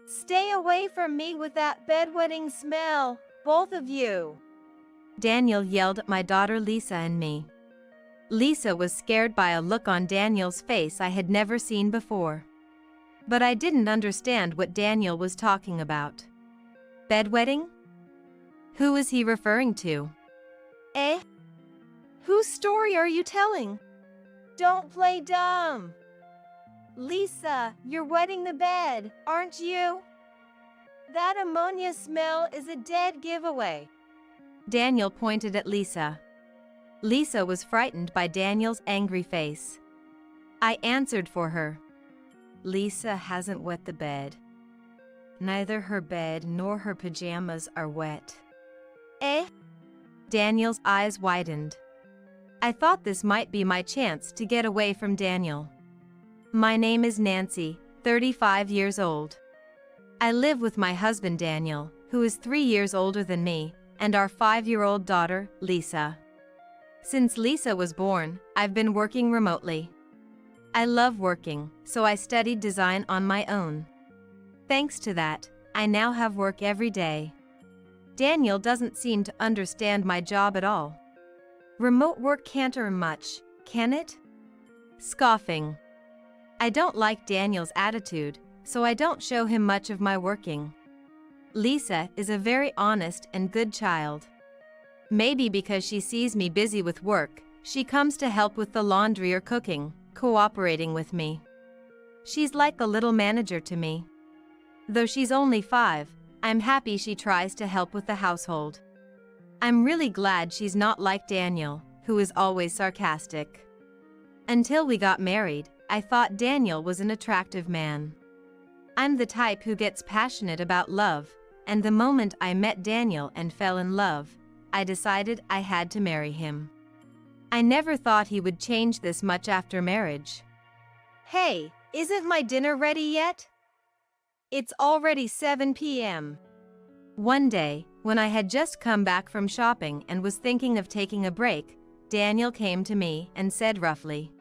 Stay away from me with that bedwetting smell, both of you. Daniel yelled at my daughter Lisa and me. Lisa was scared by a look on Daniel's face I had never seen before. But I didn't understand what Daniel was talking about. Bedwetting? Who was he referring to? Eh? Whose story are you telling? Don't play dumb. Lisa, you're wetting the bed, aren't you? That ammonia smell is a dead giveaway. Daniel pointed at Lisa. Lisa was frightened by Daniel's angry face. I answered for her. Lisa hasn't wet the bed. Neither her bed nor her pajamas are wet. Eh? Daniel's eyes widened. I thought this might be my chance to get away from Daniel. My name is Nancy, 35 years old. I live with my husband Daniel, who is 3 years older than me, and our 5-year-old daughter, Lisa. Since Lisa was born, I've been working remotely. I love working, so I studied design on my own. Thanks to that, I now have work every day. Daniel doesn't seem to understand my job at all. Remote work can't earn much, can it? Scoffing. I don't like Daniel's attitude, so I don't show him much of my working. Lisa is a very honest and good child. Maybe because she sees me busy with work, she comes to help with the laundry or cooking, cooperating with me. She's like a little manager to me. Though she's only 5, I'm happy she tries to help with the household. I'm really glad she's not like Daniel, who is always sarcastic. Until we got married, I thought Daniel was an attractive man. I'm the type who gets passionate about love, and the moment I met Daniel and fell in love, I decided I had to marry him. I never thought he would change this much after marriage. Hey, isn't my dinner ready yet? It's already 7 p.m. One day, when I had just come back from shopping and was thinking of taking a break, Daniel came to me and said roughly.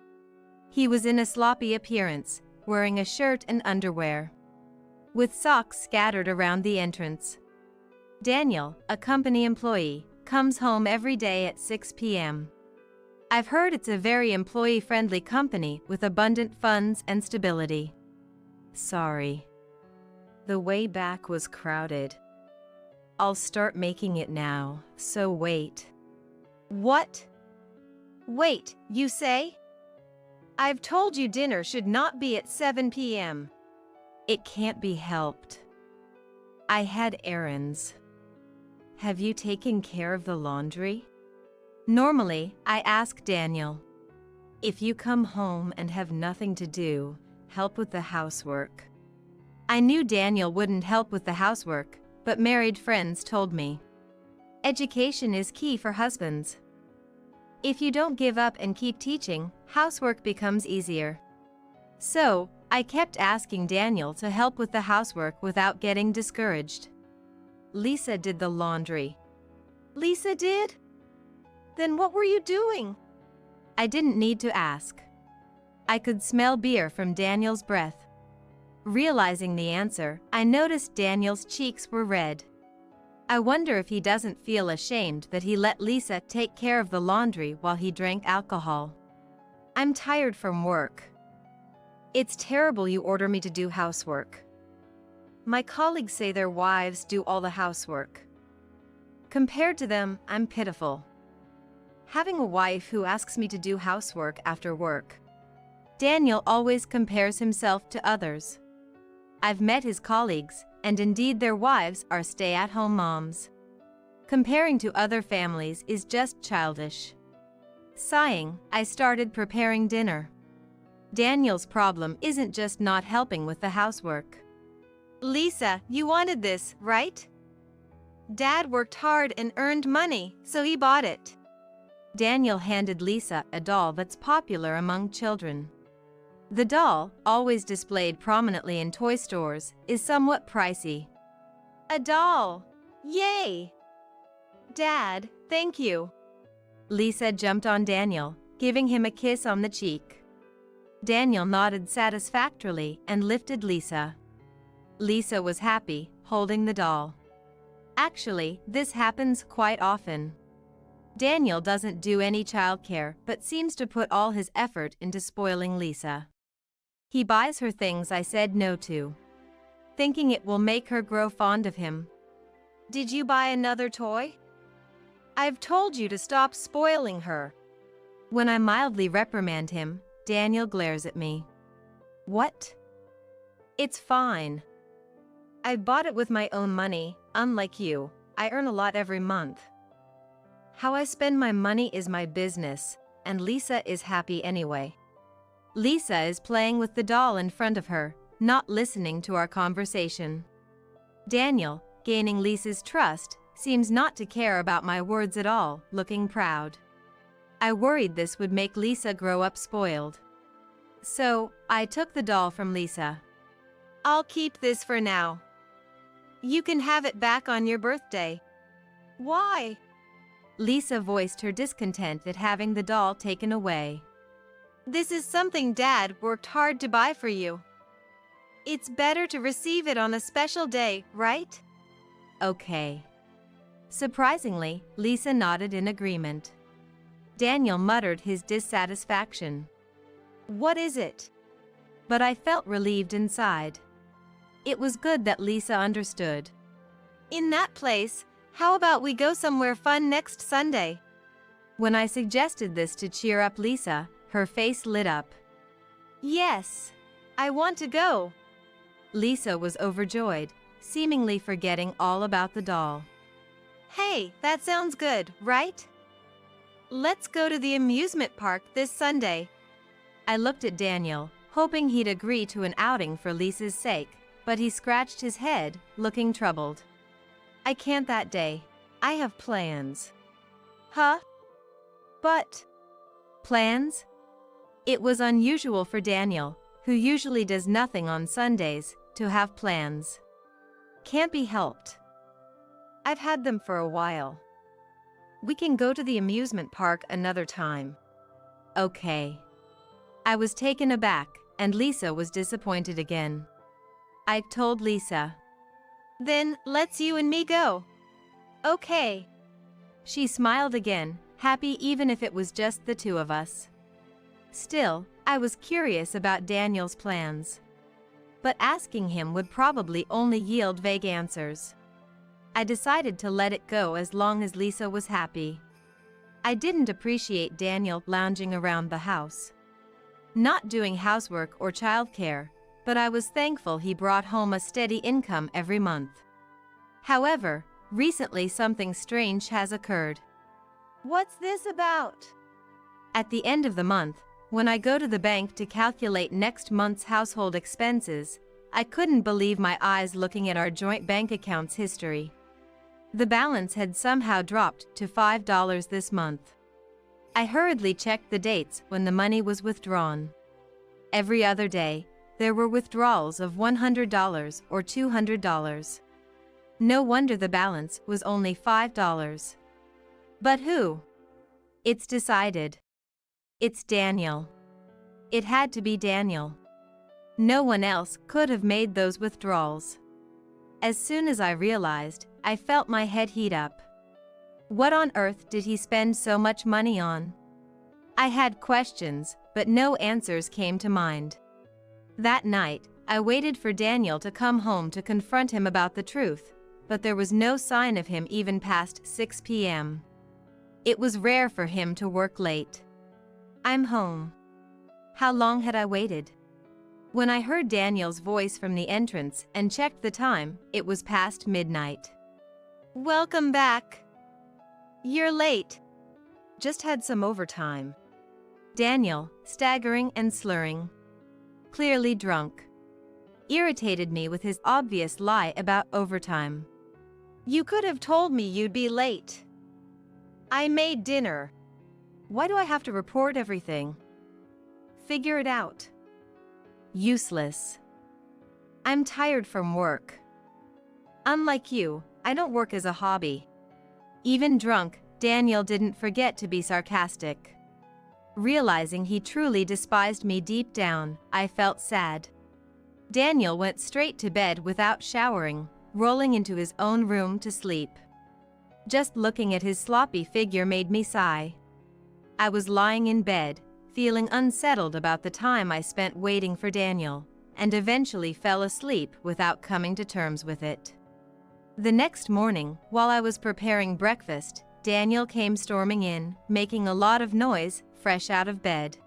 He was in a sloppy appearance, wearing a shirt and underwear, with socks scattered around the entrance. Daniel, a company employee, comes home every day at 6 p.m. I've heard it's a very employee-friendly company with abundant funds and stability. Sorry. The way back was crowded. I'll start making it now, so wait. What? Wait, you say? I've told you dinner should not be at 7 p.m. It can't be helped. I had errands. Have you taken care of the laundry? Normally, I ask Daniel. If you come home and have nothing to do, help with the housework. I knew Daniel wouldn't help with the housework, but married friends told me. Education is key for husbands. If you don't give up and keep teaching, housework becomes easier. So, I kept asking Daniel to help with the housework without getting discouraged. Lisa did the laundry. Lisa did? Then what were you doing? I didn't need to ask. I could smell beer from Daniel's breath. Realizing the answer, I noticed Daniel's cheeks were red. I wonder if he doesn't feel ashamed that he let Lisa take care of the laundry while he drank alcohol. I'm tired from work. It's terrible you order me to do housework. My colleagues say their wives do all the housework. Compared to them, I'm pitiful. Having a wife who asks me to do housework after work. Daniel always compares himself to others. I've met his colleagues, and indeed their wives are stay-at-home moms. Comparing to other families is just childish. Sighing, I started preparing dinner. Daniel's problem isn't just not helping with the housework. Lisa, you wanted this, right? Dad worked hard and earned money, so he bought it. Daniel handed Lisa a doll that's popular among children. The doll, always displayed prominently in toy stores, is somewhat pricey. A doll! Yay! Dad, thank you. Lisa jumped on Daniel, giving him a kiss on the cheek. Daniel nodded satisfactorily and lifted Lisa. Lisa was happy, holding the doll. Actually, this happens quite often. Daniel doesn't do any childcare but seems to put all his effort into spoiling Lisa. He buys her things I said no to, thinking it will make her grow fond of him. Did you buy another toy? I've told you to stop spoiling her. When I mildly reprimand him, Daniel glares at me. What? It's fine. I bought it with my own money, unlike you. I earn a lot every month. How I spend my money is my business, and Lisa is happy anyway. Lisa is playing with the doll in front of her, not listening to our conversation. Daniel, gaining Lisa's trust, seems not to care about my words at all, looking proud. I worried this would make Lisa grow up spoiled. So, I took the doll from Lisa. I'll keep this for now. You can have it back on your birthday. Why? Lisa voiced her discontent at having the doll taken away. This is something Dad worked hard to buy for you. It's better to receive it on a special day, right? Okay. Surprisingly, Lisa nodded in agreement. Daniel muttered his dissatisfaction. What is it? But I felt relieved inside. It was good that Lisa understood. In that place, how about we go somewhere fun next Sunday? When I suggested this to cheer up Lisa, her face lit up. Yes, I want to go. Lisa was overjoyed, seemingly forgetting all about the doll. Hey, that sounds good, right? Let's go to the amusement park this Sunday. I looked at Daniel, hoping he'd agree to an outing for Lisa's sake, but he scratched his head, looking troubled. I can't that day. I have plans. Huh? But... Plans? It was unusual for Daniel, who usually does nothing on Sundays, to have plans. Can't be helped. I've had them for a while. We can go to the amusement park another time. Okay. I was taken aback, and Lisa was disappointed again. I told Lisa. Then, let's you and me go. Okay. She smiled again, happy even if it was just the two of us. Still, I was curious about Daniel's plans. But asking him would probably only yield vague answers. I decided to let it go as long as Lisa was happy. I didn't appreciate Daniel lounging around the house, not doing housework or childcare, but I was thankful he brought home a steady income every month. However, recently something strange has occurred. What's this about? At the end of the month, when I go to the bank to calculate next month's household expenses, I couldn't believe my eyes looking at our joint bank account's history. The balance had somehow dropped to $5 this month. I hurriedly checked the dates when the money was withdrawn. Every other day, there were withdrawals of $100 or $200. No wonder the balance was only $5. But who? It's decided. It's Daniel. It had to be Daniel. No one else could have made those withdrawals. As soon as I realized, I felt my head heat up. What on earth did he spend so much money on? I had questions, but no answers came to mind. That night, I waited for Daniel to come home to confront him about the truth, but there was no sign of him even past 6 p.m. It was rare for him to work late. I'm home. How long had I waited? When I heard Daniel's voice from the entrance and checked the time, it was past midnight. Welcome back. You're late. Just had some overtime. Daniel, staggering and slurring, clearly drunk, irritated me with his obvious lie about overtime. You could have told me you'd be late. I made dinner. Why do I have to report everything? Figure it out. Useless. I'm tired from work. Unlike you, I don't work as a hobby. Even drunk, Daniel didn't forget to be sarcastic. Realizing he truly despised me deep down, I felt sad. Daniel went straight to bed without showering, rolling into his own room to sleep. Just looking at his sloppy figure made me sigh. I was lying in bed, feeling unsettled about the time I spent waiting for Daniel, and eventually fell asleep without coming to terms with it. The next morning, while I was preparing breakfast, Daniel came storming in, making a lot of noise, fresh out of bed.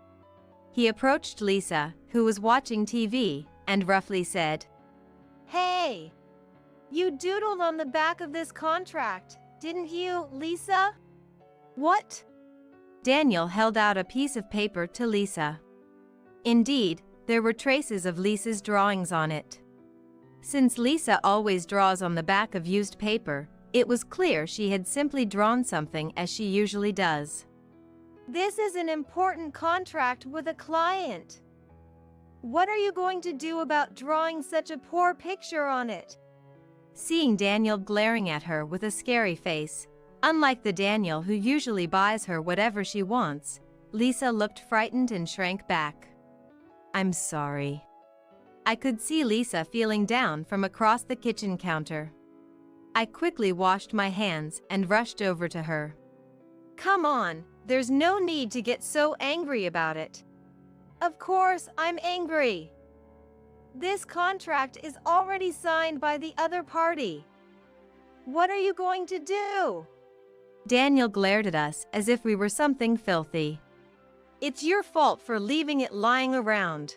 He approached Lisa, who was watching TV, and roughly said, "Hey! You doodled on the back of this contract, didn't you, Lisa?" "What?" Daniel held out a piece of paper to Lisa. Indeed, there were traces of Lisa's drawings on it. Since Lisa always draws on the back of used paper, it was clear she had simply drawn something as she usually does. "This is an important contract with a client. What are you going to do about drawing such a poor picture on it?" Seeing Daniel glaring at her with a scary face, unlike the Daniel who usually buys her whatever she wants, Lisa looked frightened and shrank back. "I'm sorry." I could see Lisa feeling down from across the kitchen counter. I quickly washed my hands and rushed over to her. "Come on, there's no need to get so angry about it." "Of course I'm angry. This contract is already signed by the other party. What are you going to do?" Daniel glared at us as if we were something filthy. "It's your fault for leaving it lying around.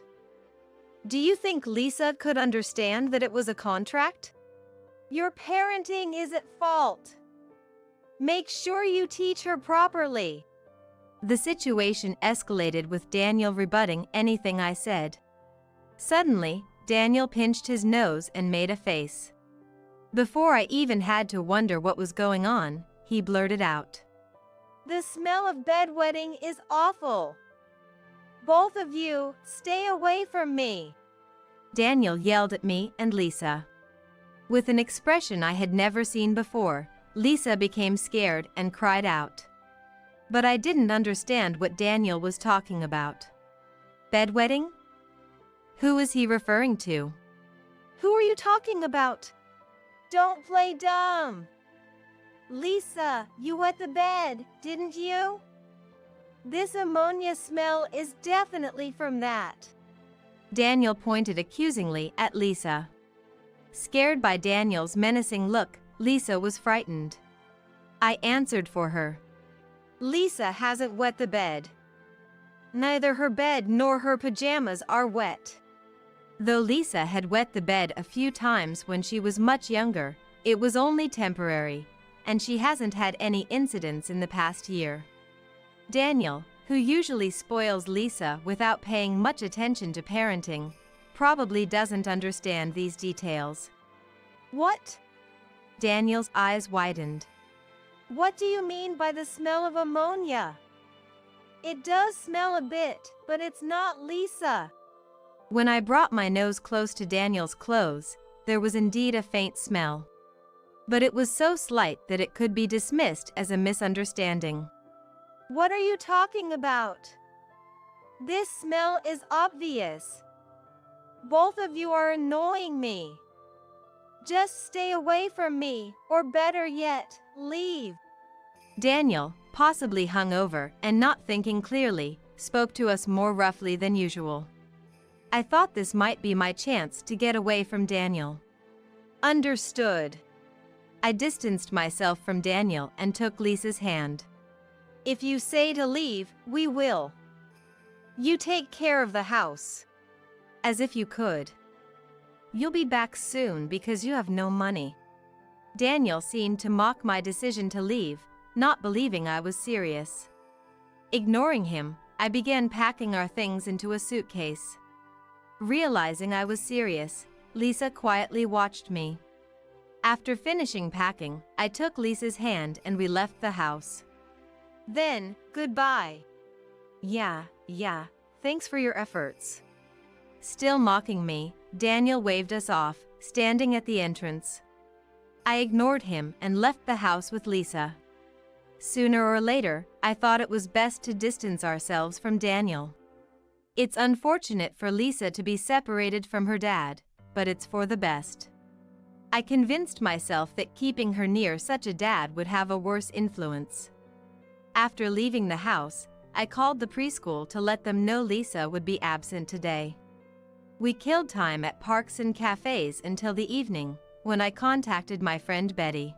Do you think Lisa could understand that it was a contract? Your parenting is at fault. Make sure you teach her properly." The situation escalated with Daniel rebutting anything I said. Suddenly, Daniel pinched his nose and made a face. Before I even had to wonder what was going on, he blurted out, "The smell of bedwetting is awful. Both of you, stay away from me." Daniel yelled at me and Lisa. With an expression I had never seen before, Lisa became scared and cried out. But I didn't understand what Daniel was talking about. Bedwetting? Who was he referring to? "Who are you talking about? Don't play dumb. Lisa, you wet the bed, didn't you? This ammonia smell is definitely from that." Daniel pointed accusingly at Lisa. Scared by Daniel's menacing look, Lisa was frightened. I answered for her. "Lisa hasn't wet the bed. Neither her bed nor her pajamas are wet." Though Lisa had wet the bed a few times when she was much younger, it was only temporary, and she hasn't had any incidents in the past year. Daniel, who usually spoils Lisa without paying much attention to parenting, probably doesn't understand these details. "What?" Daniel's eyes widened. "What do you mean by the smell of ammonia? It does smell a bit, but it's not Lisa." When I brought my nose close to Daniel's clothes, there was indeed a faint smell. But it was so slight that it could be dismissed as a misunderstanding. "What are you talking about? This smell is obvious. Both of you are annoying me. Just stay away from me, or better yet, leave." Daniel, possibly hungover and not thinking clearly, spoke to us more roughly than usual. I thought this might be my chance to get away from Daniel. "Understood." I distanced myself from Daniel and took Lisa's hand. "If you say to leave, we will. You take care of the house." As if you could. "You'll be back soon because you have no money." Daniel seemed to mock my decision to leave, not believing I was serious. Ignoring him, I began packing our things into a suitcase. Realizing I was serious, Lisa quietly watched me. After finishing packing, I took Lisa's hand and we left the house. "Then, goodbye." Yeah, thanks for your efforts." Still mocking me, Daniel waved us off, standing at the entrance. I ignored him and left the house with Lisa. Sooner or later, I thought it was best to distance ourselves from Daniel. It's unfortunate for Lisa to be separated from her dad, but it's for the best. I convinced myself that keeping her near such a dad would have a worse influence. After leaving the house, I called the preschool to let them know Lisa would be absent today. We killed time at parks and cafes until the evening, when I contacted my friend Betty.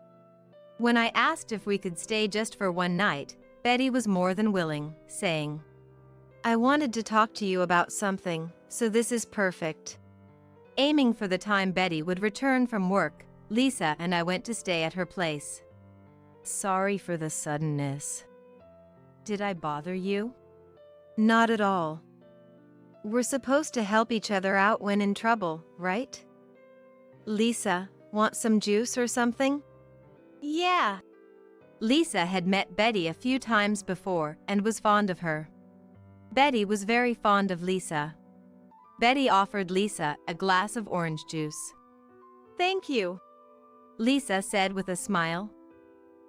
When I asked if we could stay just for one night, Betty was more than willing, saying, "I wanted to talk to you about something, so this is perfect." Aiming for the time Betty would return from work, Lisa and I went to stay at her place. Sorry for the suddenness. Did I bother you? Not at all. We're supposed to help each other out when in trouble, right? Lisa, want some juice or something? Yeah. Lisa had met Betty a few times before and was fond of her. Betty was very fond of Lisa. Betty offered Lisa a glass of orange juice. Thank you, Lisa said with a smile.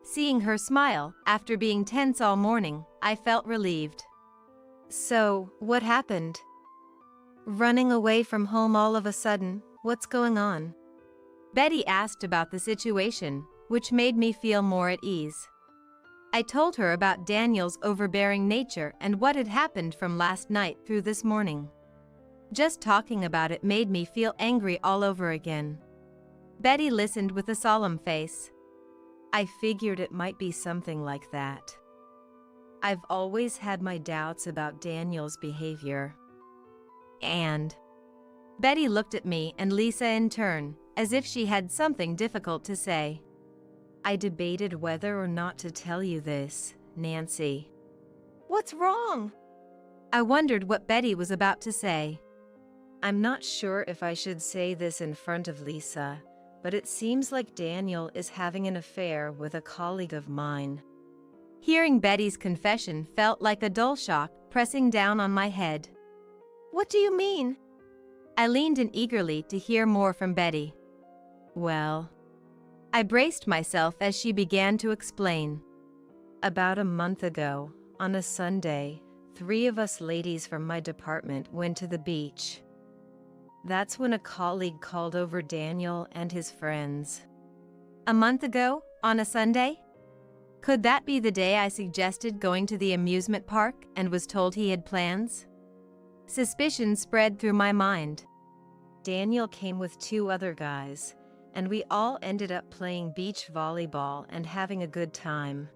Seeing her smile, after being tense all morning, I felt relieved. So, what happened? Running away from home all of a sudden, what's going on? Betty asked about the situation, which made me feel more at ease. I told her about Daniel's overbearing nature and what had happened from last night through this morning. Just talking about it made me feel angry all over again. Betty listened with a solemn face. I figured it might be something like that. I've always had my doubts about Daniel's behavior. And Betty looked at me and Lisa in turn, as if she had something difficult to say. I debated whether or not to tell you this, Nancy. What's wrong? I wondered what Betty was about to say. I'm not sure if I should say this in front of Lisa, but it seems like Daniel is having an affair with a colleague of mine. Hearing Betty's confession felt like a dull shock pressing down on my head. What do you mean? I leaned in eagerly to hear more from Betty. Well, I braced myself as she began to explain. About a month ago, on a Sunday, 3 of us ladies from my department went to the beach. That's when a colleague called over Daniel and his friends. A month ago, on a Sunday? Could that be the day I suggested going to the amusement park and was told he had plans? Suspicion spread through my mind. Daniel came with 2 other guys, and we all ended up playing beach volleyball and having a good time.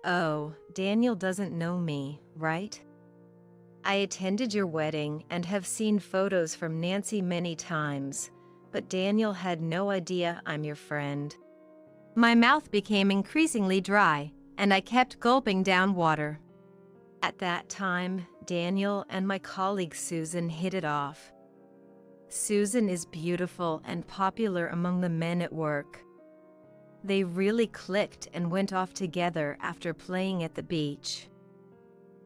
Oh, Daniel doesn't know me, right? I attended your wedding and have seen photos from Nancy many times, but Daniel had no idea I'm your friend. My mouth became increasingly dry, and I kept gulping down water. At that time, Daniel and my colleague Susan hit it off. Susan is beautiful and popular among the men at work. They really clicked and went off together after playing at the beach.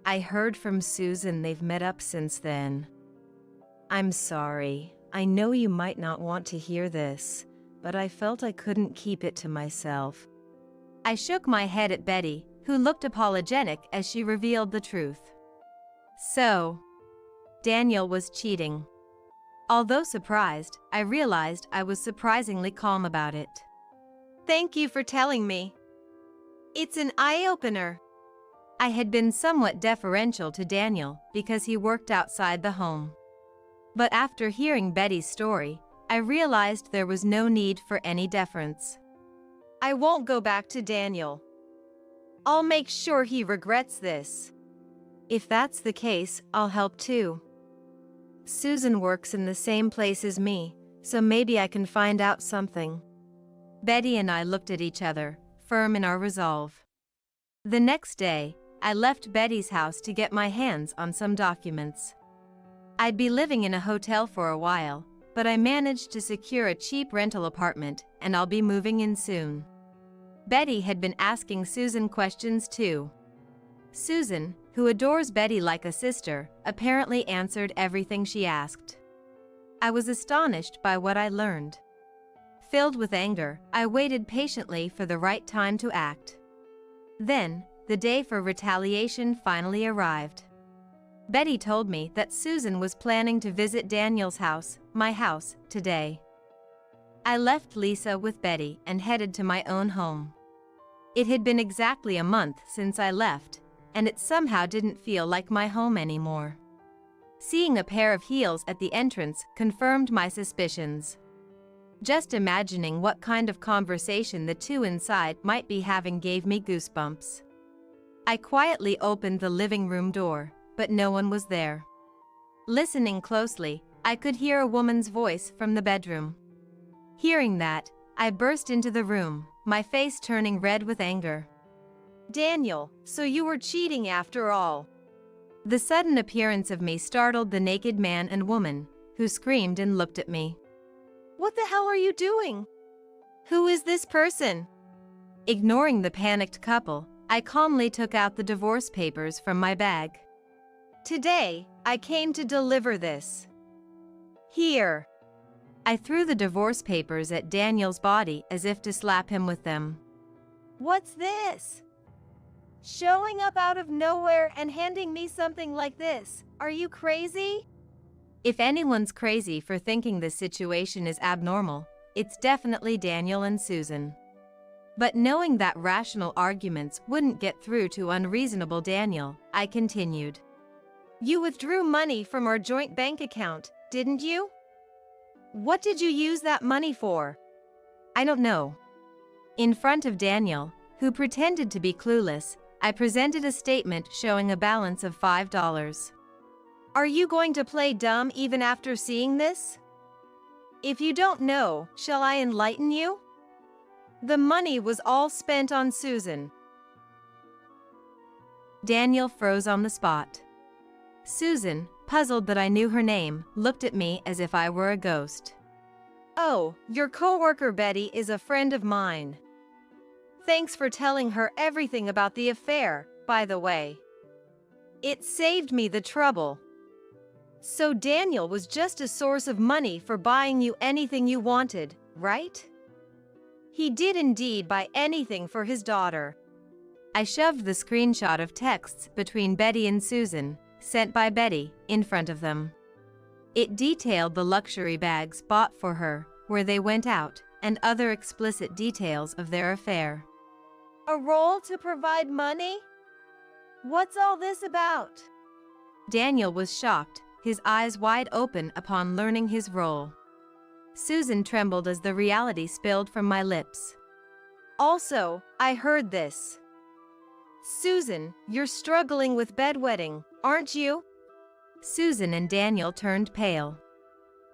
I heard from Susan they've met up since then. I'm sorry. I know you might not want to hear this, but I felt I couldn't keep it to myself. I shook my head at Betty, who looked apologetic as she revealed the truth. So, Daniel was cheating. Although surprised, I realized I was surprisingly calm about it. Thank you for telling me. It's an eye-opener. I had been somewhat deferential to Daniel because he worked outside the home. But after hearing Betty's story, I realized there was no need for any deference. I won't go back to Daniel. I'll make sure he regrets this. If that's the case, I'll help too. Susan works in the same place as me, so maybe I can find out something. Betty and I looked at each other, firm in our resolve. The next day, I left Betty's house to get my hands on some documents. I'd be living in a hotel for a while, but I managed to secure a cheap rental apartment, and I'll be moving in soon. Betty had been asking Susan questions too. Susan, who adores Betty like a sister, apparently answered everything she asked. I was astonished by what I learned. Filled with anger, I waited patiently for the right time to act. Then, the day for retaliation finally arrived. Betty told me that Susan was planning to visit Daniel's house, my house, today. I left Lisa with Betty and headed to my own home. It had been exactly a month since I left, and it somehow didn't feel like my home anymore. Seeing a pair of heels at the entrance confirmed my suspicions. Just imagining what kind of conversation the two inside might be having gave me goosebumps. I quietly opened the living room door, but no one was there. Listening closely, I could hear a woman's voice from the bedroom. Hearing that, I burst into the room, my face turning red with anger. Daniel, so you were cheating after all. The sudden appearance of me startled the naked man and woman, who screamed and looked at me. What the hell are you doing? Who is this person? Ignoring the panicked couple, I calmly took out the divorce papers from my bag. Today, I came to deliver this. Here. I threw the divorce papers at Daniel's body as if to slap him with them. What's this? Showing up out of nowhere and handing me something like this. Are you crazy? If anyone's crazy for thinking this situation is abnormal, it's definitely Daniel and Susan. But knowing that rational arguments wouldn't get through to unreasonable Daniel, I continued. You withdrew money from our joint bank account, didn't you? What did you use that money for? I don't know. In front of Daniel, who pretended to be clueless, I presented a statement showing a balance of $5. Are you going to play dumb even after seeing this? If you don't know, shall I enlighten you? The money was all spent on Susan. Daniel froze on the spot. Susan, puzzled that I knew her name, looked at me as if I were a ghost. Oh, your coworker Betty is a friend of mine. Thanks for telling her everything about the affair, by the way. It saved me the trouble. So Daniel was just a source of money for buying you anything you wanted, right? He did indeed buy anything for his daughter. I shoved the screenshot of texts between Betty and Susan, sent by Betty, in front of them. It detailed the luxury bags bought for her, where they went out, and other explicit details of their affair. A role to provide money? What's all this about? Daniel was shocked, his eyes wide open upon learning his role. Susan trembled as the reality spilled from my lips. Also, I heard this. Susan, you're struggling with bedwetting, aren't you? Susan and Daniel turned pale.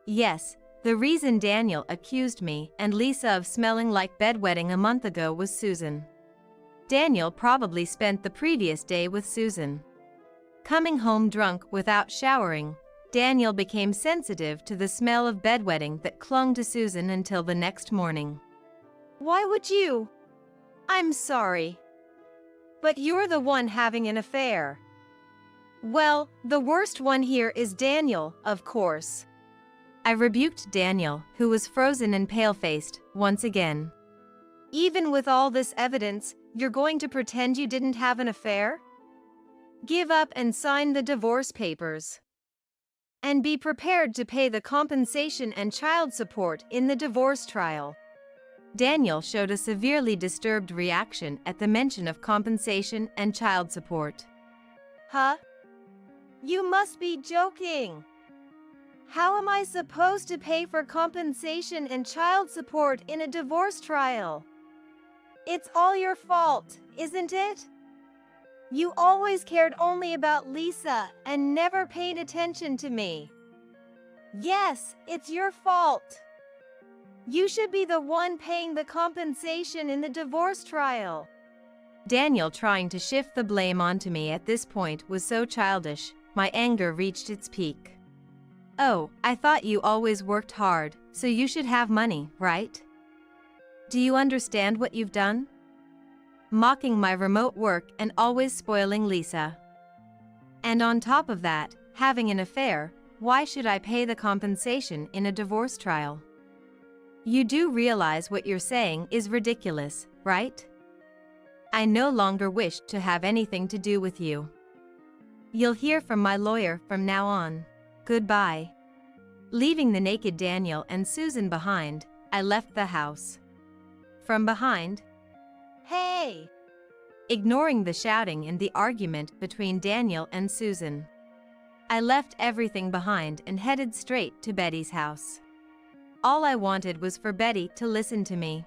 Yes, the reason Daniel accused me and Lisa of smelling like bedwetting a month ago was Susan. Daniel probably spent the previous day with Susan. Coming home drunk without showering, Daniel became sensitive to the smell of bedwetting that clung to Susan until the next morning. Why would you? I'm sorry. But you're the one having an affair. Well, the worst one here is Daniel, of course. I rebuked Daniel, who was frozen and pale-faced, once again. Even with all this evidence, you're going to pretend you didn't have an affair? Give up and sign the divorce papers. And be prepared to pay the compensation and child support in the divorce trial. Daniel showed a severely disturbed reaction at the mention of compensation and child support. Huh? You must be joking. How am I supposed to pay for compensation and child support in a divorce trial? It's all your fault, isn't it? You always cared only about Lisa and never paid attention to me. Yes, it's your fault. You should be the one paying the compensation in the divorce trial. Daniel trying to shift the blame onto me at this point was so childish, my anger reached its peak. Oh, I thought you always worked hard, so you should have money, right? Do you understand what you've done? Mocking my remote work and always spoiling Lisa. And on top of that, having an affair, why should I pay the compensation in a divorce trial? You do realize what you're saying is ridiculous, right? I no longer wish to have anything to do with you. You'll hear from my lawyer from now on. Goodbye. Leaving the naked Daniel and Susan behind, I left the house. From behind, Hey! ignoring the shouting and the argument between Daniel and Susan, I left everything behind and headed straight to Betty's house. All I wanted was for Betty to listen to me.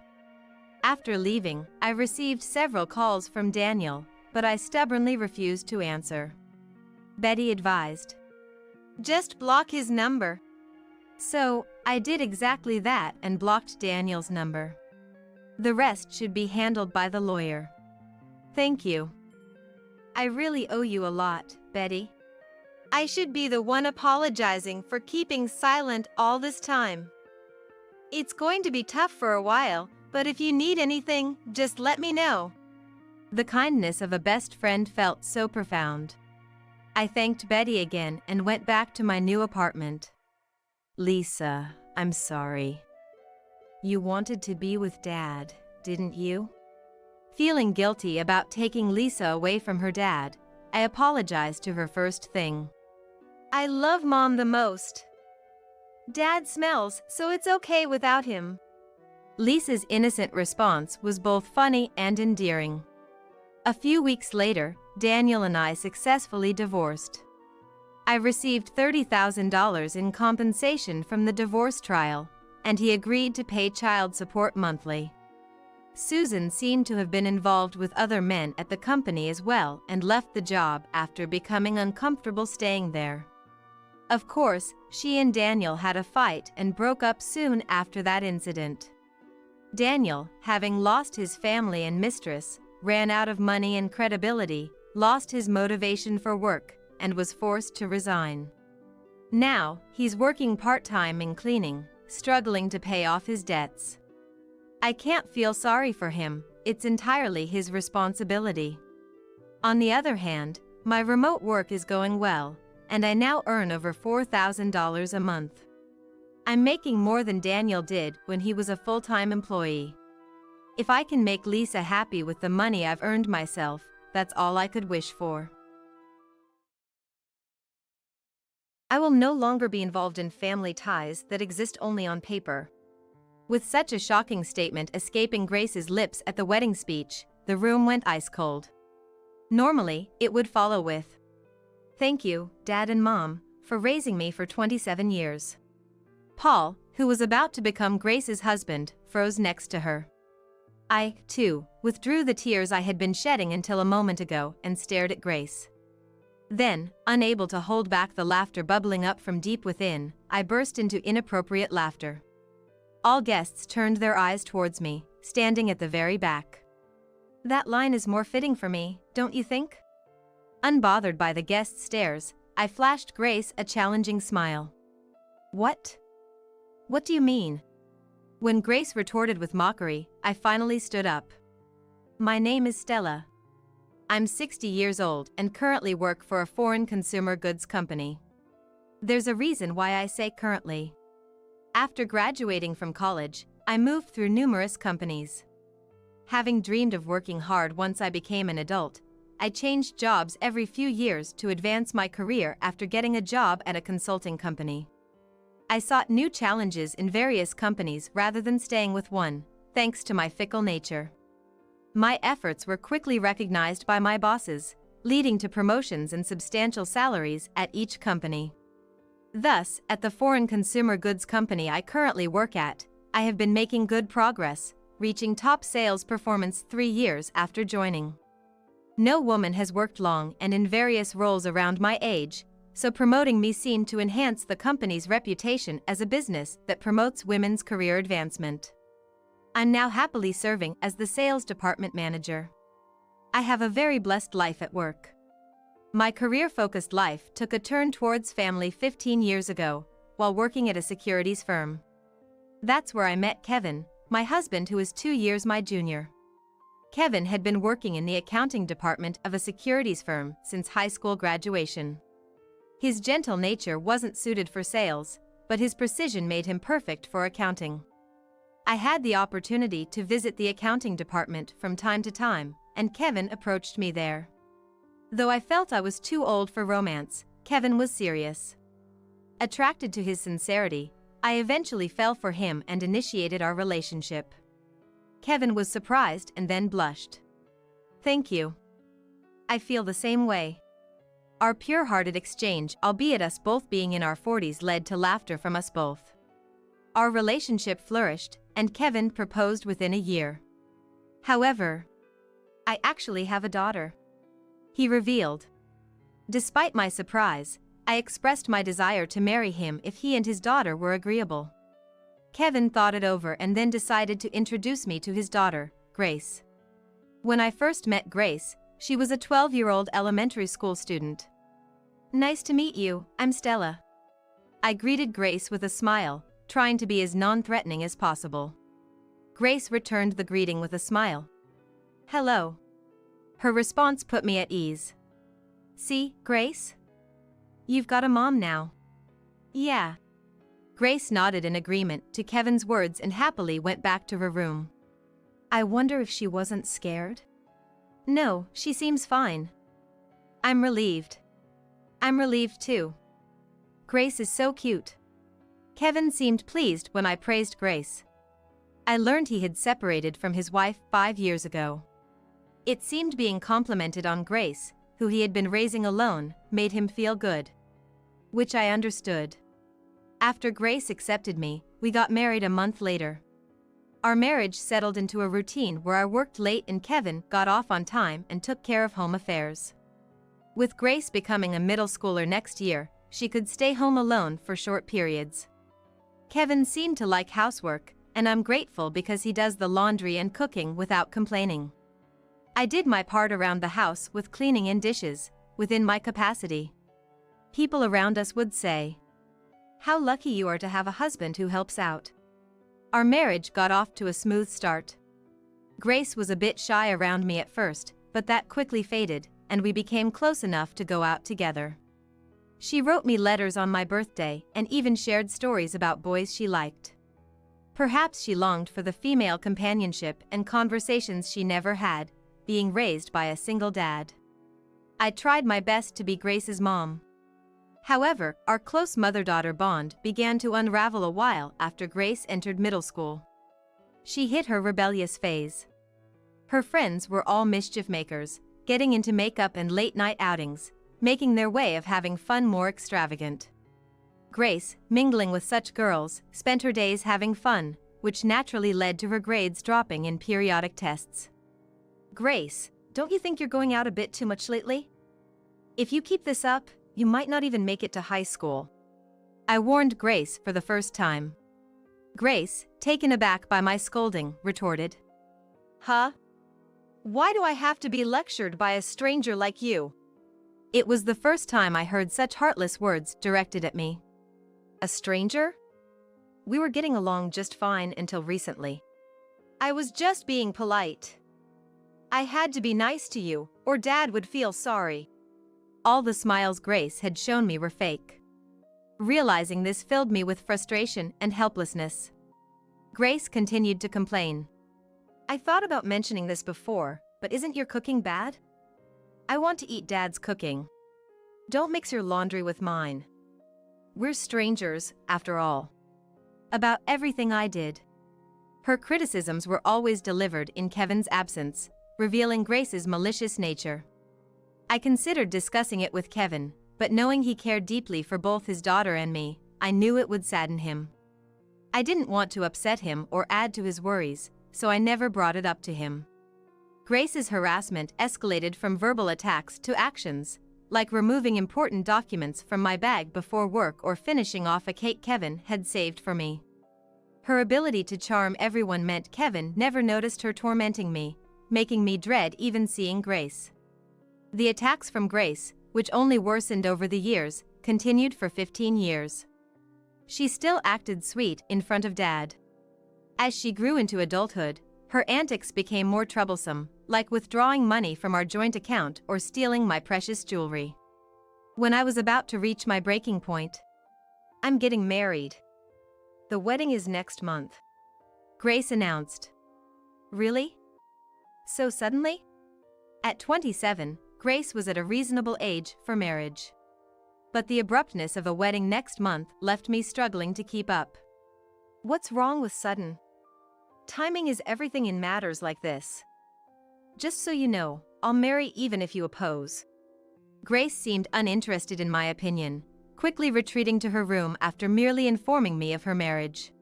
After leaving, I received several calls from Daniel, but I stubbornly refused to answer. Betty advised, Just block his number. so I did exactly that and blocked Daniel's number. The rest should be handled by the lawyer. Thank you. I really owe you a lot, Betty. I should be the one apologizing for keeping silent all this time. It's going to be tough for a while, but if you need anything, just let me know. The kindness of a best friend felt so profound. I thanked Betty again and went back to my new apartment. Lisa, I'm sorry. You wanted to be with Dad, didn't you? Feeling guilty about taking Lisa away from her dad, I apologized to her first thing. I love Mom the most. Dad smells, so it's okay without him. Lisa's innocent response was both funny and endearing. A few weeks later, Daniel and I successfully divorced. I received $30,000 in compensation from the divorce trial, and he agreed to pay child support monthly. Susan seemed to have been involved with other men at the company as well and left the job after becoming uncomfortable staying there. Of course, she and Daniel had a fight and broke up soon after that incident. Daniel, having lost his family and mistress, ran out of money and credibility, lost his motivation for work, and was forced to resign. Now, he's working part-time in cleaning, struggling to pay off his debts. I can't feel sorry for him, it's entirely his responsibility. On the other hand, my remote work is going well, and I now earn over $4,000 a month. I'm making more than Daniel did when he was a full-time employee. If I can make Lisa happy with the money I've earned myself, that's all I could wish for. I will no longer be involved in family ties that exist only on paper. With such a shocking statement escaping Grace's lips at the wedding speech, the room went ice cold. Normally, it would follow with, "Thank you, Dad and Mom, for raising me for 27 years." Paul, who was about to become Grace's husband, froze next to her. I, too, withdrew the tears I had been shedding until a moment ago and stared at Grace. Then, unable to hold back the laughter bubbling up from deep within, I burst into inappropriate laughter. All guests turned their eyes towards me, standing at the very back. That line is more fitting for me, don't you think? Unbothered by the guests' stares, I flashed Grace a challenging smile. What? What do you mean? When Grace retorted with mockery, I finally stood up. My name is Stella. I'm 60 years old and currently work for a foreign consumer goods company. There's a reason why I say currently. After graduating from college, I moved through numerous companies. Having dreamed of working hard once I became an adult, I changed jobs every few years to advance my career after getting a job at a consulting company. I sought new challenges in various companies rather than staying with one, thanks to my fickle nature. My efforts were quickly recognized by my bosses, leading to promotions and substantial salaries at each company. Thus, at the foreign consumer goods company I currently work at, I have been making good progress, reaching top sales performance 3 years after joining. No woman has worked long and in various roles around my age, so promoting me seemed to enhance the company's reputation as a business that promotes women's career advancement. I'm now happily serving as the sales department manager. I have a very blessed life at work. My career-focused life took a turn towards family 15 years ago, while working at a securities firm. That's where I met Kevin, my husband who is 2 years my junior. Kevin had been working in the accounting department of a securities firm since high school graduation. His gentle nature wasn't suited for sales, but his precision made him perfect for accounting. I had the opportunity to visit the accounting department from time to time, and Kevin approached me there. Though I felt I was too old for romance, Kevin was serious. Attracted to his sincerity, I eventually fell for him and initiated our relationship. Kevin was surprised and then blushed. "Thank you. I feel the same way." Our pure-hearted exchange, albeit us both being in our 40s, led to laughter from us both. Our relationship flourished, and Kevin proposed within a year. However, "I actually have a daughter," he revealed. Despite my surprise, I expressed my desire to marry him if he and his daughter were agreeable. Kevin thought it over and then decided to introduce me to his daughter, Grace. When I first met Grace, she was a 12-year-old elementary school student. "Nice to meet you, I'm Stella." I greeted Grace with a smile, trying to be as non-threatening as possible. Grace returned the greeting with a smile. "Hello." Her response put me at ease. "See, Grace? You've got a mom now." "Yeah." Grace nodded in agreement to Kevin's words and happily went back to her room. I wonder if she wasn't scared? "No, she seems fine." I'm relieved. I'm relieved too. Grace is so cute. Kevin seemed pleased when I praised Grace. I learned he had separated from his wife 5 years ago. It seemed being complimented on Grace, who he had been raising alone, made him feel good. Which I understood. After Grace accepted me, we got married a month later. Our marriage settled into a routine where I worked late and Kevin got off on time and took care of home affairs. With Grace becoming a middle schooler next year, she could stay home alone for short periods. Kevin seemed to like housework, and I'm grateful because he does the laundry and cooking without complaining. I did my part around the house with cleaning and dishes, within my capacity. People around us would say, "How lucky you are to have a husband who helps out." Our marriage got off to a smooth start. Grace was a bit shy around me at first, but that quickly faded, and we became close enough to go out together. She wrote me letters on my birthday and even shared stories about boys she liked. Perhaps she longed for the female companionship and conversations she never had, being raised by a single dad. I tried my best to be Grace's mom. However, our close mother-daughter bond began to unravel a while after Grace entered middle school. She hit her rebellious phase. Her friends were all mischief makers, getting into makeup and late-night outings, making their way of having fun more extravagant. Grace, mingling with such girls, spent her days having fun, which naturally led to her grades dropping in periodic tests. "Grace, don't you think you're going out a bit too much lately? If you keep this up, you might not even make it to high school." I warned Grace for the first time. Grace, taken aback by my scolding, retorted, "Huh? Why do I have to be lectured by a stranger like you?" It was the first time I heard such heartless words directed at me. A stranger? We were getting along just fine until recently. I was just being polite. I had to be nice to you, or Dad would feel sorry. All the smiles Grace had shown me were fake. Realizing this filled me with frustration and helplessness. Grace continued to complain. "I thought about mentioning this before, but isn't your cooking bad? I want to eat Dad's cooking. Don't mix your laundry with mine. We're strangers, after all." About everything I did. Her criticisms were always delivered in Kevin's absence, revealing Grace's malicious nature. I considered discussing it with Kevin, but knowing he cared deeply for both his daughter and me, I knew it would sadden him. I didn't want to upset him or add to his worries, so I never brought it up to him. Grace's harassment escalated from verbal attacks to actions, like removing important documents from my bag before work or finishing off a cake Kevin had saved for me. Her ability to charm everyone meant Kevin never noticed her tormenting me, making me dread even seeing Grace. The attacks from Grace, which only worsened over the years, continued for 15 years. She still acted sweet in front of Dad. As she grew into adulthood, her antics became more troublesome, like withdrawing money from our joint account or stealing my precious jewelry. When I was about to reach my breaking point, "I'm getting married. The wedding is next month," Grace announced. "Really? So suddenly?" At 27, Grace was at a reasonable age for marriage. But the abruptness of a wedding next month left me struggling to keep up. What's wrong with sudden? Timing is everything in matters like this. Just so you know, I'll marry even if you oppose. Grace seemed uninterested in my opinion, quickly retreating to her room after merely informing me of her marriage.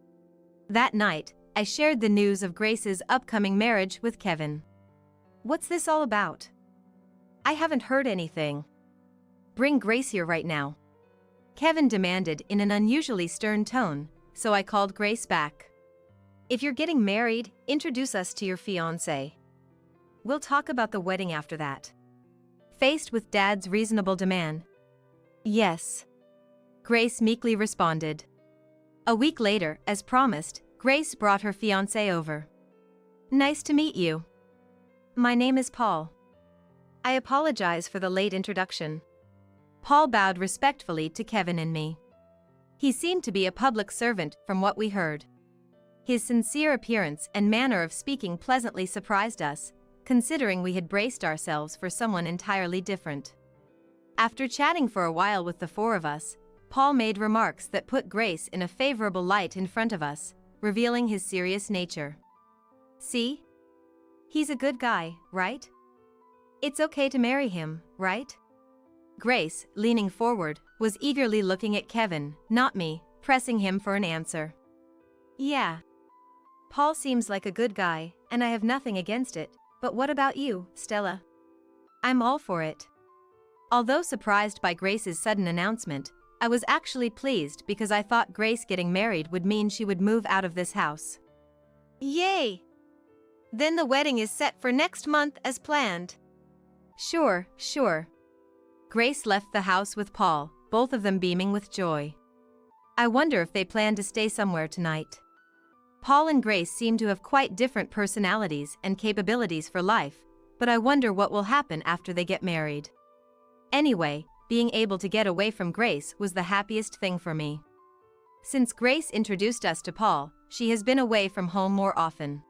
That night, I shared the news of Grace's upcoming marriage with Kevin. What's this all about? I haven't heard anything. Bring Grace here right now. Kevin demanded in an unusually stern tone, so I called Grace back. If you're getting married, introduce us to your fiancé. We'll talk about the wedding after that. Faced with Dad's reasonable demand, yes, Grace meekly responded. A week later, as promised, Grace brought her fiancé over. Nice to meet you. My name is Paul. I apologize for the late introduction. Paul bowed respectfully to Kevin and me. He seemed to be a public servant from what we heard. His sincere appearance and manner of speaking pleasantly surprised us, considering we had braced ourselves for someone entirely different. After chatting for a while with the four of us, Paul made remarks that put Grace in a favorable light in front of us, revealing his serious nature. See? He's a good guy, right? It's okay to marry him, right? Grace, leaning forward, was eagerly looking at Kevin, not me, pressing him for an answer. Yeah. Paul seems like a good guy, and I have nothing against it, but what about you, Stella? I'm all for it. Although surprised by Grace's sudden announcement, I was actually pleased because I thought Grace getting married would mean she would move out of this house. Yay! Then the wedding is set for next month as planned. Sure. Grace left the house with Paul, both of them beaming with joy. I wonder if they plan to stay somewhere tonight. Paul and Grace seem to have quite different personalities and capabilities for life, but I wonder what will happen after they get married. Anyway, being able to get away from Grace was the happiest thing for me. Since Grace introduced us to Paul, she has been away from home more often.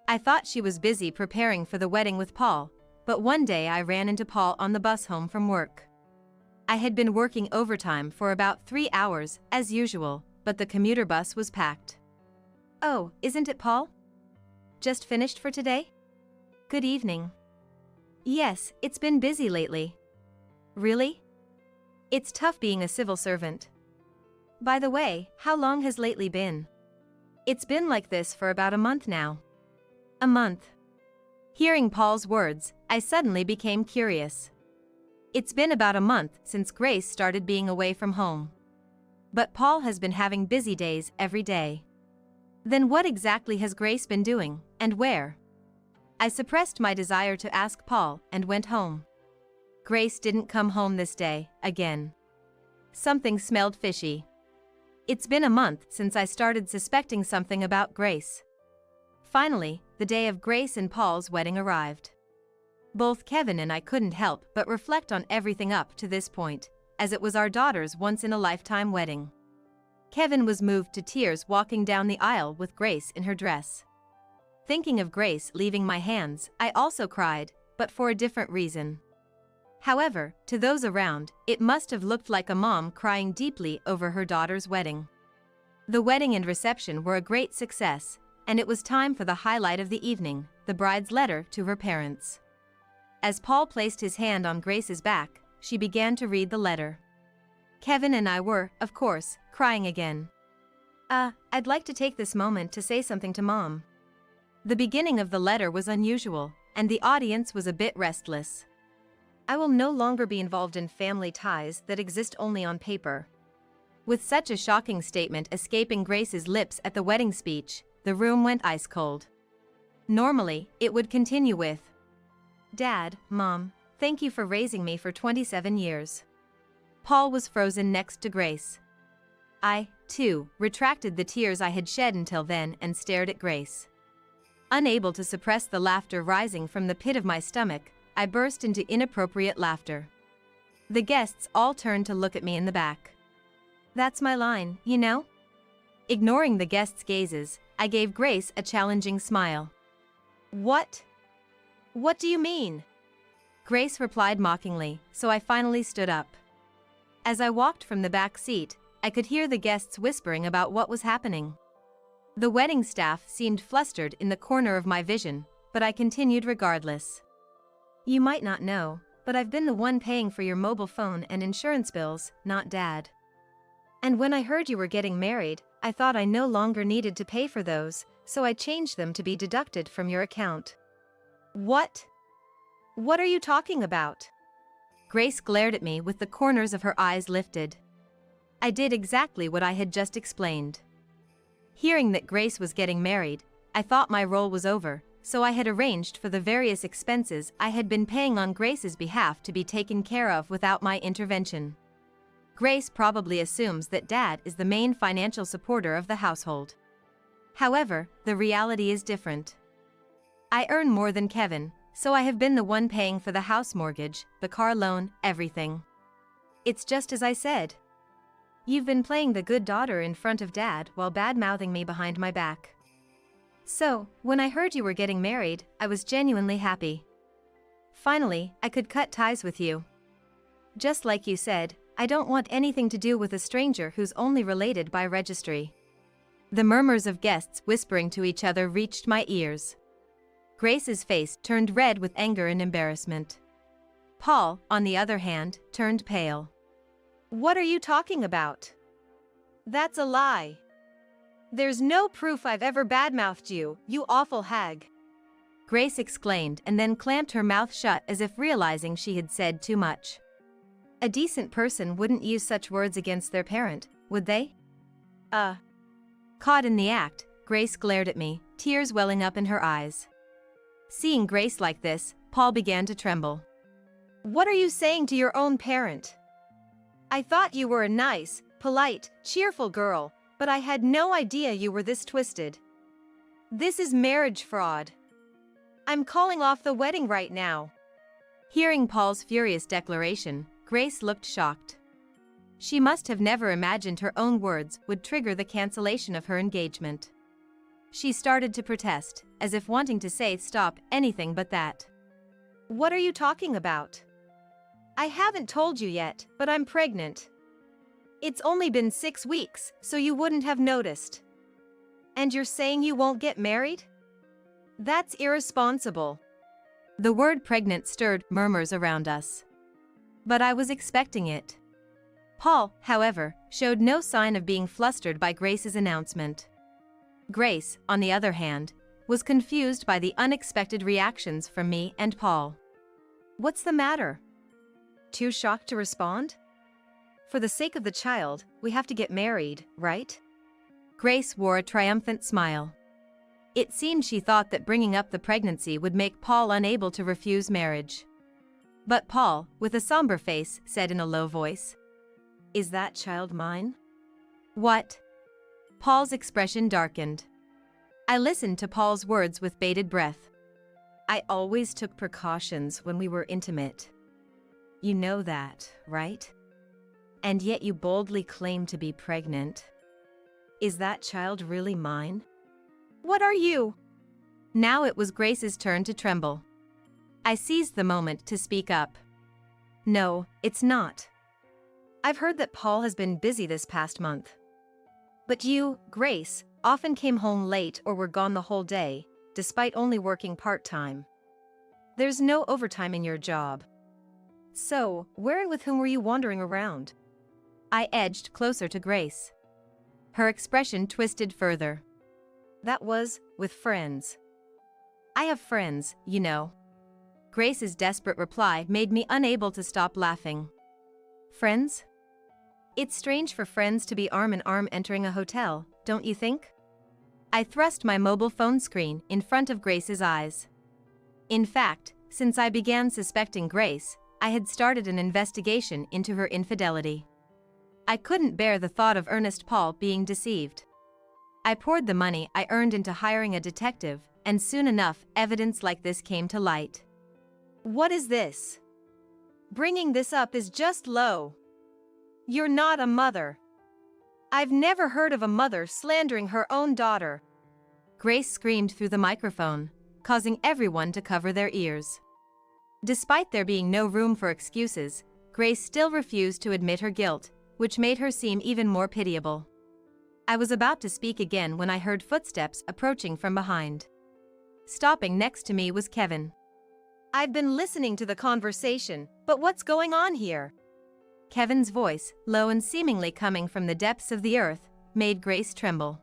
I thought she was busy preparing for the wedding with Paul, but one day I ran into Paul on the bus home from work. I had been working overtime for about 3 hours, as usual, but the commuter bus was packed. Oh, isn't it Paul? Just finished for today? Good evening. Yes, it's been busy lately. Really? It's tough being a civil servant. By the way, how long has lately been? It's been like this for about a month now. A month. Hearing Paul's words, I suddenly became curious. It's been about a month since Grace started being away from home. But Paul has been having busy days every day. Then what exactly has Grace been doing, and where? I suppressed my desire to ask Paul and went home. Grace didn't come home this day, again. Something smelled fishy. It's been a month since I started suspecting something about Grace. Finally, the day of Grace and Paul's wedding arrived. Both Kevin and I couldn't help but reflect on everything up to this point, as it was our daughter's once-in-a-lifetime wedding. Kevin was moved to tears walking down the aisle with Grace in her dress. Thinking of Grace leaving my hands, I also cried, but for a different reason. However, to those around, it must have looked like a mom crying deeply over her daughter's wedding. The wedding and reception were a great success, and it was time for the highlight of the evening, the bride's letter to her parents. As Paul placed his hand on Grace's back, she began to read the letter. Kevin and I were, of course, crying again. I'd like to take this moment to say something to Mom. The beginning of the letter was unusual, and the audience was a bit restless. I will no longer be involved in family ties that exist only on paper. With such a shocking statement escaping Grace's lips at the wedding speech, the room went ice cold. Normally, it would continue with, Dad, Mom, thank you for raising me for 27 years. Paul was frozen next to Grace. I, too, retracted the tears I had shed until then and stared at Grace. Unable to suppress the laughter rising from the pit of my stomach, I burst into inappropriate laughter. The guests all turned to look at me in the back. That's my line, you know? Ignoring the guests' gazes, I gave Grace a challenging smile. What? What do you mean? Grace replied mockingly, so I finally stood up. As I walked from the back seat, I could hear the guests whispering about what was happening. The wedding staff seemed flustered in the corner of my vision, but I continued regardless. You might not know, but I've been the one paying for your mobile phone and insurance bills, not Dad. And when I heard you were getting married, I thought I no longer needed to pay for those, so I changed them to be deducted from your account. What? What are you talking about? Grace glared at me with the corners of her eyes lifted. I did exactly what I had just explained. Hearing that Grace was getting married, I thought my role was over, so I had arranged for the various expenses I had been paying on Grace's behalf to be taken care of without my intervention. Grace probably assumes that Dad is the main financial supporter of the household. However, the reality is different. I earn more than Kevin, so I have been the one paying for the house mortgage, the car loan, everything. It's just as I said. You've been playing the good daughter in front of Dad while bad-mouthing me behind my back. So, when I heard you were getting married, I was genuinely happy. Finally, I could cut ties with you. Just like you said, I don't want anything to do with a stranger who's only related by registry. The murmurs of guests whispering to each other reached my ears. Grace's face turned red with anger and embarrassment. Paul, on the other hand, turned pale. What are you talking about? That's a lie. There's no proof I've ever badmouthed you, you awful hag. Grace exclaimed and then clamped her mouth shut as if realizing she had said too much. A decent person wouldn't use such words against their parent, would they? Caught in the act, Grace glared at me, tears welling up in her eyes. Seeing Grace like this, Paul began to tremble. What are you saying to your own parent? I thought you were a nice, polite, cheerful girl, but I had no idea you were this twisted. This is marriage fraud. I'm calling off the wedding right now. Hearing Paul's furious declaration, Grace looked shocked. She must have never imagined her own words would trigger the cancellation of her engagement. She started to protest, as if wanting to say stop anything but that. What are you talking about? I haven't told you yet, but I'm pregnant. It's only been 6 weeks, so you wouldn't have noticed. And you're saying you won't get married? That's irresponsible. The word pregnant stirred murmurs around us. But I was expecting it. Paul, however, showed no sign of being flustered by Grace's announcement. Grace, on the other hand, was confused by the unexpected reactions from me and Paul. What's the matter? Too shocked to respond? For the sake of the child, we have to get married, right? Grace wore a triumphant smile. It seemed she thought that bringing up the pregnancy would make Paul unable to refuse marriage. But Paul, with a somber face, said in a low voice, "Is that child mine?" What? Paul's expression darkened. I listened to Paul's words with bated breath. I always took precautions when we were intimate. You know that, right? And yet you boldly claim to be pregnant. Is that child really mine? What are you? Now it was Grace's turn to tremble. I seized the moment to speak up. No, it's not. I've heard that Paul has been busy this past month. But you, Grace, often came home late or were gone the whole day, despite only working part-time. There's no overtime in your job. So, where and with whom were you wandering around? I edged closer to Grace. Her expression twisted further. That was, with friends. I have friends, you know. Grace's desperate reply made me unable to stop laughing. Friends? It's strange for friends to be arm in arm entering a hotel, don't you think? I thrust my mobile phone screen in front of Grace's eyes. In fact, since I began suspecting Grace, I had started an investigation into her infidelity. I couldn't bear the thought of Ernest Paul being deceived. I poured the money I earned into hiring a detective, and soon enough, evidence like this came to light. What is this? Bringing this up is just low. You're not a mother. I've never heard of a mother slandering her own daughter. Grace screamed through the microphone, causing everyone to cover their ears. Despite there being no room for excuses, Grace still refused to admit her guilt, which made her seem even more pitiable. I was about to speak again when I heard footsteps approaching from behind. Stopping next to me was Kevin. I've been listening to the conversation, but what's going on here? Kevin's voice, low and seemingly coming from the depths of the earth, made Grace tremble.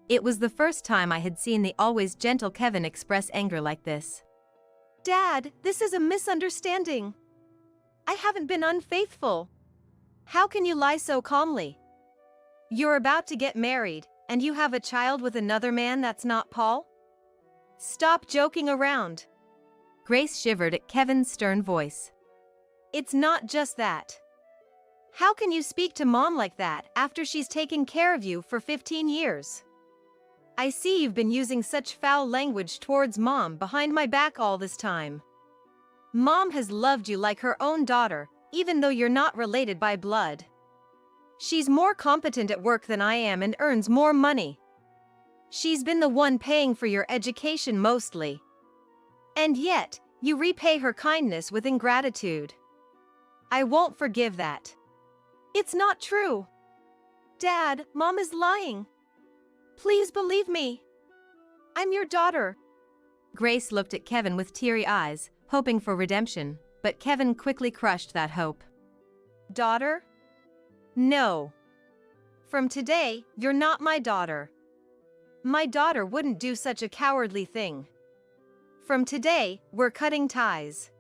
It was the first time I had seen the always gentle Kevin express anger like this. Dad, this is a misunderstanding. I haven't been unfaithful. How can you lie so calmly? You're about to get married, and you have a child with another man that's not Paul? Stop joking around. Grace shivered at Kevin's stern voice. It's not just that. How can you speak to Mom like that after she's taken care of you for 15 years? I see you've been using such foul language towards Mom behind my back all this time. Mom has loved you like her own daughter, even though you're not related by blood. She's more competent at work than I am and earns more money. She's been the one paying for your education mostly. And yet, you repay her kindness with ingratitude. I won't forgive that. It's not true. Dad, Mom is lying. Please believe me. I'm your daughter. Grace looked at Kevin with teary eyes, hoping for redemption, but Kevin quickly crushed that hope. Daughter? No. From today, you're not my daughter. My daughter wouldn't do such a cowardly thing. From today, we're cutting ties.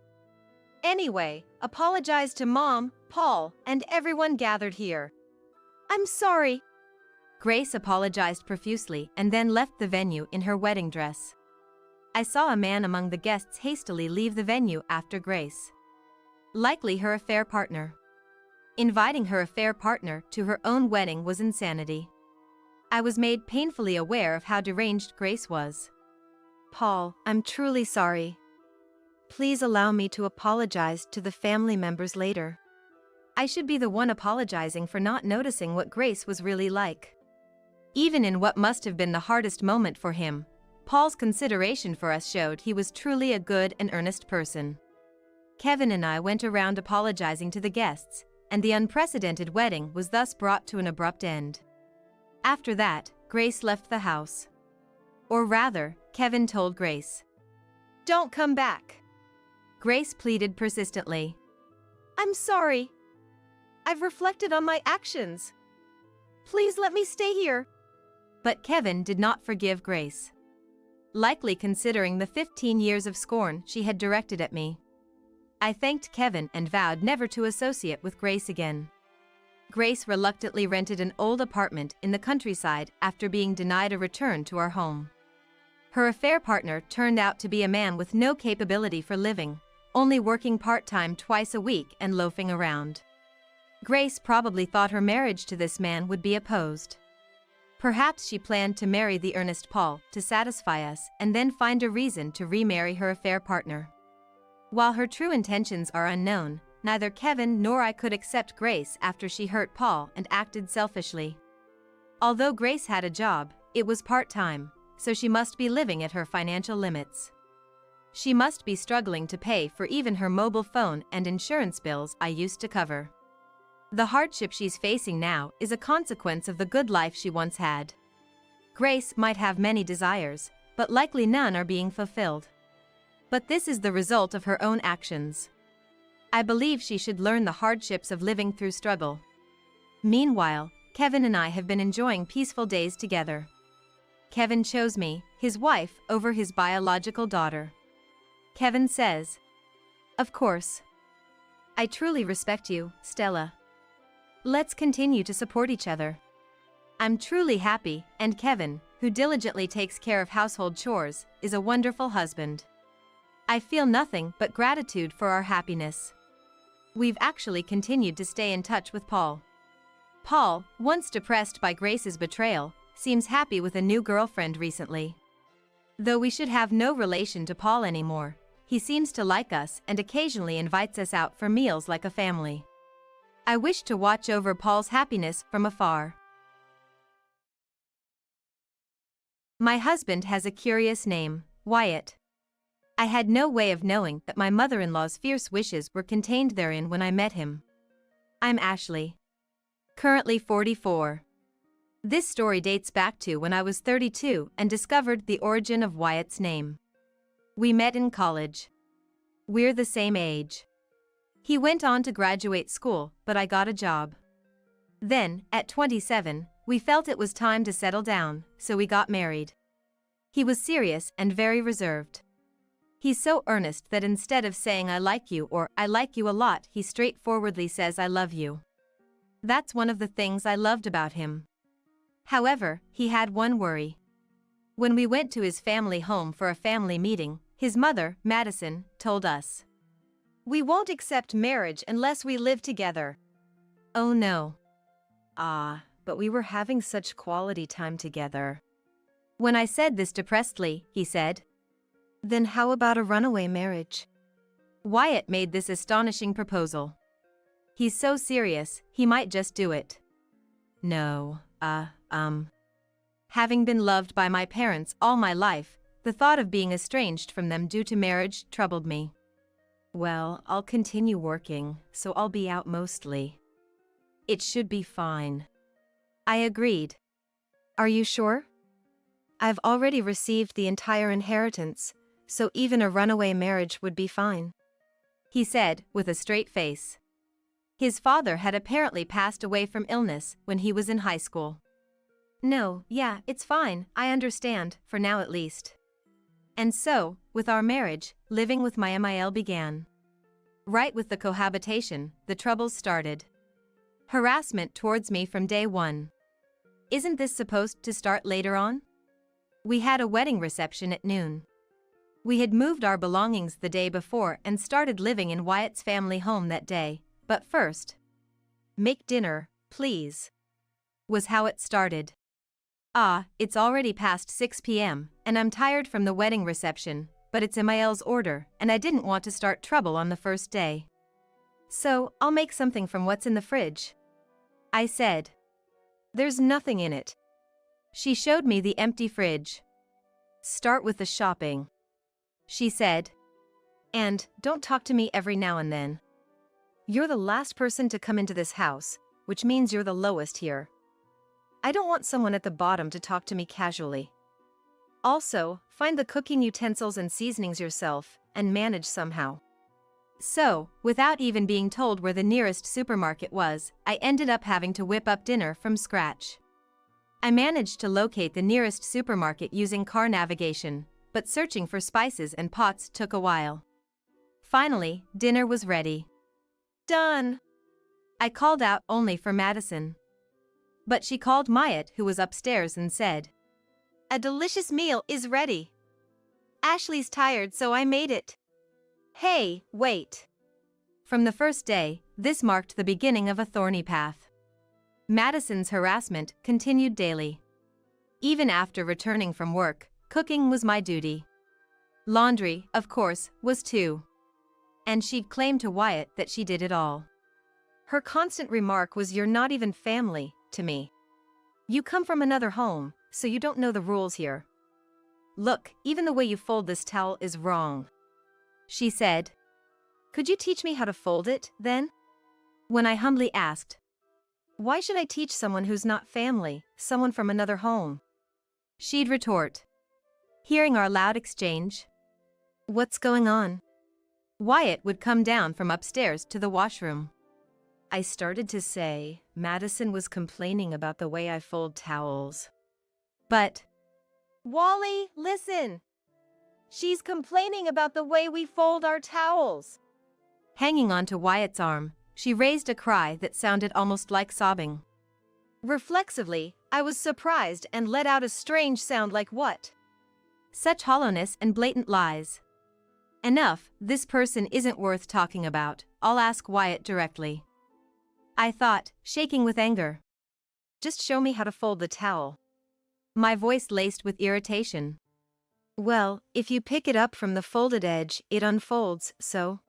Anyway, apologize to Mom, Paul, and everyone gathered here. I'm sorry. Grace apologized profusely and then left the venue in her wedding dress. I saw a man among the guests hastily leave the venue after Grace. Likely her affair partner. Inviting her affair partner to her own wedding was insanity. I was made painfully aware of how deranged Grace was. Paul, I'm truly sorry. Please allow me to apologize to the family members later. I should be the one apologizing for not noticing what Grace was really like. Even in what must have been the hardest moment for him, Paul's consideration for us showed he was truly a good and earnest person. Kevin and I went around apologizing to the guests, and the unprecedented wedding was thus brought to an abrupt end. After that, Grace left the house. Or rather, Kevin told Grace. Don't come back. Grace pleaded persistently. I'm sorry. I've reflected on my actions. Please let me stay here. But Kevin did not forgive Grace. Likely considering the 15 years of scorn she had directed at me. I thanked Kevin and vowed never to associate with Grace again. Grace reluctantly rented an old apartment in the countryside after being denied a return to our home. Her affair partner turned out to be a man with no capability for living, only working part-time twice a week and loafing around. Grace probably thought her marriage to this man would be opposed. Perhaps she planned to marry the earnest Paul to satisfy us and then find a reason to remarry her affair partner. While her true intentions are unknown, neither Kevin nor I could accept Grace after she hurt Paul and acted selfishly. Although Grace had a job, it was part-time, so she must be living at her financial limits. She must be struggling to pay for even her mobile phone and insurance bills I used to cover. The hardship she's facing now is a consequence of the good life she once had. Grace might have many desires, but likely none are being fulfilled. But this is the result of her own actions. I believe she should learn the hardships of living through struggle. Meanwhile, Kevin and I have been enjoying peaceful days together. Kevin chose me, his wife, over his biological daughter. Kevin says, "Of course. I truly respect you, Stella. Let's continue to support each other. I'm truly happy, and Kevin, who diligently takes care of household chores, is a wonderful husband. I feel nothing but gratitude for our happiness." We've actually continued to stay in touch with Paul. Paul, once depressed by Grace's betrayal, seems happy with a new girlfriend recently. Though we should have no relation to Paul anymore, he seems to like us and occasionally invites us out for meals like a family. I wish to watch over Paul's happiness from afar. My husband has a curious name, Wyatt. I had no way of knowing that my mother-in-law's fierce wishes were contained therein when I met him. I'm Ashley. Currently 44. This story dates back to when I was 32 and discovered the origin of Wyatt's name. We met in college. We're the same age. He went on to graduate school, but I got a job. Then, at 27, we felt it was time to settle down, so we got married. He was serious and very reserved. He's so earnest that instead of saying I like you or I like you a lot, he straightforwardly says I love you. That's one of the things I loved about him. However, he had one worry. When we went to his family home for a family meeting, his mother, Madison, told us, "We won't accept marriage unless we live together." Oh no. But we were having such quality time together. When I said this depressedly, he said, "Then how about a runaway marriage?" Wyatt made this astonishing proposal. He's so serious, he might just do it. No, Having been loved by my parents all my life, the thought of being estranged from them due to marriage troubled me. Well, I'll continue working, so I'll be out mostly. It should be fine. I agreed. Are you sure? I've already received the entire inheritance, so even a runaway marriage would be fine, he said, with a straight face. His father had apparently passed away from illness when he was in high school. No, yeah, it's fine, I understand, for now at least. And so, with our marriage, living with my MIL began. Right with the cohabitation, the troubles started. Harassment towards me from day one. Isn't this supposed to start later on? We had a wedding reception at noon. We had moved our belongings the day before and started living in Wyatt's family home that day, but first, "Make dinner, please," was how it started. It's already past 6 p.m., and I'm tired from the wedding reception, but it's MIL's order, and I didn't want to start trouble on the first day. So, I'll make something from what's in the fridge, I said. There's nothing in it. She showed me the empty fridge. Start with the shopping, she said. And don't talk to me every now and then. You're the last person to come into this house, which means you're the lowest here. I don't want someone at the bottom to talk to me casually. Also, find the cooking utensils and seasonings yourself, and manage somehow. So, without even being told where the nearest supermarket was, I ended up having to whip up dinner from scratch. I managed to locate the nearest supermarket using car navigation, but searching for spices and pots took a while. Finally, dinner was ready. Done! I called out only for Madison. But she called Wyatt, who was upstairs, and said, "A delicious meal is ready. Ashley's tired, so I made it." Hey, wait. From the first day, this marked the beginning of a thorny path. Madison's harassment continued daily. Even after returning from work, cooking was my duty. Laundry, of course, was too. And she'd claim to Wyatt that she did it all. Her constant remark was, "You're not even family to me. You come from another home, so you don't know the rules here. Look, even the way you fold this towel is wrong," she said. "Could you teach me how to fold it, then?" When I humbly asked, "Why should I teach someone who's not family, someone from another home?" She'd retort, hearing our loud exchange, "What's going on?" Wyatt would come down from upstairs to the washroom. I started to say, Madison was complaining about the way I fold towels. But, "Wally, listen! She's complaining about the way we fold our towels." Hanging onto Wyatt's arm, she raised a cry that sounded almost like sobbing. Reflexively, I was surprised and let out a strange sound like what? Such hollowness and blatant lies. Enough, this person isn't worth talking about, I'll ask Wyatt directly. I thought, shaking with anger. Just show me how to fold the towel. My voice laced with irritation. Well, if you pick it up from the folded edge, it unfolds, so.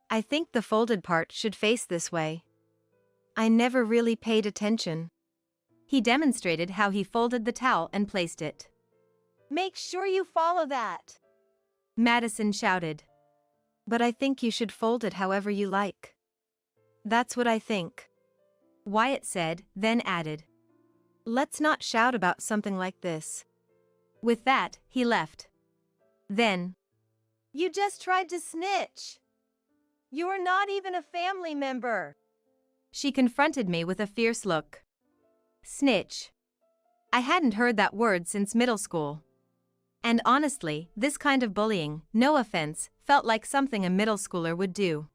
I think the folded part should face this way. I never really paid attention. He demonstrated how he folded the towel and placed it. Make sure you follow that. Madison shouted. But I think you should fold it however you like. That's what I think. Wyatt said, then added. Let's not shout about something like this. With that, he left. Then, You just tried to snitch. You're not even a family member. she confronted me with a fierce look. Snitch. I hadn't heard that word since middle school. And honestly, this kind of bullying, no offense, felt like something a middle schooler would do.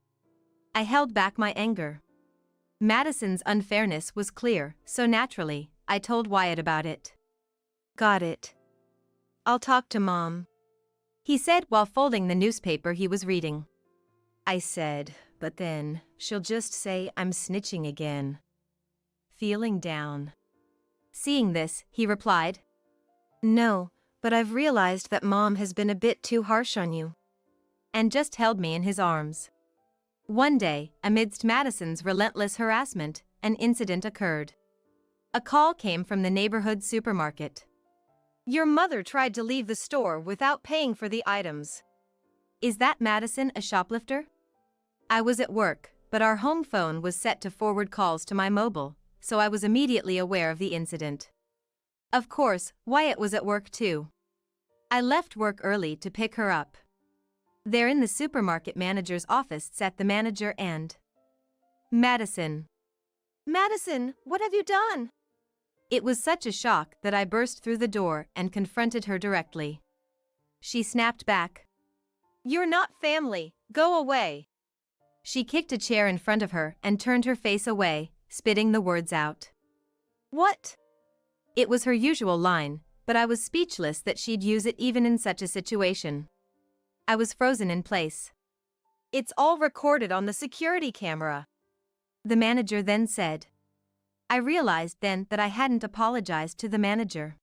I held back my anger. Madison's unfairness was clear, so naturally, I told Wyatt about it. Got it. I'll talk to Mom, he said while folding the newspaper he was reading. I said, but then, she'll just say I'm snitching again. Feeling down. Seeing this, he replied. No, but I've realized that Mom has been a bit too harsh on you. And just held me in his arms. One day, amidst Madison's relentless harassment, an incident occurred. A call came from the neighborhood supermarket. Your mother tried to leave the store without paying for the items. Is that Madison a shoplifter? I was at work, but our home phone was set to forward calls to my mobile, so I was immediately aware of the incident. Of course, Wyatt was at work too. I left work early to pick her up. There in the supermarket manager's office sat the manager and Madison. Madison, what have you done? It was such a shock that I burst through the door and confronted her directly. She snapped back. You're not family, go away. She kicked a chair in front of her and turned her face away, spitting the words out. What? It was her usual line, but I was speechless that she'd use it even in such a situation. I was frozen in place. It's all recorded on the security camera, the manager then said. I realized then that I hadn't apologized to the manager.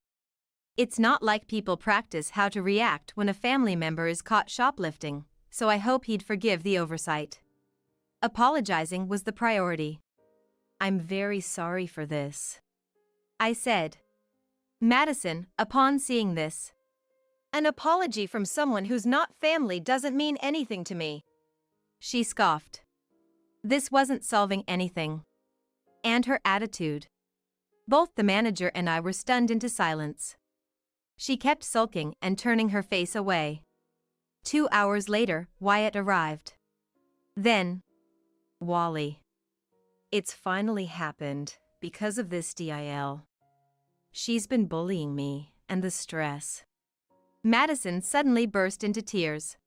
It's not like people practice how to react when a family member is caught shoplifting, so I hope he'd forgive the oversight. Apologizing was the priority. I'm very sorry for this, I said. Madison, upon seeing this. An apology from someone who's not family doesn't mean anything to me, she scoffed. This wasn't solving anything. And her attitude. Both the manager and I were stunned into silence. She kept sulking and turning her face away. 2 hours later, Wyatt arrived. Then, Wally. It's finally happened, because of this DIL. She's been bullying me, and the stress. Madison suddenly burst into tears.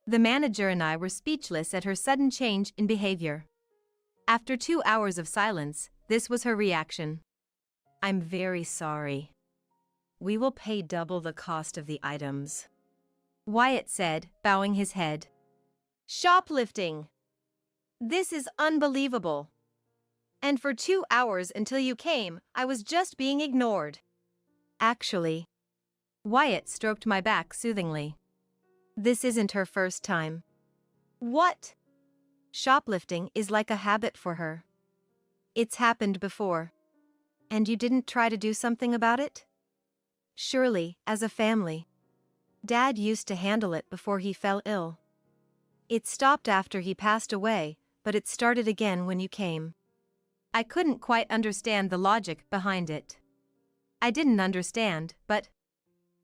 The manager and I were speechless at her sudden change in behavior. After 2 hours of silence, this was her reaction. I'm very sorry. We will pay double the cost of the items, Wyatt said, bowing his head. Shoplifting. This is unbelievable. And for 2 hours until you came, I was just being ignored. Actually, Wyatt stroked my back soothingly. This isn't her first time. What? Shoplifting is like a habit for her. It's happened before. And you didn't try to do something about it? Surely, as a family. Dad used to handle it before he fell ill. It stopped after he passed away, but it started again when you came. I couldn't quite understand the logic behind it. I didn't understand, but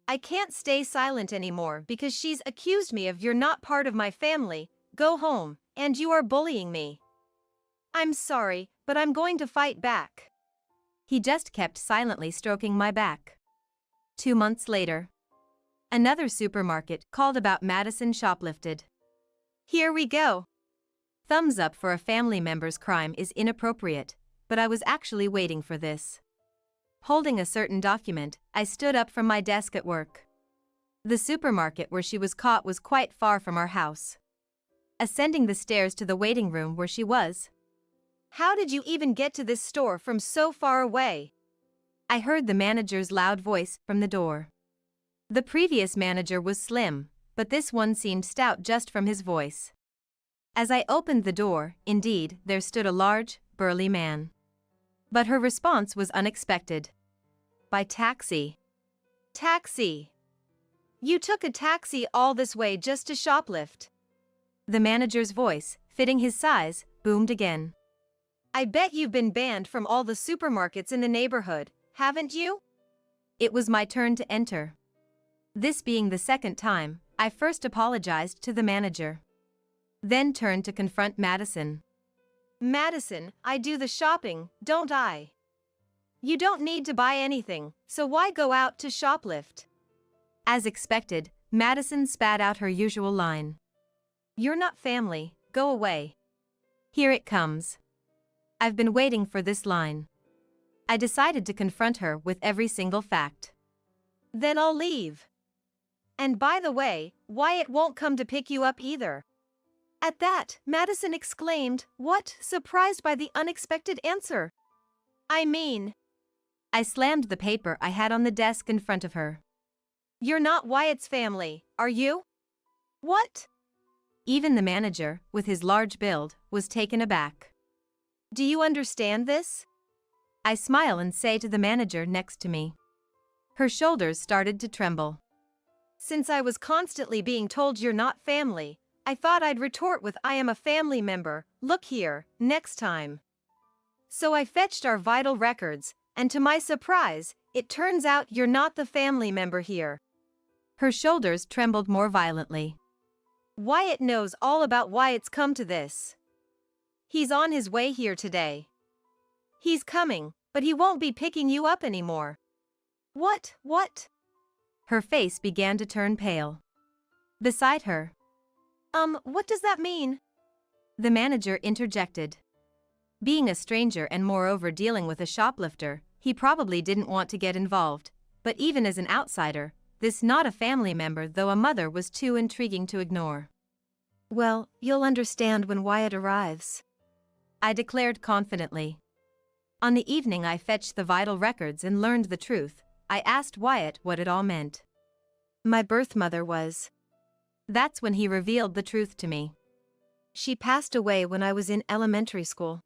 I can't stay silent anymore because she's accused me of you're not part of my family, go home, and you are bullying me. I'm sorry, but I'm going to fight back. He just kept silently stroking my back. 2 months later, another supermarket called about Madison shoplifted. Here we go. Thumbs up for a family member's crime is inappropriate, but I was actually waiting for this. Holding a certain document, I stood up from my desk at work. The supermarket where she was caught was quite far from our house. Ascending the stairs to the waiting room where she was. How did you even get to this store from so far away? I heard the manager's loud voice from the door. The previous manager was slim, but this one seemed stout just from his voice. As I opened the door, indeed, there stood a large, burly man. But her response was unexpected. By taxi. Taxi. You took a taxi all this way just to shoplift. The manager's voice, fitting his size, boomed again. I bet you've been banned from all the supermarkets in the neighborhood, haven't you? It was my turn to enter. This being the second time, I first apologized to the manager. Then turned to confront Madison. Madison, I do the shopping, don't I? You don't need to buy anything, so why go out to shoplift? As expected, Madison spat out her usual line. You're not family, go away. Here it comes. I've been waiting for this line. I decided to confront her with every single fact. Then I'll leave. And by the way, Wyatt won't come to pick you up either. At that, Madison exclaimed, "What?" surprised by the unexpected answer. I mean, I slammed the paper I had on the desk in front of her. You're not Wyatt's family, are you? What? Even the manager, with his large build, was taken aback. Do you understand this? I smile and say to the manager next to me. Her shoulders started to tremble. Since I was constantly being told you're not family, I thought I'd retort with I am a family member, look here, next time. So I fetched our vital records, and to my surprise, it turns out you're not the family member here. Her shoulders trembled more violently. Wyatt knows all about why it's come to this. He's on his way here today. He's coming, but he won't be picking you up anymore. What? Her face began to turn pale. Beside her. What does that mean? The manager interjected. Being a stranger and moreover dealing with a shoplifter, he probably didn't want to get involved, but even as an outsider, this not a family member though a mother was too intriguing to ignore. Well, you'll understand when Wyatt arrives, I declared confidently. On the evening I fetched the vital records and learned the truth, I asked Wyatt what it all meant. My birth mother was. That's when he revealed the truth to me. She passed away when I was in elementary school.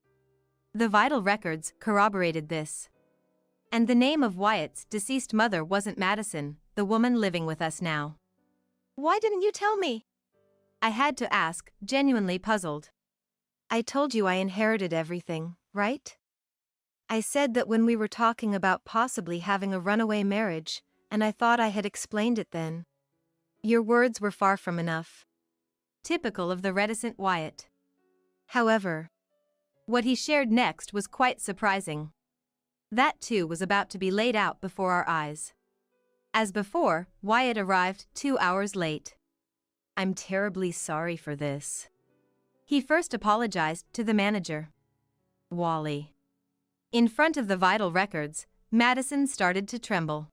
The vital records corroborated this. And the name of Wyatt's deceased mother wasn't Madison, the woman living with us now. Why didn't you tell me? I had to ask, genuinely puzzled. I told you I inherited everything, right? I said that when we were talking about possibly having a runaway marriage, and I thought I had explained it then. Your words were far from enough. Typical of the reticent Wyatt. However, what he shared next was quite surprising. That too was about to be laid out before our eyes. As before, Wyatt arrived 2 hours late. I'm terribly sorry for this. He first apologized to the manager. Wally. In front of the vital records, Madison started to tremble.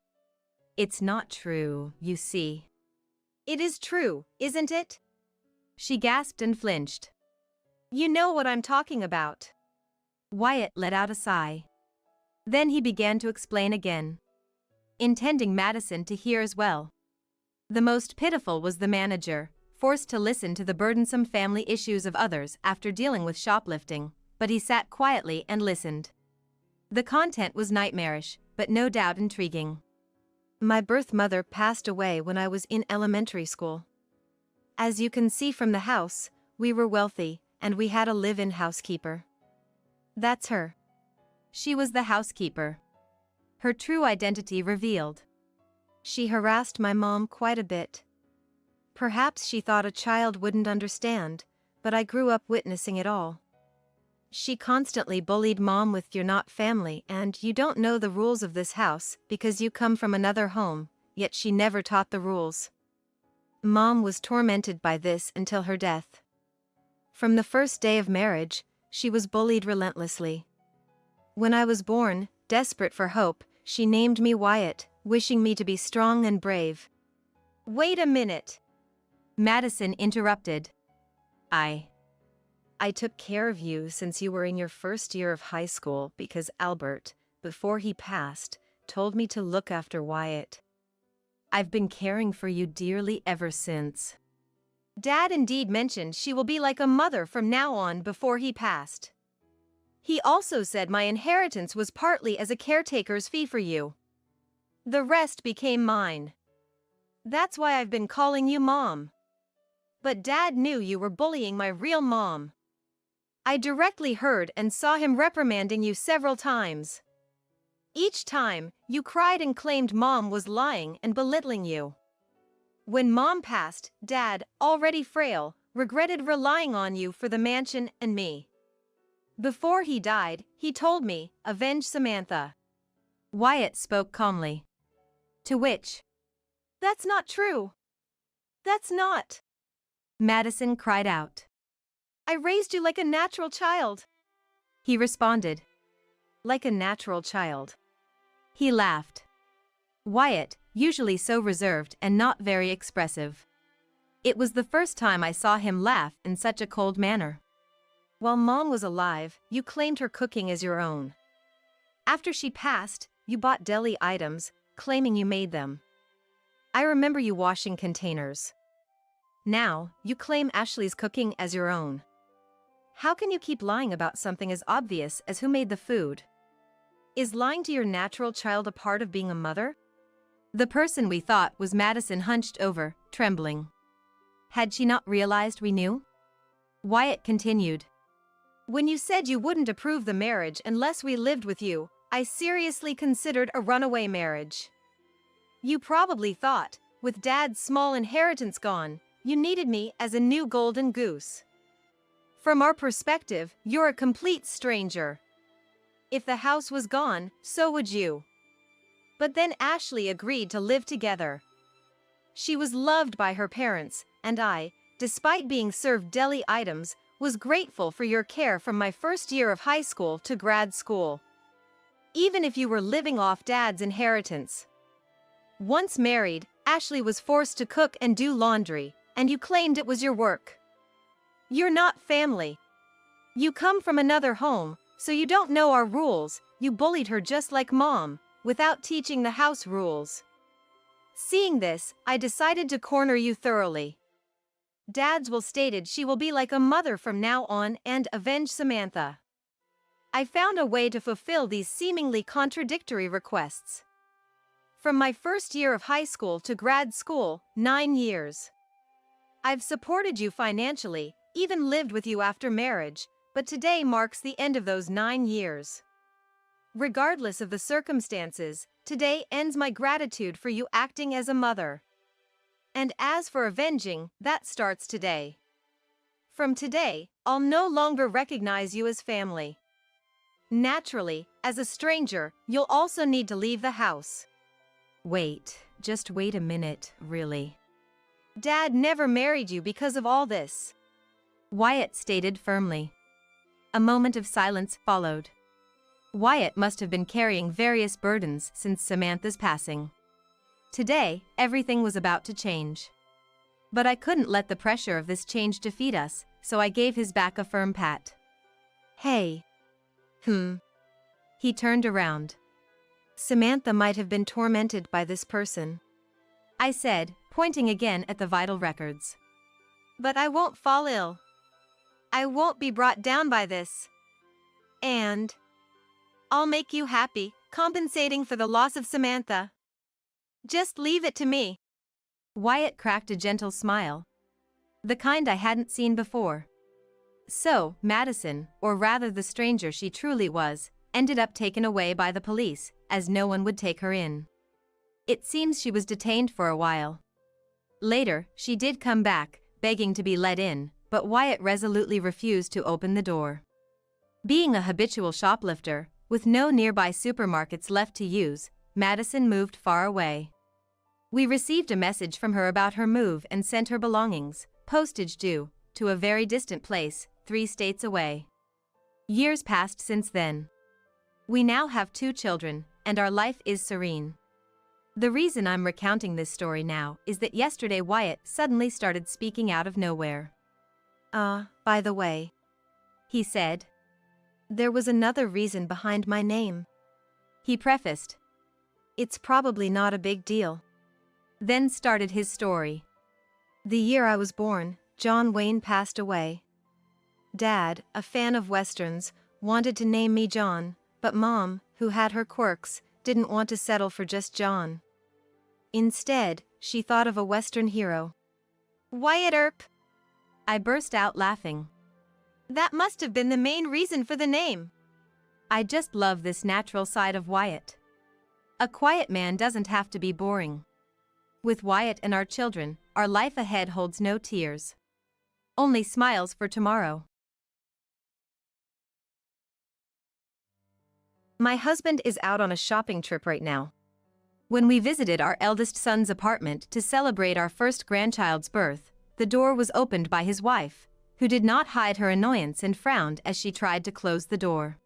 It's not true, you see. It is true, isn't it? She gasped and flinched. You know what I'm talking about. Wyatt let out a sigh. Then he began to explain again, intending Madison to hear as well. The most pitiful was the manager, forced to listen to the burdensome family issues of others after dealing with shoplifting, but he sat quietly and listened. The content was nightmarish, but no doubt intriguing. My birth mother passed away when I was in elementary school. As you can see from the house, we were wealthy, and we had a live-in housekeeper. That's her. She was the housekeeper. Her true identity revealed. She harassed my mom quite a bit. Perhaps she thought a child wouldn't understand, but I grew up witnessing it all. She constantly bullied Mom with "you're not family" and "you don't know the rules of this house because you come from another home," yet she never taught the rules. Mom was tormented by this until her death. From the first day of marriage, she was bullied relentlessly. When I was born, desperate for hope, she named me Wyatt, wishing me to be strong and brave. Wait a minute. Madison interrupted. I took care of you since you were in your first year of high school because Albert, before he passed, told me to look after Wyatt. I've been caring for you dearly ever since. Dad indeed mentioned she will be like a mother from now on before he passed. He also said my inheritance was partly as a caretaker's fee for you. The rest became mine. That's why I've been calling you Mom. But Dad knew you were bullying my real mom. I directly heard and saw him reprimanding you several times. Each time, you cried and claimed Mom was lying and belittling you. When Mom passed, Dad, already frail, regretted relying on you for the mansion and me. Before he died, he told me, avenge Samantha. Wyatt spoke calmly. To which, That's not true. That's not. Madison cried out. I raised you like a natural child. He responded. Like a natural child. He laughed. Wyatt, usually so reserved and not very expressive. It was the first time I saw him laugh in such a cold manner. While Mom was alive, you claimed her cooking as your own. After she passed, you bought deli items, claiming you made them. I remember you washing containers. Now, you claim Ashley's cooking as your own. How can you keep lying about something as obvious as who made the food? Is lying to your natural child a part of being a mother? The person we thought was Madison hunched over, trembling. Had she not realized we knew? Wyatt continued. When you said you wouldn't approve the marriage unless we lived with you, I seriously considered a runaway marriage. You probably thought, with Dad's small inheritance gone, you needed me as a new golden goose. From our perspective, you're a complete stranger. If the house was gone, so would you. But then Ashley agreed to live together. She was loved by her parents, and I, despite being served deli items, was grateful for your care from my first year of high school to grad school. Even if you were living off Dad's inheritance. Once married, Ashley was forced to cook and do laundry, and you claimed it was your work. You're not family. You come from another home, so you don't know our rules. You bullied her just like Mom, without teaching the house rules. Seeing this, I decided to corner you thoroughly. Dad's will stated she will be like a mother from now on and avenge Samantha. I found a way to fulfill these seemingly contradictory requests. From my first year of high school to grad school, 9 years. I've supported you financially, even lived with you after marriage, but today marks the end of those 9 years. Regardless of the circumstances, today ends my gratitude for you acting as a mother. And as for avenging, that starts today. From today, I'll no longer recognize you as family. Naturally, as a stranger, you'll also need to leave the house. Wait, just wait a minute, really. Dad never married you because of all this. Wyatt stated firmly. A moment of silence followed. Wyatt must have been carrying various burdens since Samantha's passing. Today, everything was about to change. But I couldn't let the pressure of this change defeat us, so I gave his back a firm pat. Hey. He turned around. Samantha might have been tormented by this person, I said, pointing again at the vital records. But I won't fall ill. I won't be brought down by this. And I'll make you happy, compensating for the loss of Samantha. Just leave it to me. Wyatt cracked a gentle smile. The kind I hadn't seen before. So, Madison, or rather the stranger she truly was, ended up taken away by the police, as no one would take her in. It seems she was detained for a while. Later, she did come back, begging to be let in, but Wyatt resolutely refused to open the door. Being a habitual shoplifter, with no nearby supermarkets left to use, Madison moved far away. We received a message from her about her move and sent her belongings, postage due, to a very distant place, 3 states away. Years passed since then. We now have 2 children, and our life is serene. The reason I'm recounting this story now is that yesterday Wyatt suddenly started speaking out of nowhere. By the way, He said. There was another reason behind my name. He prefaced. It's probably not a big deal. Then started his story. The year I was born, John Wayne passed away. Dad, a fan of westerns, wanted to name me John, but Mom, who had her quirks, didn't want to settle for just John. Instead, she thought of a Western hero. Wyatt Earp. I burst out laughing. That must have been the main reason for the name. I just love this natural side of Wyatt. A quiet man doesn't have to be boring. With Wyatt and our children, our life ahead holds no tears. Only smiles for tomorrow. My husband is out on a shopping trip right now. When we visited our eldest son's apartment to celebrate our first grandchild's birth, the door was opened by his wife, who did not hide her annoyance and frowned as she tried to close the door.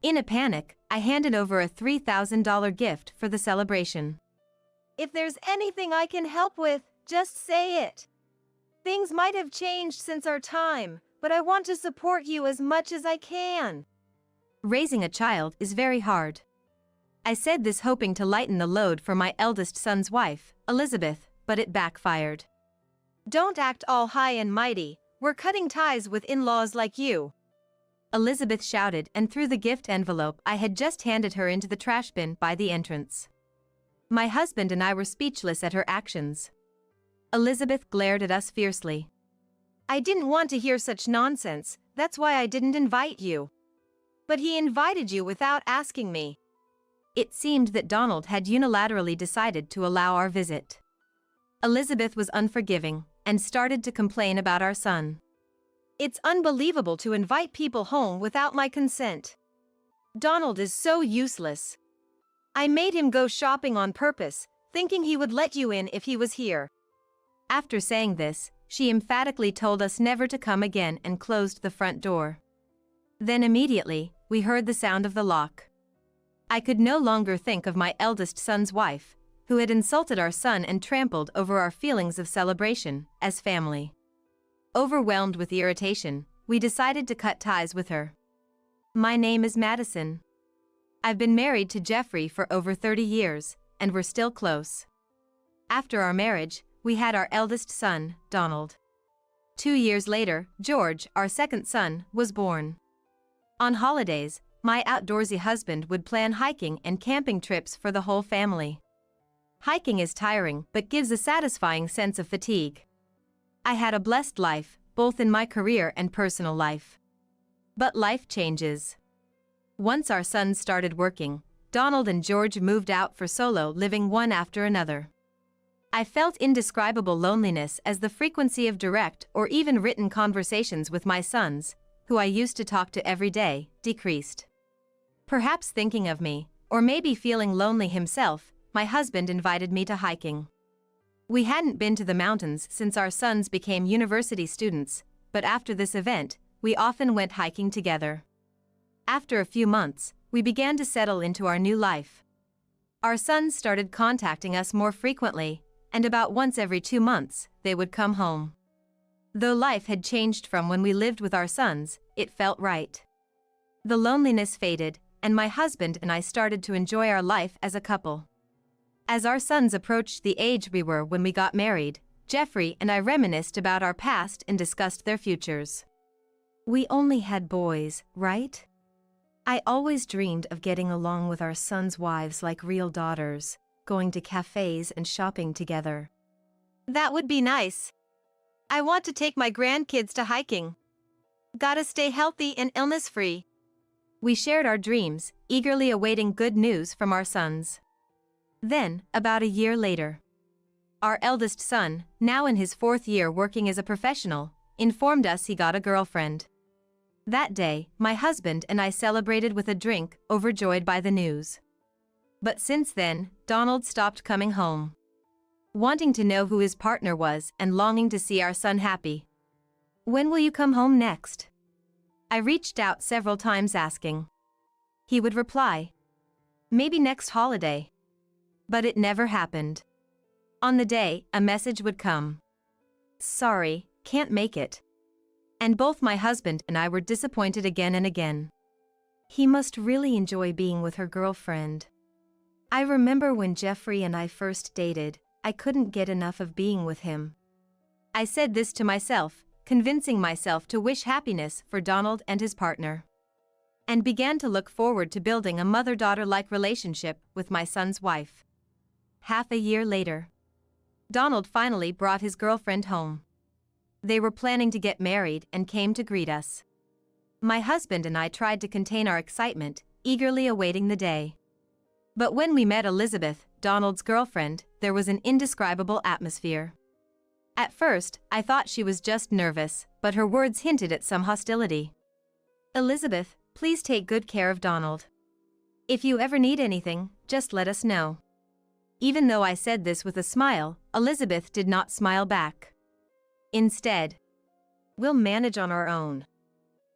In a panic, I handed over a $3,000 gift for the celebration. If there's anything I can help with, just say it. Things might have changed since our time, but I want to support you as much as I can. Raising a child is very hard. I said this hoping to lighten the load for my eldest son's wife, Elizabeth, but it backfired. Don't act all high and mighty. We're cutting ties with in-laws like you. Elizabeth shouted and threw the gift envelope I had just handed her into the trash bin by the entrance. My husband and I were speechless at her actions. Elizabeth glared at us fiercely. I didn't want to hear such nonsense, that's why I didn't invite you. But he invited you without asking me. It seemed that Donald had unilaterally decided to allow our visit. Elizabeth was unforgiving and started to complain about our son. It's unbelievable to invite people home without my consent. Donald is so useless. I made him go shopping on purpose, thinking he would let you in if he was here. After saying this, she emphatically told us never to come again and closed the front door. Then immediately, we heard the sound of the lock. I could no longer think of my eldest son's wife, who had insulted our son and trampled over our feelings of celebration as family. Overwhelmed with irritation, we decided to cut ties with her. My name is Madison. I've been married to Jeffrey for over 30 years, and we're still close. After our marriage, we had our eldest son, Donald. 2 years later, George, our second son, was born. On holidays, my outdoorsy husband would plan hiking and camping trips for the whole family. Hiking is tiring but gives a satisfying sense of fatigue. I had a blessed life, both in my career and personal life. But life changes. Once our sons started working, Donald and George moved out for solo living one after another. I felt indescribable loneliness as the frequency of direct or even written conversations with my sons, who I used to talk to every day, decreased. Perhaps thinking of me, or maybe feeling lonely himself, my husband invited me to hiking. We hadn't been to the mountains since our sons became university students, but after this event, we often went hiking together. After a few months, we began to settle into our new life. Our sons started contacting us more frequently, and about once every 2 months, they would come home. Though life had changed from when we lived with our sons, it felt right. The loneliness faded, and my husband and I started to enjoy our life as a couple. As our sons approached the age we were when we got married, Jeffrey and I reminisced about our past and discussed their futures. We only had boys, right? I always dreamed of getting along with our sons' wives like real daughters, going to cafes and shopping together. That would be nice. I want to take my grandkids to hiking. Gotta stay healthy and illness-free. We shared our dreams, eagerly awaiting good news from our sons. Then, about a year later, our eldest son, now in his 4th year working as a professional, informed us he got a girlfriend. That day, my husband and I celebrated with a drink, overjoyed by the news. But since then, Donald stopped coming home, wanting to know who his partner was and longing to see our son happy. When will you come home next? I reached out several times asking. He would reply, maybe next holiday. But it never happened. On the day, a message would come. Sorry, can't make it. And both my husband and I were disappointed again and again. He must really enjoy being with her girlfriend. I remember when Jeffrey and I first dated, I couldn't get enough of being with him. I said this to myself, convincing myself to wish happiness for Donald and his partner, and began to look forward to building a mother-daughter-like relationship with my son's wife. Half a year later, Donald finally brought his girlfriend home. They were planning to get married and came to greet us. My husband and I tried to contain our excitement, eagerly awaiting the day. But when we met Elizabeth, Donald's girlfriend, there was an indescribable atmosphere. At first, I thought she was just nervous, but her words hinted at some hostility. "Elizabeth, please take good care of Donald. If you ever need anything, just let us know." Even though I said this with a smile, Elizabeth did not smile back. Instead, "We'll manage on our own,"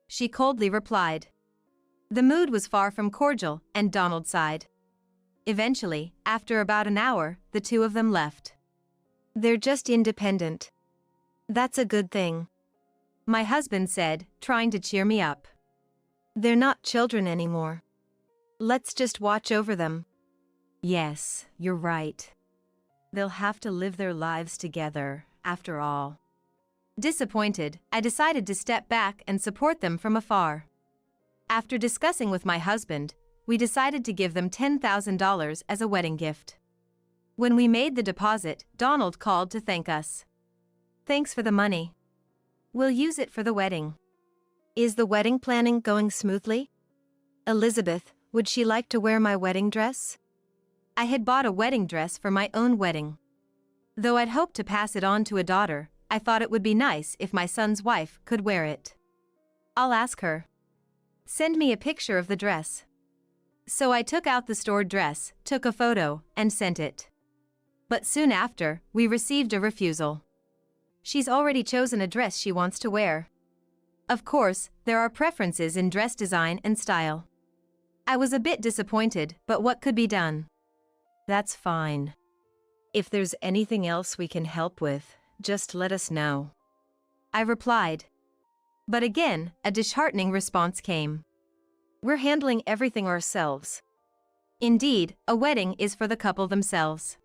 she coldly replied. The mood was far from cordial, and Donald sighed. Eventually, after about an hour, the two of them left. "They're just independent. That's a good thing," my husband said, trying to cheer me up. "They're not children anymore. Let's just watch over them." "Yes, you're right. They'll have to live their lives together, after all." Disappointed, I decided to step back and support them from afar. After discussing with my husband, we decided to give them $10,000 as a wedding gift. When we made the deposit, Donald called to thank us. "Thanks for the money. We'll use it for the wedding." "Is the wedding planning going smoothly? Elizabeth, would she like to wear my wedding dress?" I had bought a wedding dress for my own wedding. Though I'd hoped to pass it on to a daughter, I thought it would be nice if my son's wife could wear it. "I'll ask her. Send me a picture of the dress." So I took out the stored dress, took a photo, and sent it. But soon after, we received a refusal. "She's already chosen a dress she wants to wear." Of course, there are preferences in dress design and style. I was a bit disappointed, but what could be done? "That's fine. If there's anything else we can help with, just let us know," I replied. But again, a disheartening response came. "We're handling everything ourselves." Indeed, a wedding is for the couple themselves.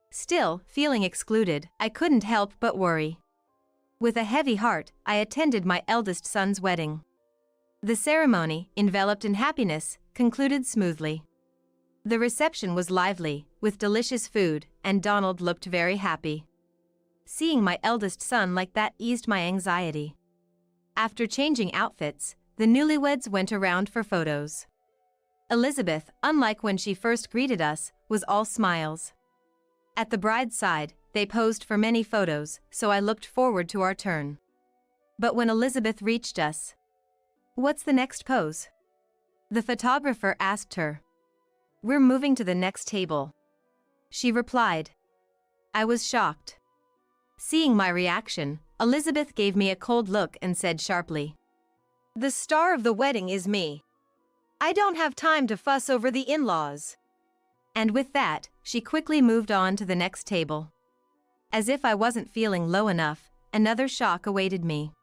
Still, feeling excluded, I couldn't help but worry. With a heavy heart, I attended my eldest son's wedding. The ceremony, enveloped in happiness, concluded smoothly. The reception was lively, with delicious food, and Donald looked very happy. Seeing my eldest son like that eased my anxiety. After changing outfits, the newlyweds went around for photos. Elizabeth, unlike when she first greeted us, was all smiles. At the bride's side, they posed for many photos, so I looked forward to our turn. But when Elizabeth reached us, "What's the next pose?" the photographer asked her. "We're moving to the next table," she replied. I was shocked. Seeing my reaction, Elizabeth gave me a cold look and said sharply, "The star of the wedding is me. I don't have time to fuss over the in-laws." And with that, she quickly moved on to the next table. As if I wasn't feeling low enough, another shock awaited me.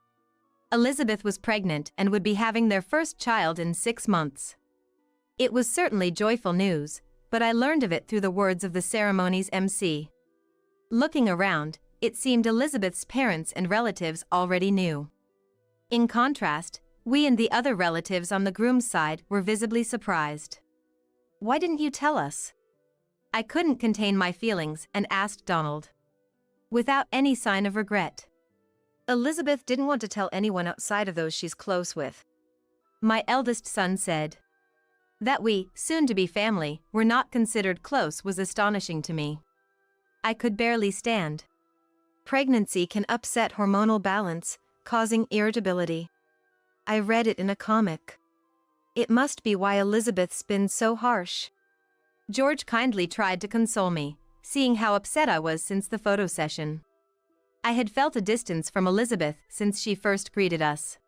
Elizabeth was pregnant and would be having their first child in 6 months. It was certainly joyful news, but I learned of it through the words of the ceremony's MC. Looking around, it seemed Elizabeth's parents and relatives already knew. In contrast, we and the other relatives on the groom's side were visibly surprised. "Why didn't you tell us?" I couldn't contain my feelings and asked Donald. Without any sign of regret. "Elizabeth didn't want to tell anyone outside of those she's close with," my eldest son said. That we, soon-to-be family, were not considered close was astonishing to me. I could barely stand. Pregnancy can upset hormonal balance, causing irritability. I read it in a comic. It must be why Elizabeth's been so harsh. George kindly tried to console me, seeing how upset I was since the photo session. I had felt a distance from Elizabeth since she first greeted us,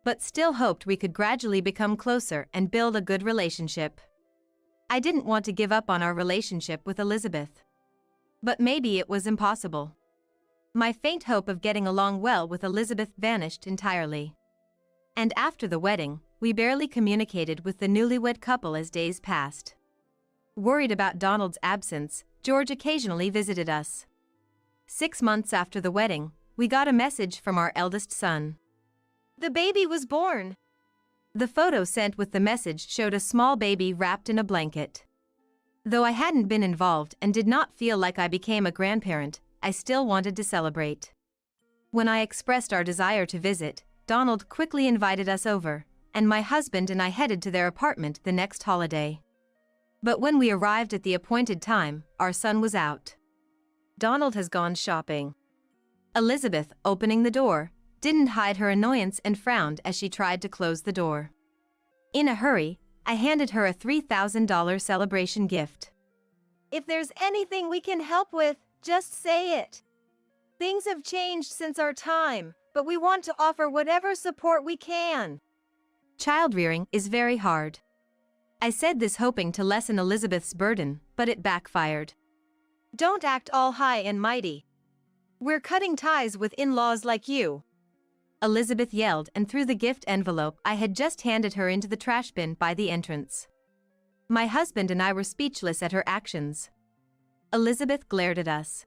but still hoped we could gradually become closer and build a good relationship. I didn't want to give up on our relationship with Elizabeth. But maybe it was impossible. My faint hope of getting along well with Elizabeth vanished entirely. And after the wedding, we barely communicated with the newlywed couple as days passed. Worried about Donald's absence, George occasionally visited us. 6 months after the wedding, we got a message from our eldest son. "The baby was born." The photo sent with the message showed a small baby wrapped in a blanket. Though I hadn't been involved and did not feel like I became a grandparent, I still wanted to celebrate. When I expressed our desire to visit, Donald quickly invited us over, and my husband and I headed to their apartment the next holiday. But when we arrived at the appointed time, our son was out. Donald has gone shopping. Elizabeth, opening the door, didn't hide her annoyance and frowned as she tried to close the door. In a hurry, I handed her a $3,000 celebration gift. If there's anything we can help with, just say it. Things have changed since our time, but we want to offer whatever support we can. Child rearing is very hard. I said this hoping to lessen Elizabeth's burden, but it backfired. Don't act all high and mighty. We're cutting ties with in-laws like you. Elizabeth yelled and threw the gift envelope I had just handed her into the trash bin by the entrance. My husband and I were speechless at her actions. Elizabeth glared at us.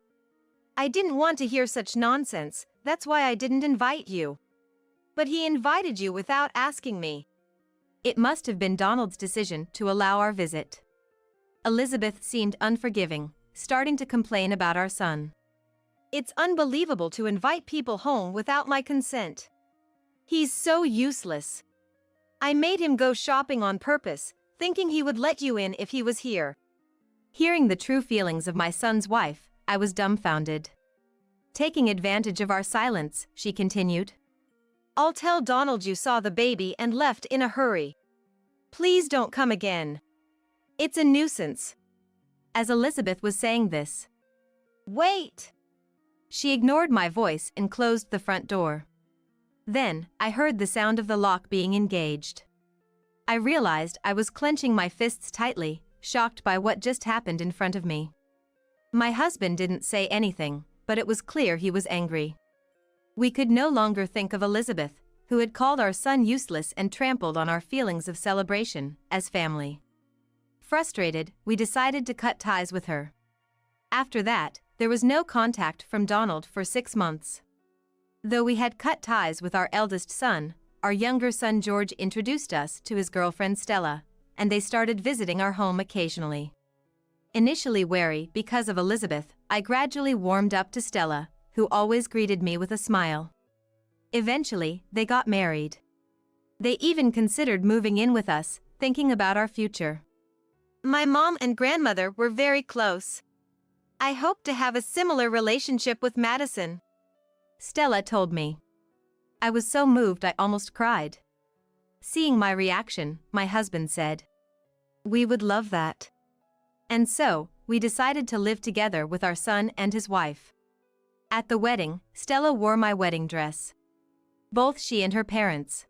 I didn't want to hear such nonsense, that's why I didn't invite you. But he invited you without asking me. It must have been Donald's decision to allow our visit. Elizabeth seemed unforgiving, starting to complain about our son. It's unbelievable to invite people home without my consent. He's so useless. I made him go shopping on purpose, thinking he would let you in if he was here. Hearing the true feelings of my son's wife, I was dumbfounded. Taking advantage of our silence, she continued. I'll tell Donald you saw the baby and left in a hurry. Please don't come again. It's a nuisance. As Elizabeth was saying this, wait! She ignored my voice and closed the front door. Then, I heard the sound of the lock being engaged. I realized I was clenching my fists tightly, shocked by what just happened in front of me. My husband didn't say anything, but it was clear he was angry. We could no longer think of Elizabeth, who had called our son useless and trampled on our feelings of celebration, as family. Frustrated, we decided to cut ties with her. After that, there was no contact from Donald for 6 months. Though we had cut ties with our eldest son, our younger son George introduced us to his girlfriend Stella, and they started visiting our home occasionally. Initially wary because of Elizabeth, I gradually warmed up to Stella, who always greeted me with a smile. Eventually, they got married. They even considered moving in with us, thinking about our future. My mom and grandmother were very close. I hope to have a similar relationship with Madison. Stella told me. I was so moved I almost cried. Seeing my reaction, my husband said, we would love that. And so, we decided to live together with our son and his wife. At the wedding, Stella wore my wedding dress. Both she and her parents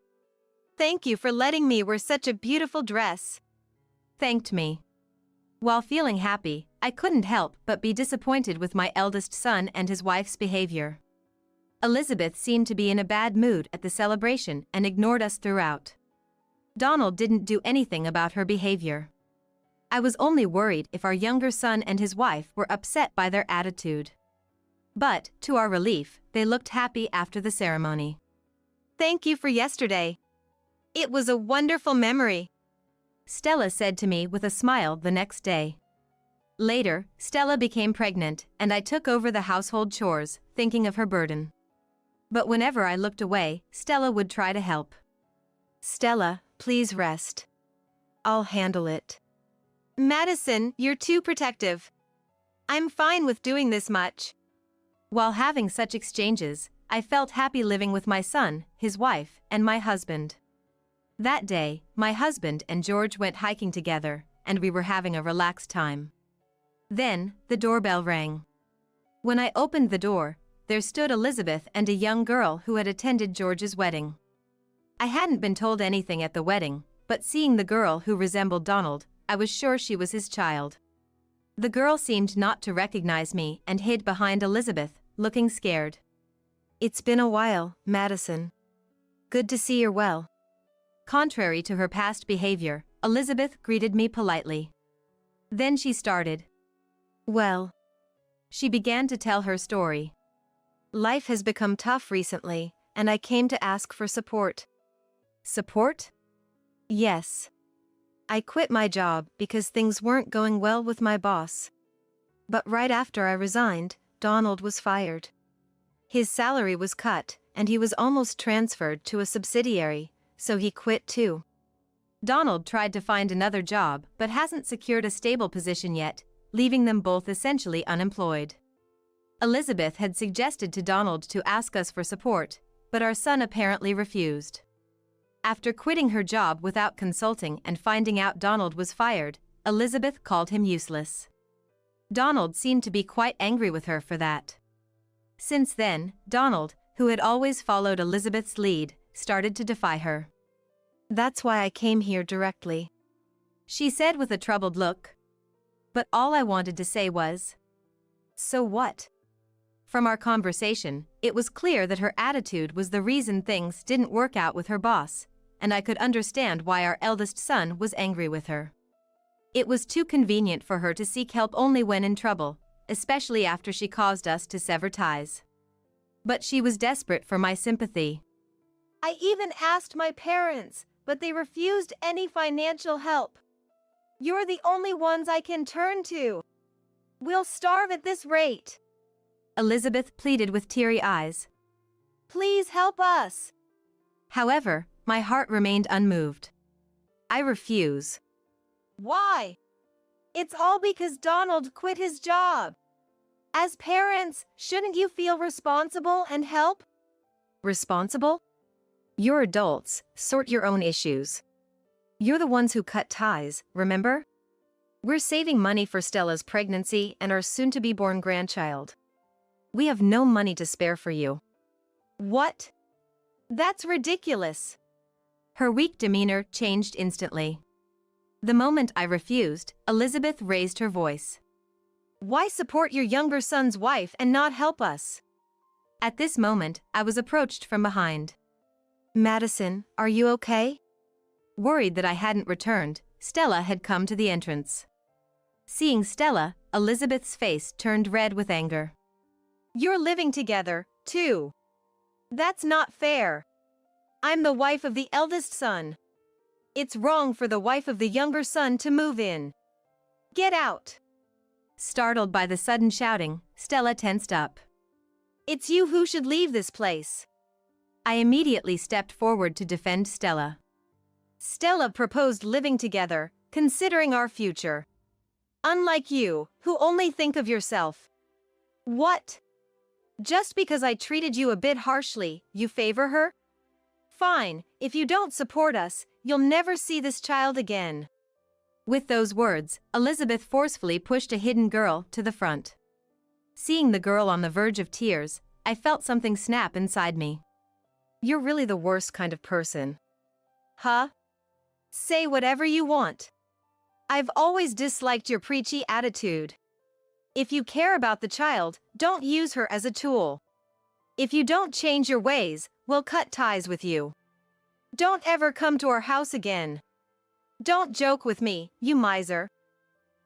thank you for letting me wear such a beautiful dress. Thanked me. While feeling happy, I couldn't help but be disappointed with my eldest son and his wife's behavior. Elizabeth seemed to be in a bad mood at the celebration and ignored us throughout. Donald didn't do anything about her behavior. I was only worried if our younger son and his wife were upset by their attitude. But, to our relief, they looked happy after the ceremony. Thank you for yesterday. It was a wonderful memory, Stella said to me with a smile the next day. Later, Stella became pregnant, and I took over the household chores, thinking of her burden. But whenever I looked away, Stella would try to help. Stella, please rest. I'll handle it. Madison, you're too protective. I'm fine with doing this much. While having such exchanges, I felt happy living with my son, his wife, and my husband. That day, my husband and George went hiking together, and we were having a relaxed time. Then, the doorbell rang. When I opened the door, there stood Elizabeth and a young girl who had attended George's wedding. I hadn't been told anything at the wedding, but seeing the girl who resembled Donald, I was sure she was his child. The girl seemed not to recognize me and hid behind Elizabeth, looking scared. It's been a while, Madison. Good to see you're well. Contrary to her past behavior, Elizabeth greeted me politely. Then she started. Well, she began to tell her story. Life has become tough recently, and I came to ask for support. Support? Yes. I quit my job because things weren't going well with my boss. But right after I resigned, Donald was fired. His salary was cut, and he was almost transferred to a subsidiary, so he quit too. Donald tried to find another job but hasn't secured a stable position yet, leaving them both essentially unemployed. Elizabeth had suggested to Donald to ask us for support, but our son apparently refused. After quitting her job without consulting and finding out Donald was fired, Elizabeth called him useless. Donald seemed to be quite angry with her for that. Since then, Donald, who had always followed Elizabeth's lead, started to defy her. "That's why I came here directly," she said with a troubled look. But all I wanted to say was, "So what?" From our conversation, it was clear that her attitude was the reason things didn't work out with her boss, and I could understand why our eldest son was angry with her. It was too convenient for her to seek help only when in trouble, especially after she caused us to sever ties. But she was desperate for my sympathy. I even asked my parents, but they refused any financial help. You're the only ones I can turn to. We'll starve at this rate. Elizabeth pleaded with teary eyes. Please help us. However, my heart remained unmoved. I refuse. Why? It's all because Donald quit his job. As parents, shouldn't you feel responsible and help? Responsible? You're adults, sort your own issues. You're the ones who cut ties, remember? We're saving money for Stella's pregnancy and our soon-to-be-born grandchild. We have no money to spare for you. What? That's ridiculous. Her weak demeanor changed instantly. The moment I refused, Elizabeth raised her voice. Why support your younger son's wife and not help us? At this moment, I was approached from behind. Madison, are you okay? Worried that I hadn't returned, Stella had come to the entrance. Seeing Stella, Elizabeth's face turned red with anger. You're living together, too. That's not fair. I'm the wife of the eldest son. It's wrong for the wife of the younger son to move in. Get out. Startled by the sudden shouting, Stella tensed up. It's you who should leave this place. I immediately stepped forward to defend Stella. Stella proposed living together, considering our future. Unlike you, who only think of yourself. What? Just because I treated you a bit harshly, you favor her? Fine, if you don't support us, you'll never see this child again. With those words, Elizabeth forcefully pushed a hidden girl to the front. Seeing the girl on the verge of tears, I felt something snap inside me. You're really the worst kind of person. Huh? Say whatever you want. I've always disliked your preachy attitude. If you care about the child, don't use her as a tool. If you don't change your ways, we'll cut ties with you. Don't ever come to our house again. Don't joke with me, you miser.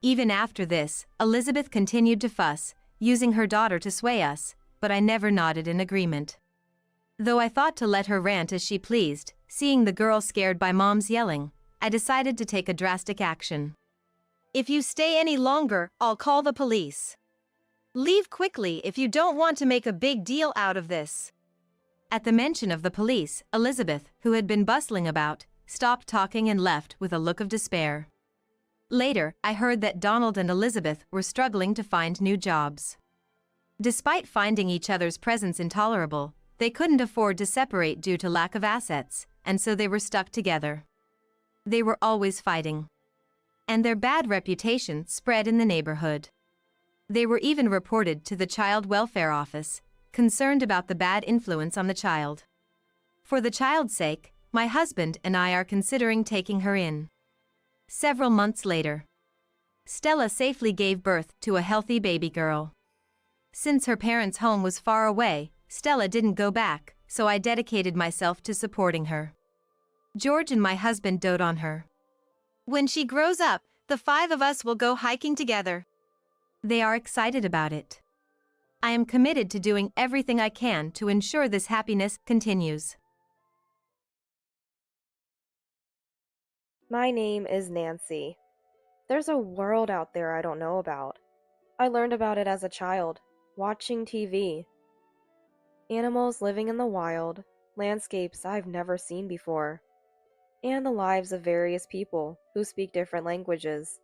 Even after this, Elizabeth continued to fuss, using her daughter to sway us, but I never nodded in agreement. Though I thought to let her rant as she pleased, seeing the girl scared by Mom's yelling, I decided to take a drastic action. If you stay any longer, I'll call the police. Leave quickly if you don't want to make a big deal out of this. At the mention of the police, Elizabeth, who had been bustling about, stopped talking and left with a look of despair. Later, I heard that Donald and Elizabeth were struggling to find new jobs. Despite finding each other's presence intolerable, they couldn't afford to separate due to lack of assets, and so they were stuck together. They were always fighting. And their bad reputation spread in the neighborhood. They were even reported to the Child Welfare Office, concerned about the bad influence on the child. For the child's sake, my husband and I are considering taking her in. Several months later, Stella safely gave birth to a healthy baby girl. Since her parents' home was far away, Stella didn't go back, so I dedicated myself to supporting her. George and my husband dote on her. When she grows up, the 5 of us will go hiking together. They are excited about it. I am committed to doing everything I can to ensure this happiness continues. My name is Nancy. There's a world out there I don't know about. I learned about it as a child, watching TV. Animals living in the wild, landscapes I've never seen before, and the lives of various people who speak different languages.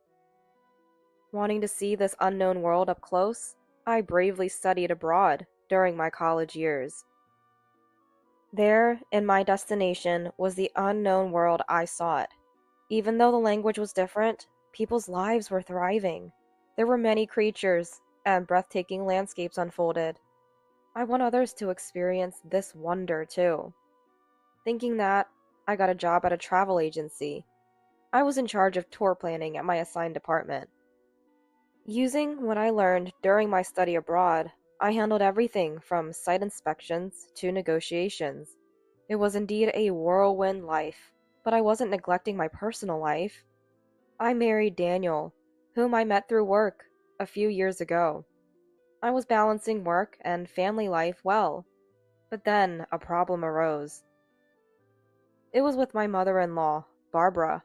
Wanting to see this unknown world up close, I bravely studied abroad during my college years. There, in my destination, was the unknown world I sought. Even though the language was different, people's lives were thriving. There were many creatures, and breathtaking landscapes unfolded. I want others to experience this wonder too. Thinking that, I got a job at a travel agency. I was in charge of tour planning at my assigned department. Using what I learned during my study abroad, I handled everything from site inspections to negotiations. It was indeed a whirlwind life, but I wasn't neglecting my personal life. I married Daniel, whom I met through work a few years ago. I was balancing work and family life well, but then a problem arose. It was with my mother-in-law, Barbara.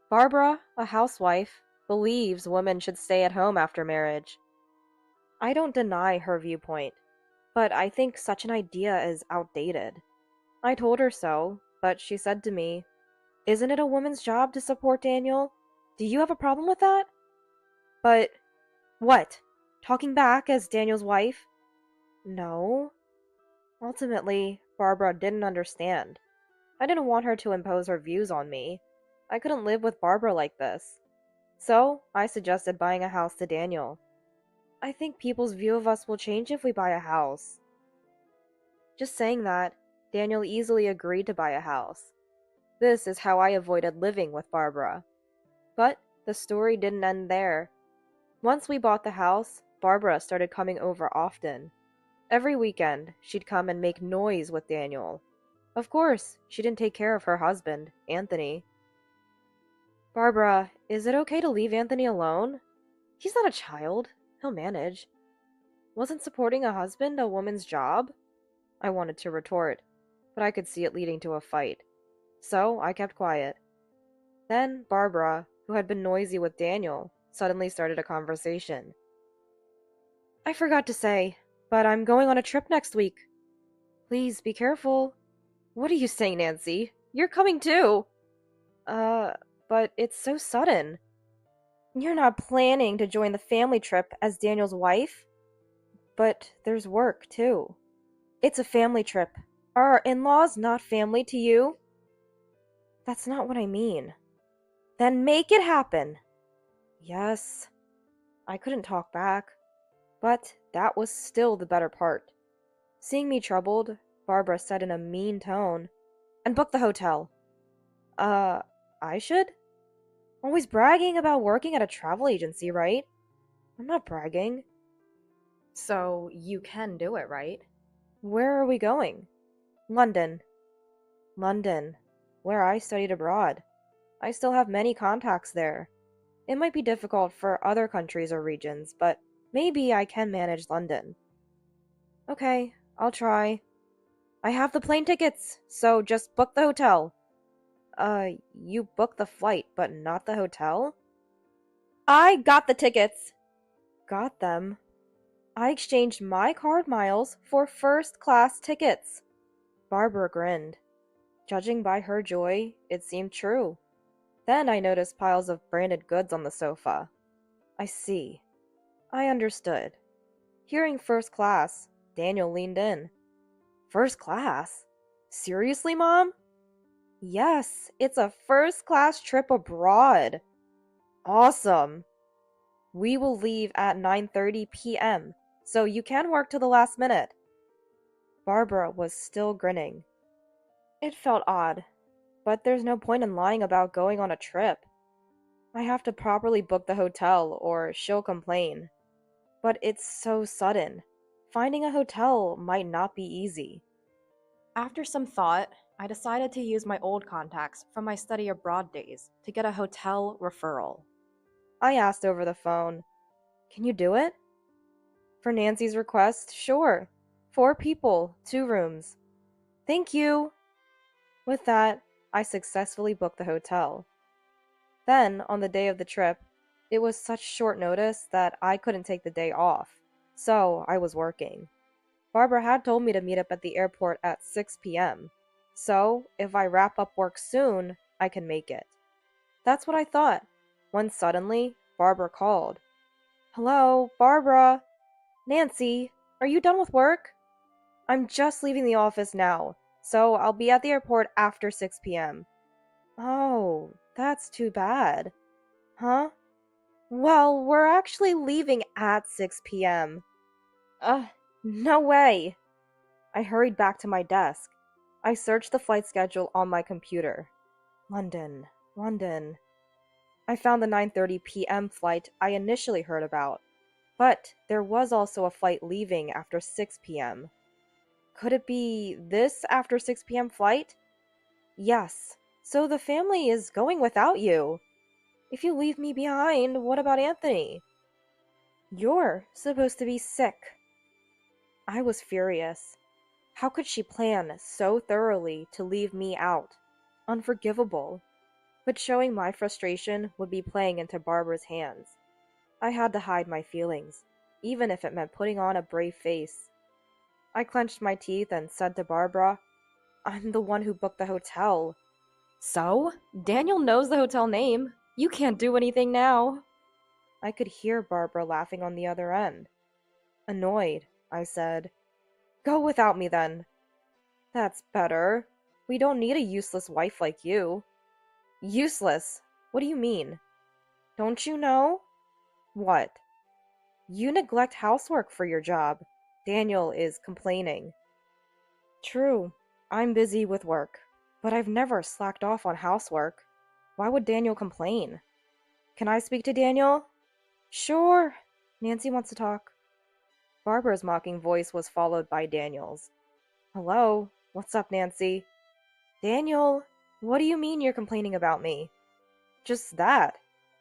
Barbara, a housewife, believes women should stay at home after marriage. I don't deny her viewpoint, but I think such an idea is outdated. I told her so, but she said to me, "Isn't it a woman's job to support Daniel? Do you have a problem with that?" But, what? Talking back as Daniel's wife? No. Ultimately, Barbara didn't understand. I didn't want her to impose her views on me. I couldn't live with Barbara like this. So, I suggested buying a house to Daniel. I think people's view of us will change if we buy a house. Just saying that, Daniel easily agreed to buy a house. This is how I avoided living with Barbara. But the story didn't end there. Once we bought the house, Barbara started coming over often. Every weekend, she'd come and make noise with Daniel. Of course, she didn't take care of her husband, Anthony. "Barbara, is it okay to leave Anthony alone? He's not a child. He'll manage. Wasn't supporting a husband a woman's job?" I wanted to retort, but I could see it leading to a fight. So I kept quiet. Then Barbara, who had been noisy with Daniel, suddenly started a conversation. "I forgot to say, but I'm going on a trip next week. Please be careful." "What are you saying, Nancy? You're coming too!" But it's so sudden." "You're not planning to join the family trip as Daniel's wife?" "But there's work, too." "It's a family trip. Are our in-laws not family to you?" "That's not what I mean." "Then make it happen." "Yes." I couldn't talk back. But that was still the better part. Seeing me troubled, Barbara said in a mean tone, "And book the hotel." I should? Always bragging about working at a travel agency, right? I'm not bragging. So you can do it, right? Where are we going? London. London, where I studied abroad. I still have many contacts there. It might be difficult for other countries or regions, but maybe I can manage London. Okay, I'll try. I have the plane tickets, so just book the hotel. You booked the flight, but not the hotel? I got the tickets. Got them? I exchanged my card miles for first-class tickets. Barbara grinned. Judging by her joy, it seemed true. Then I noticed piles of branded goods on the sofa. I see. I understood. Hearing first class, Daniel leaned in. First class? Seriously, Mom? Yes, it's a first-class trip abroad. Awesome. We will leave at 9:30 p.m., so you can work till the last minute. Barbara was still grinning. It felt odd, but there's no point in lying about going on a trip. I have to properly book the hotel or she'll complain. But it's so sudden. Finding a hotel might not be easy. After some thought, I decided to use my old contacts from my study abroad days to get a hotel referral. I asked over the phone, "Can you do it?" For Nancy's request, sure. 4 people, 2 rooms. Thank you. With that, I successfully booked the hotel. Then, on the day of the trip, it was such short notice that I couldn't take the day off, so I was working. Barbara had told me to meet up at the airport at 6 p.m., so if I wrap up work soon, I can make it. That's what I thought, when suddenly, Barbara called. Hello, Barbara? Nancy, are you done with work? I'm just leaving the office now, so I'll be at the airport after 6 p.m. Oh, that's too bad. Huh? Well, we're actually leaving at 6 p.m. No way. I hurried back to my desk. I searched the flight schedule on my computer. London, London. I found the 9:30 p.m. flight I initially heard about, but there was also a flight leaving after 6 p.m. Could it be this after 6 p.m. flight? Yes. So the family is going without you. If you leave me behind, what about Anthony? You're supposed to be sick. I was furious. How could she plan so thoroughly to leave me out? Unforgivable. But showing my frustration would be playing into Barbara's hands. I had to hide my feelings, even if it meant putting on a brave face. I clenched my teeth and said to Barbara, I'm the one who booked the hotel. So? Daniel knows the hotel name. You can't do anything now. I could hear Barbara laughing on the other end. Annoyed, I said, Go without me then. That's better. We don't need a useless wife like you. Useless? What do you mean? Don't you know? What? You neglect housework for your job. Daniel is complaining. True, I'm busy with work, but I've never slacked off on housework. Why would Daniel complain? Can I speak to Daniel? Sure. Nancy wants to talk. Barbara's mocking voice was followed by Daniel's. Hello, what's up, Nancy? Daniel, what do you mean you're complaining about me? Just that.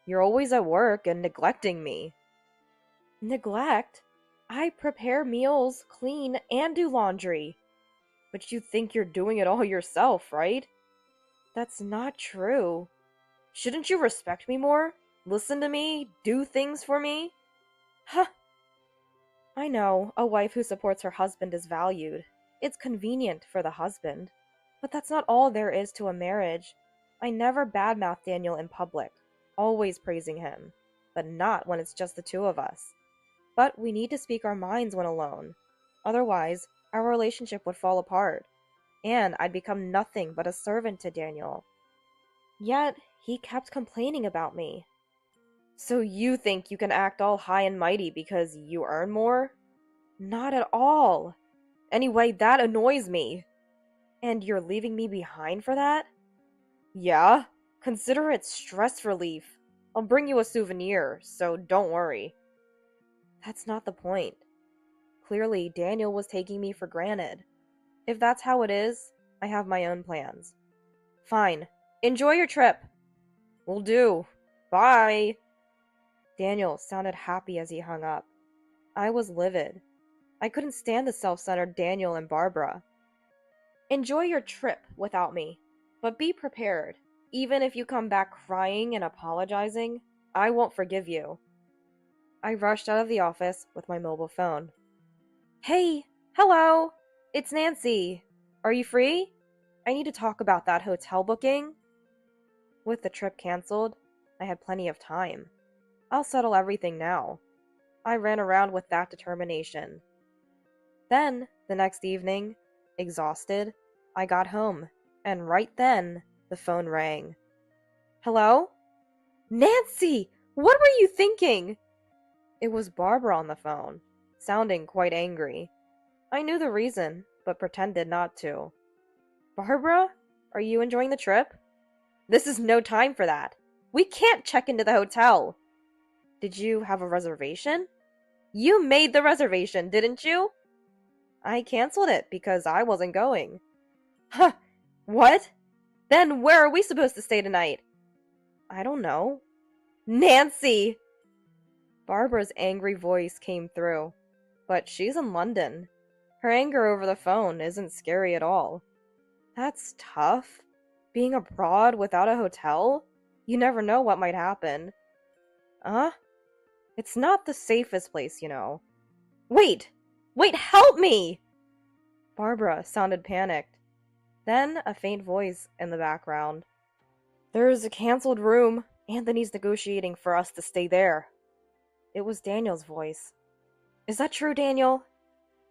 You're always at work and neglecting me. Neglect? I prepare meals, clean, and do laundry. But you think you're doing it all yourself, right? That's not true. Shouldn't you respect me more? Listen to me? Do things for me? Huh. I know, a wife who supports her husband is valued. It's convenient for the husband. But that's not all there is to a marriage. I never badmouth Daniel in public, always praising him, but not when it's just the two of us. But we need to speak our minds when alone. Otherwise, our relationship would fall apart, and I'd become nothing but a servant to Daniel. Yet, he kept complaining about me. So you think you can act all high and mighty because you earn more? Not at all. Anyway, that annoys me. And you're leaving me behind for that? Yeah, consider it stress relief. I'll bring you a souvenir, so don't worry. That's not the point. Clearly, Daniel was taking me for granted. If that's how it is, I have my own plans. Fine. Enjoy your trip. Will do. Bye. Daniel sounded happy as he hung up. I was livid. I couldn't stand the self-centered Daniel and Barbara. Enjoy your trip without me, but be prepared. Even if you come back crying and apologizing, I won't forgive you. I rushed out of the office with my mobile phone. Hey, hello, it's Nancy. Are you free? I need to talk about that hotel booking. With the trip canceled, I had plenty of time. I'll settle everything now. I ran around with that determination. Then, the next evening, exhausted, I got home, and right then, the phone rang. Hello? Nancy! What were you thinking? It was Barbara on the phone, sounding quite angry. I knew the reason, but pretended not to. Barbara, are you enjoying the trip? This is no time for that. We can't check into the hotel. Did you have a reservation? You made the reservation, didn't you? I canceled it because I wasn't going. Huh, what? Then where are we supposed to stay tonight? I don't know. Nancy! Barbara's angry voice came through, but she's in London. Her anger over the phone isn't scary at all. That's tough. Being abroad without a hotel? You never know what might happen. It's not the safest place, you know. Wait! Wait, help me! Barbara sounded panicked. Then a faint voice in the background. There's a canceled room. Anthony's negotiating for us to stay there. It was Daniel's voice. Is that true, Daniel?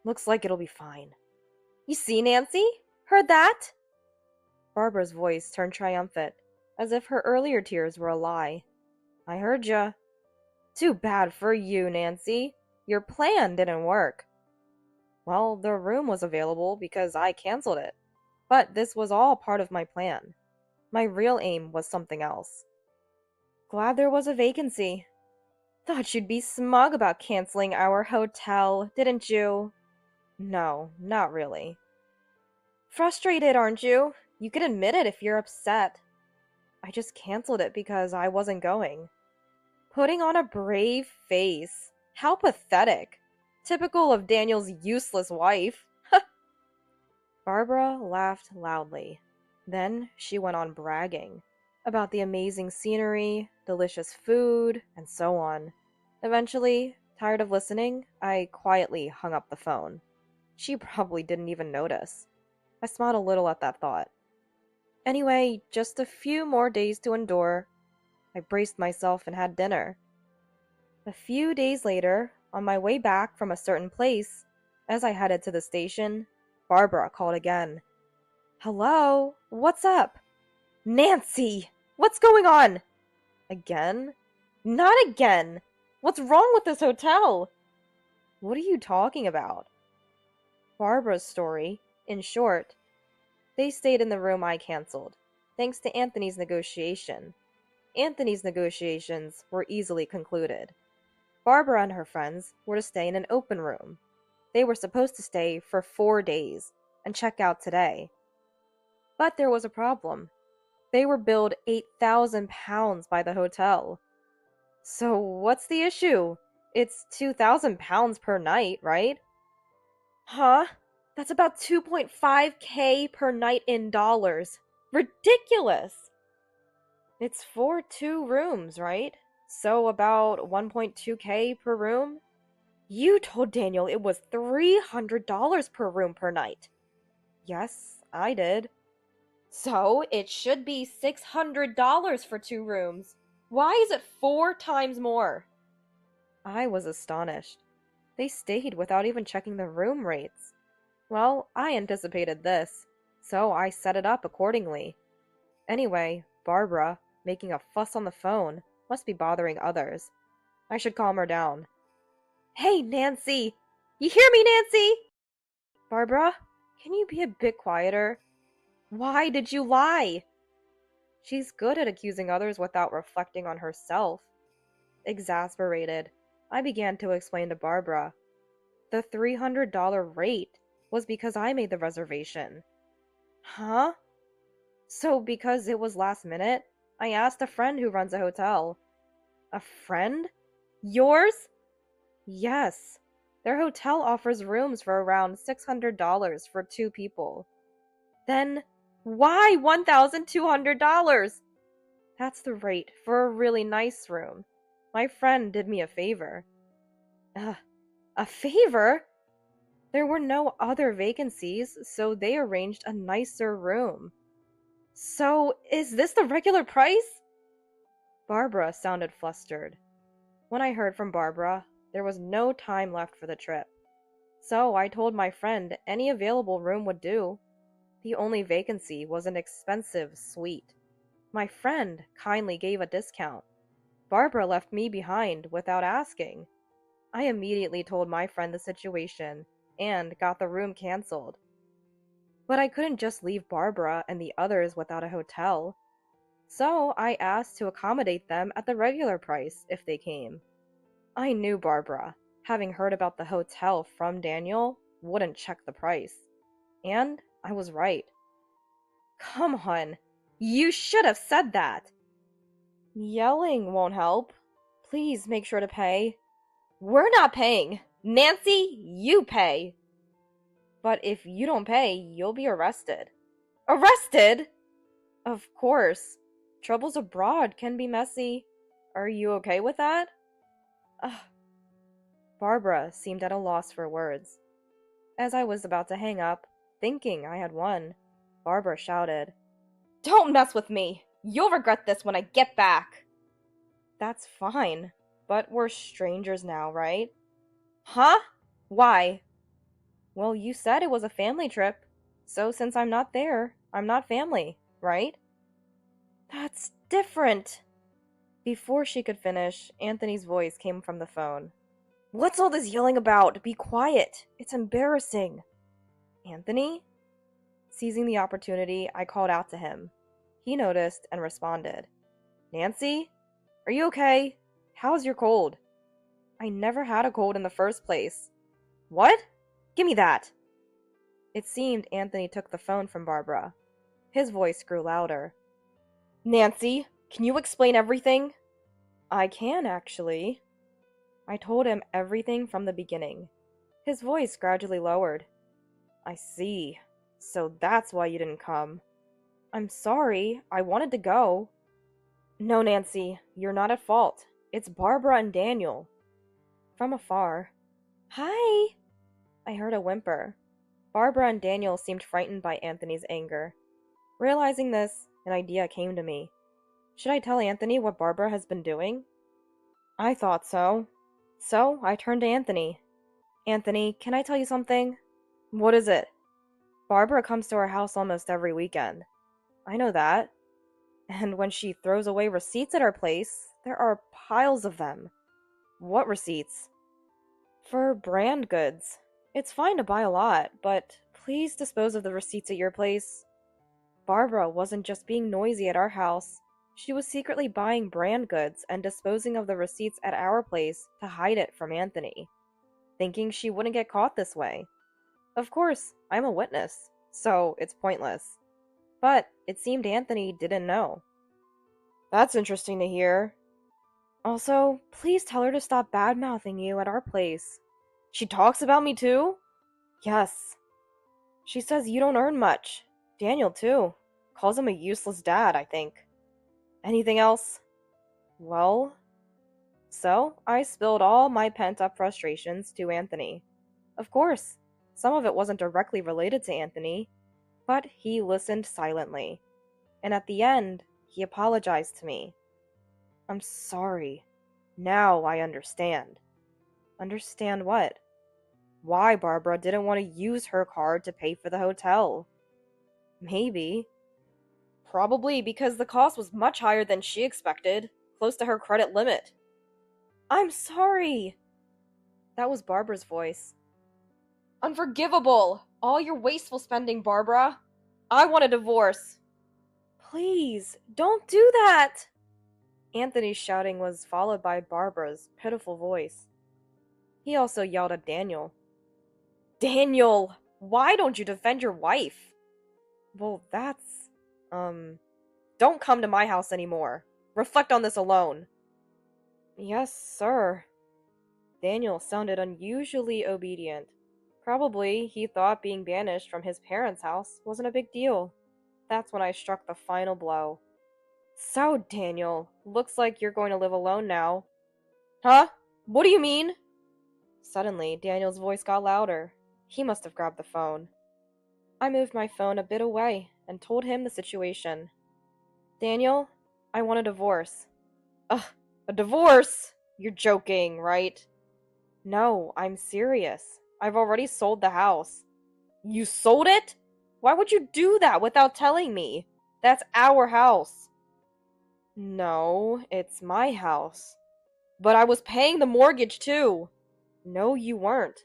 Looks like it'll be fine. You see, Nancy? Heard that? Barbara's voice turned triumphant, as if her earlier tears were a lie. I heard ya. Too bad for you, Nancy. Your plan didn't work. Well, the room was available because I canceled it. But this was all part of my plan. My real aim was something else. Glad there was a vacancy. Thought you'd be smug about canceling our hotel, didn't you? No, not really. Frustrated, aren't you? You can admit it if you're upset. I just canceled it because I wasn't going. Putting on a brave face. How pathetic. Typical of Daniel's useless wife. Barbara laughed loudly. Then she went on bragging about the amazing scenery, delicious food, and so on. Eventually, tired of listening, I quietly hung up the phone. She probably didn't even notice. I smiled a little at that thought. Anyway, just a few more days to endure. I braced myself and had dinner. A few days later, on my way back from a certain place, as I headed to the station, Barbara called again. Hello? What's up? Nancy! What's going on? Again? Not again! What's wrong with this hotel? What are you talking about? Barbara's story, in short. They stayed in the room I canceled, thanks to Anthony's negotiation. Anthony's negotiations were easily concluded. Barbara and her friends were to stay in an open room. They were supposed to stay for 4 days and check out today. But there was a problem. They were billed £8,000 by the hotel. So what's the issue? It's £2,000 per night, right? Huh? That's about 2.5K per night in dollars. Ridiculous! It's for 2 rooms, right? So about 1.2K per room? You told Daniel it was $300 per room per night. Yes, I did. So it should be $600 for 2 rooms. Why is it 4 times more? I was astonished. They stayed without even checking the room rates. Well, I anticipated this, so I set it up accordingly. Anyway, Barbara, making a fuss on the phone, must be bothering others. I should calm her down. Hey, Nancy! You hear me, Nancy? Barbara, can you be a bit quieter? Why did you lie? She's good at accusing others without reflecting on herself. Exasperated, I began to explain to Barbara. The $300 rate was because I made the reservation. Huh? So because it was last minute, I asked a friend who runs a hotel. A friend? Yours? Yes. Their hotel offers rooms for around $600 for 2 people. Then, why $1,200? That's the rate for a really nice room. My friend did me a favor. A favor? There were no other vacancies, so they arranged a nicer room. So, is this the regular price? Barbara sounded flustered. When I heard from Barbara, there was no time left for the trip. So I told my friend any available room would do. The only vacancy was an expensive suite. My friend kindly gave a discount. Barbara left me behind without asking. I immediately told my friend the situation and got the room canceled. But I couldn't just leave Barbara and the others without a hotel. So I asked to accommodate them at the regular price if they came. I knew Barbara, having heard about the hotel from Daniel, wouldn't check the price. And I was right. Come on, you should have said that. Yelling won't help. Please make sure to pay. We're not paying. Nancy, you pay. But if you don't pay, you'll be arrested. Arrested? Of course. Troubles abroad can be messy. Are you okay with that? Ugh. Barbara seemed at a loss for words. As I was about to hang up, thinking I had won, Barbara shouted, "Don't mess with me! You'll regret this when I get back!" That's fine, but we're strangers now, right? Huh? Why? Well, you said it was a family trip, so since I'm not there, I'm not family, right? That's different! Before she could finish, Anthony's voice came from the phone. What's all this yelling about? Be quiet! It's embarrassing! Anthony? Seizing the opportunity, I called out to him. He noticed and responded. Nancy? Are you okay? How's your cold? I never had a cold in the first place. What? Give me that! It seemed Anthony took the phone from Barbara. His voice grew louder. Nancy, can you explain everything? I can, actually. I told him everything from the beginning. His voice gradually lowered. I see. So that's why you didn't come. I'm sorry. I wanted to go. No, Nancy, you're not at fault. It's Barbara and Daniel. From afar. Hi! I heard a whimper. Barbara and Daniel seemed frightened by Anthony's anger. Realizing this, an idea came to me. Should I tell Anthony what Barbara has been doing? I thought so. So, I turned to Anthony. Anthony, can I tell you something? What is it? Barbara comes to our house almost every weekend. I know that. And when she throws away receipts at our place, there are piles of them. What receipts? For brand goods. It's fine to buy a lot, but please dispose of the receipts at your place. Barbara wasn't just being noisy at our house. She was secretly buying brand goods and disposing of the receipts at our place to hide it from Anthony, thinking she wouldn't get caught this way. Of course, I'm a witness, so it's pointless. But it seemed Anthony didn't know. That's interesting to hear. Also, please tell her to stop bad-mouthing you at our place. She talks about me too? Yes. She says you don't earn much. Daniel too. Calls him a useless dad, I think. Anything else? Well... So, I spilled all my pent-up frustrations to Anthony. Of course, some of it wasn't directly related to Anthony, but he listened silently. And at the end, he apologized to me. I'm sorry. Now I understand. Understand what? Why Barbara didn't want to use her card to pay for the hotel. Maybe. Probably because the cost was much higher than she expected, close to her credit limit. I'm sorry! That was Barbara's voice. Unforgivable! All your wasteful spending, Barbara! I want a divorce! Please, don't do that! Anthony's shouting was followed by Barbara's pitiful voice. He also yelled at Daniel. Daniel! Why don't you defend your wife? Well, that's... Don't come to my house anymore. Reflect on this alone. Yes, sir. Daniel sounded unusually obedient. Probably he thought being banished from his parents' house wasn't a big deal. That's when I struck the final blow. So, Daniel, looks like you're going to live alone now. Huh? What do you mean? Suddenly, Daniel's voice got louder. He must have grabbed the phone. I moved my phone a bit away and told him the situation. Daniel, I want a divorce. Ugh, a divorce? You're joking, right? No, I'm serious. I've already sold the house. You sold it? Why would you do that without telling me? That's our house. No, it's my house. But I was paying the mortgage too. No, you weren't.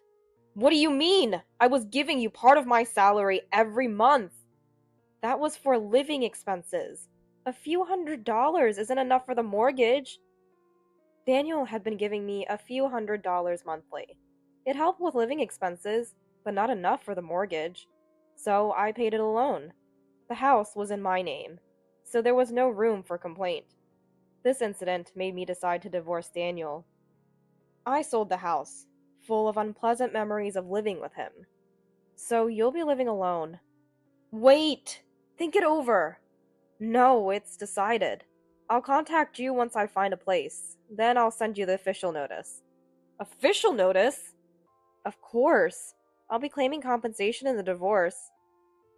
What do you mean? I was giving you part of my salary every month. That was for living expenses. A few $100s isn't enough for the mortgage. Daniel had been giving me a few $100s monthly. It helped with living expenses, but not enough for the mortgage. So I paid it alone. The house was in my name, so there was no room for complaint. This incident made me decide to divorce Daniel. I sold the house, full of unpleasant memories of living with him. So you'll be living alone. Wait! Think it over! No, it's decided. I'll contact you once I find a place. Then I'll send you the official notice. Official notice? Of course. I'll be claiming compensation in the divorce.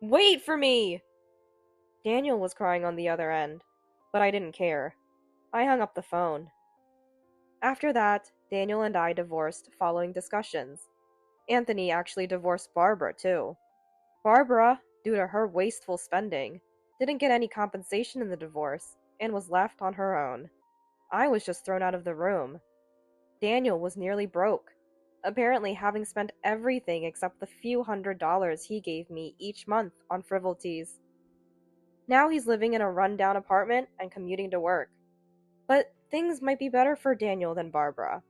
Wait for me! Daniel was crying on the other end, but I didn't care. I hung up the phone. After that, Daniel and I divorced following discussions. Anthony actually divorced Barbara, too. Barbara, due to her wasteful spending, didn't get any compensation in the divorce and was left on her own. I was just thrown out of the room. Daniel was nearly broke, apparently having spent everything except the few $100s he gave me each month on frivolities. Now he's living in a rundown apartment and commuting to work. But things might be better for Daniel than Barbara.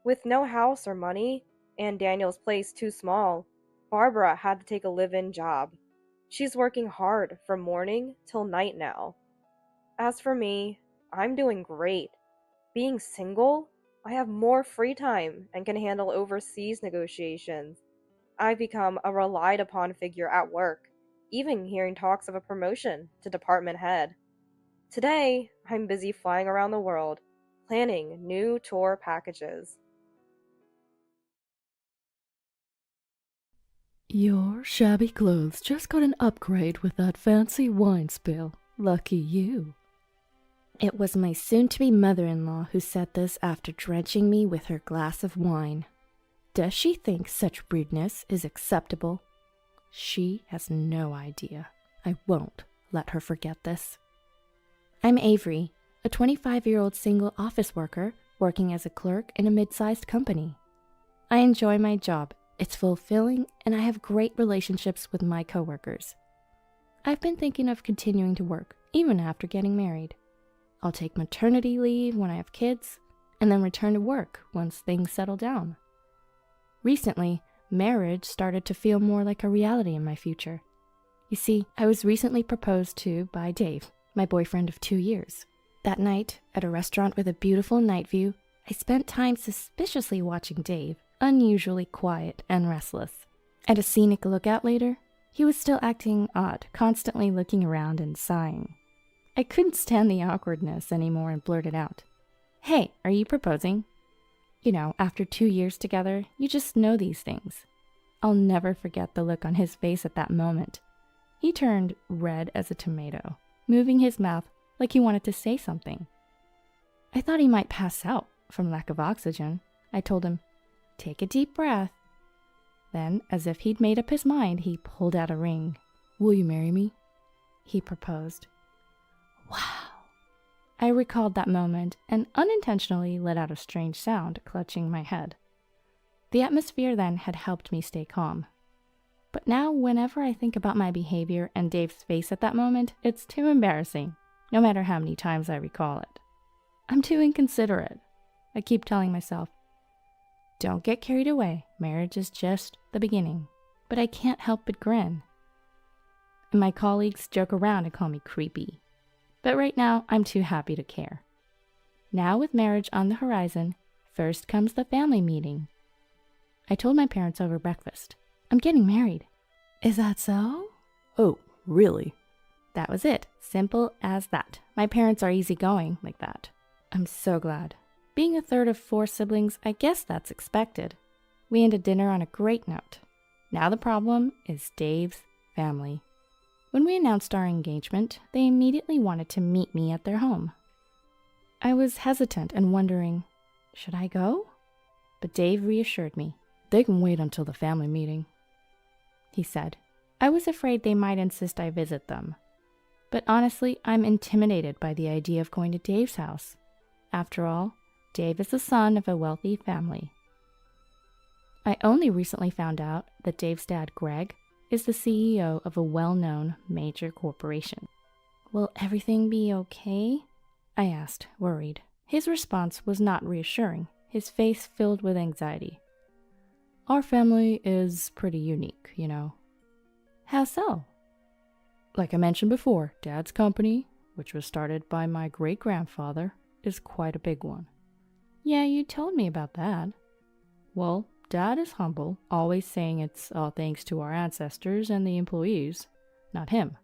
With no house or money, and Daniel's place too small, Barbara had to take a live-in job. She's working hard from morning till night now. As for me, I'm doing great. Being single, I have more free time and can handle overseas negotiations. I've become a relied upon figure at work, even hearing talks of a promotion to department head. Today, I'm busy flying around the world, planning new tour packages. Your shabby clothes just got an upgrade with that fancy wine spill. Lucky you. It was my soon-to-be mother-in-law who said this after drenching me with her glass of wine. Does she think such rudeness is acceptable? She has no idea. I won't let her forget this. I'm Avery, a 25-year-old single office worker working as a clerk in a mid-sized company. I enjoy my job. It's fulfilling, and I have great relationships with my coworkers. I've been thinking of continuing to work, even after getting married. I'll take maternity leave when I have kids, and then return to work once things settle down. Recently, marriage started to feel more like a reality in my future. You see, I was recently proposed to by Dave, my boyfriend of 2 years. That night, at a restaurant with a beautiful night view, I spent time suspiciously watching Dave, unusually quiet and restless. At a scenic lookout later, he was still acting odd, constantly looking around and sighing. I couldn't stand the awkwardness anymore and blurted out, "Hey, are you proposing?" You know, after 2 years together, you just know these things. I'll never forget the look on his face at that moment. He turned red as a tomato, moving his mouth like he wanted to say something. I thought he might pass out from lack of oxygen. I told him, "Take a deep breath." Then, as if he'd made up his mind, he pulled out a ring. Will you marry me? He proposed. Wow. I recalled that moment and unintentionally let out a strange sound, clutching my head. The atmosphere then had helped me stay calm. But now, whenever I think about my behavior and Dave's face at that moment, it's too embarrassing, no matter how many times I recall it. I'm too inconsiderate. I keep telling myself, don't get carried away, marriage is just the beginning. But I can't help but grin. And my colleagues joke around and call me creepy. But right now, I'm too happy to care. Now with marriage on the horizon, first comes the family meeting. I told my parents over breakfast, I'm getting married. Is that so? Oh, really? That was it. Simple as that. My parents are easygoing like that. I'm so glad. Being a third of 4 siblings, I guess that's expected. We ended dinner on a great note. Now the problem is Dave's family. When we announced our engagement, they immediately wanted to meet me at their home. I was hesitant and wondering, should I go? But Dave reassured me. They can wait until the family meeting, he said. I was afraid they might insist I visit them. But honestly, I'm intimidated by the idea of going to Dave's house. After all, Dave is the son of a wealthy family. I only recently found out that Dave's dad, Greg, is the CEO of a well-known major corporation. Will everything be okay? I asked, worried. His response was not reassuring, his face filled with anxiety. Our family is pretty unique, you know. How so? Like I mentioned before, Dad's company, which was started by my great-grandfather, is quite a big one. Yeah, you told me about that. Well, Dad is humble, always saying it's all thanks to our ancestors and the employees, not him.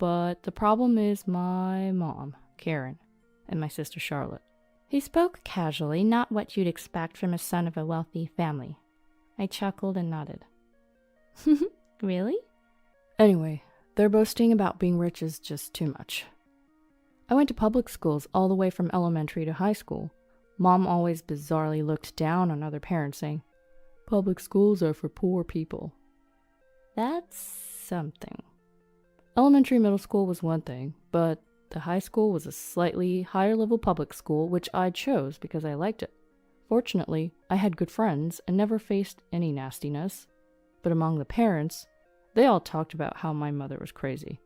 but the problem is my mom, Karen, and my sister Charlotte. He spoke casually, not what you'd expect from a son of a wealthy family. I chuckled and nodded. Really? Anyway, their boasting about being rich is just too much. I went to public schools all the way from elementary to high school. Mom always bizarrely looked down on other parents, saying, "Public schools are for poor people." That's something. Elementary middle school was one thing, but the high school was a slightly higher level public school, which I chose because I liked it. Fortunately, I had good friends and never faced any nastiness. But among the parents, they all talked about how my mother was crazy.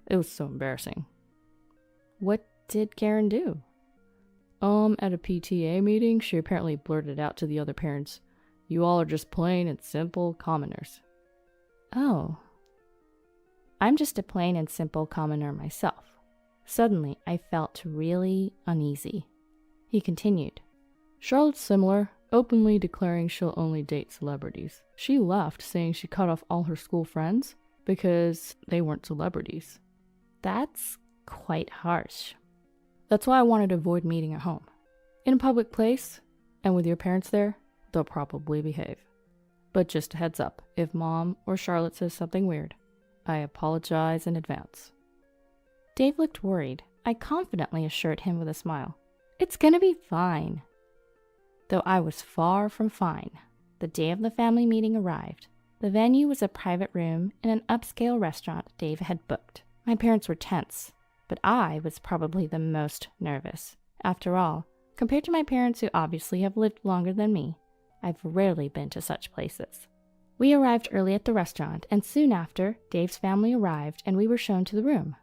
It was so embarrassing. What did Karen do? At a PTA meeting, she apparently blurted out to the other parents, "You all are just plain and simple commoners." Oh. I'm just a plain and simple commoner myself. Suddenly, I felt really uneasy. He continued. Charlotte's similar, openly declaring she'll only date celebrities. She left saying she cut off all her school friends because they weren't celebrities. That's quite harsh. That's why I wanted to avoid meeting at home. In a public place, and with your parents there, they'll probably behave. But just a heads up, if Mom or Charlotte says something weird, I apologize in advance. Dave looked worried. I confidently assured him with a smile. It's gonna be fine. Though I was far from fine. The day of the family meeting arrived. The venue was a private room in an upscale restaurant Dave had booked. My parents were tense, but I was probably the most nervous. After all, compared to my parents who obviously have lived longer than me, I've rarely been to such places. We arrived early at the restaurant, and soon after, Dave's family arrived and we were shown to the room.